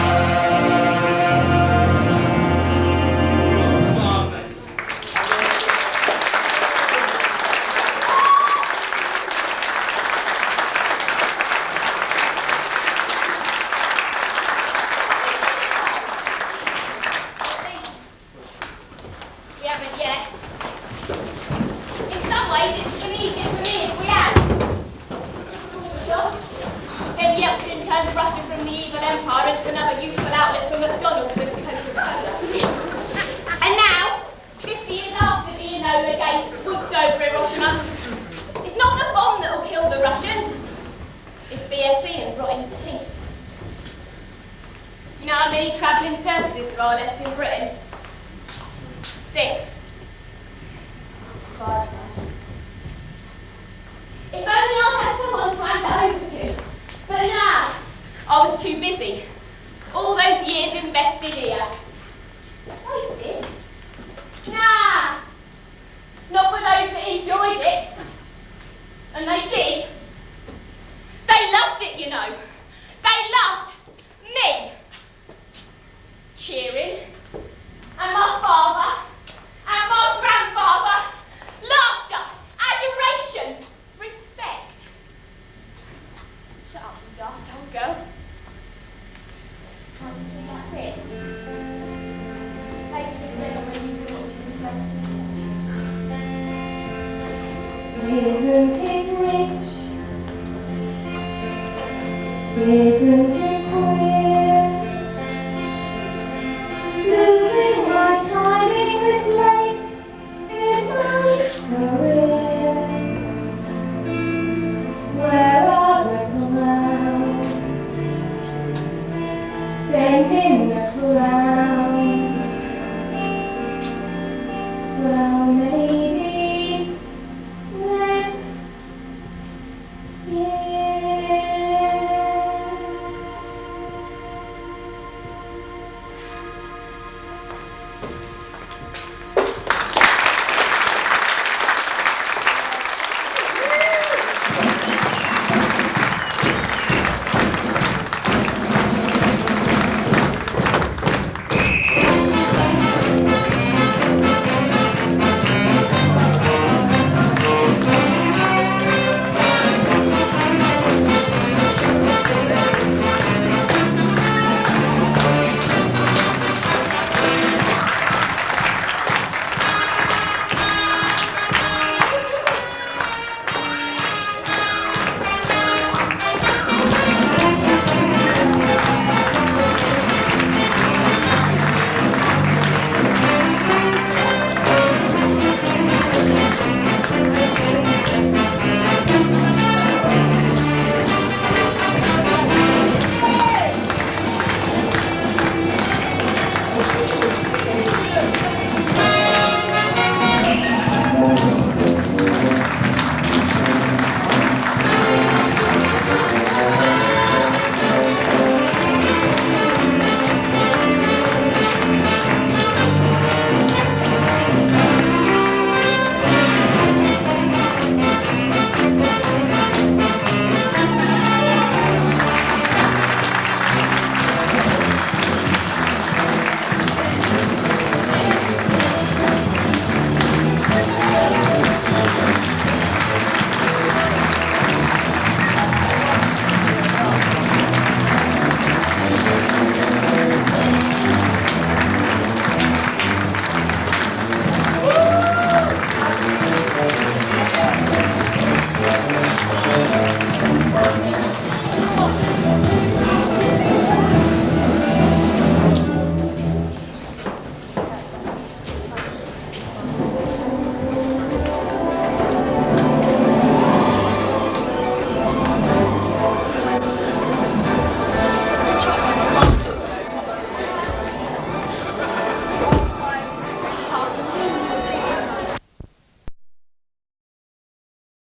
We haven't yet. In some ways, it's been easier for me if we had. Sure. Then Yeltsin turns Russia from the evil empire into another useful outlet for McDonald's and Coca-Cola. And now, 50 years after the Enola Gate swooped over Hiroshima, it's not the bomb that will kill the Russians. It's BSE and rotting teeth. Do you know how many travelling circuses there are left in Britain? 6. 5 now. If only I had someone to hand it over to. But nah, I was too busy. All those years invested here. Wasted? Nah, not for those that enjoyed it. And they did. They loved it, you know. They loved me. Cheering. And my father. And my grandfather. Laughter. Adoration. Respect. Shut up, you daft old girl. Can't you think that's it? Ladies and gentlemen, you've been watching the 17th century. Isn't it rich? Isn't it queer? Losing my timing this late in my career. Where are the clowns? Sent in the clowns. Well, maybe next year.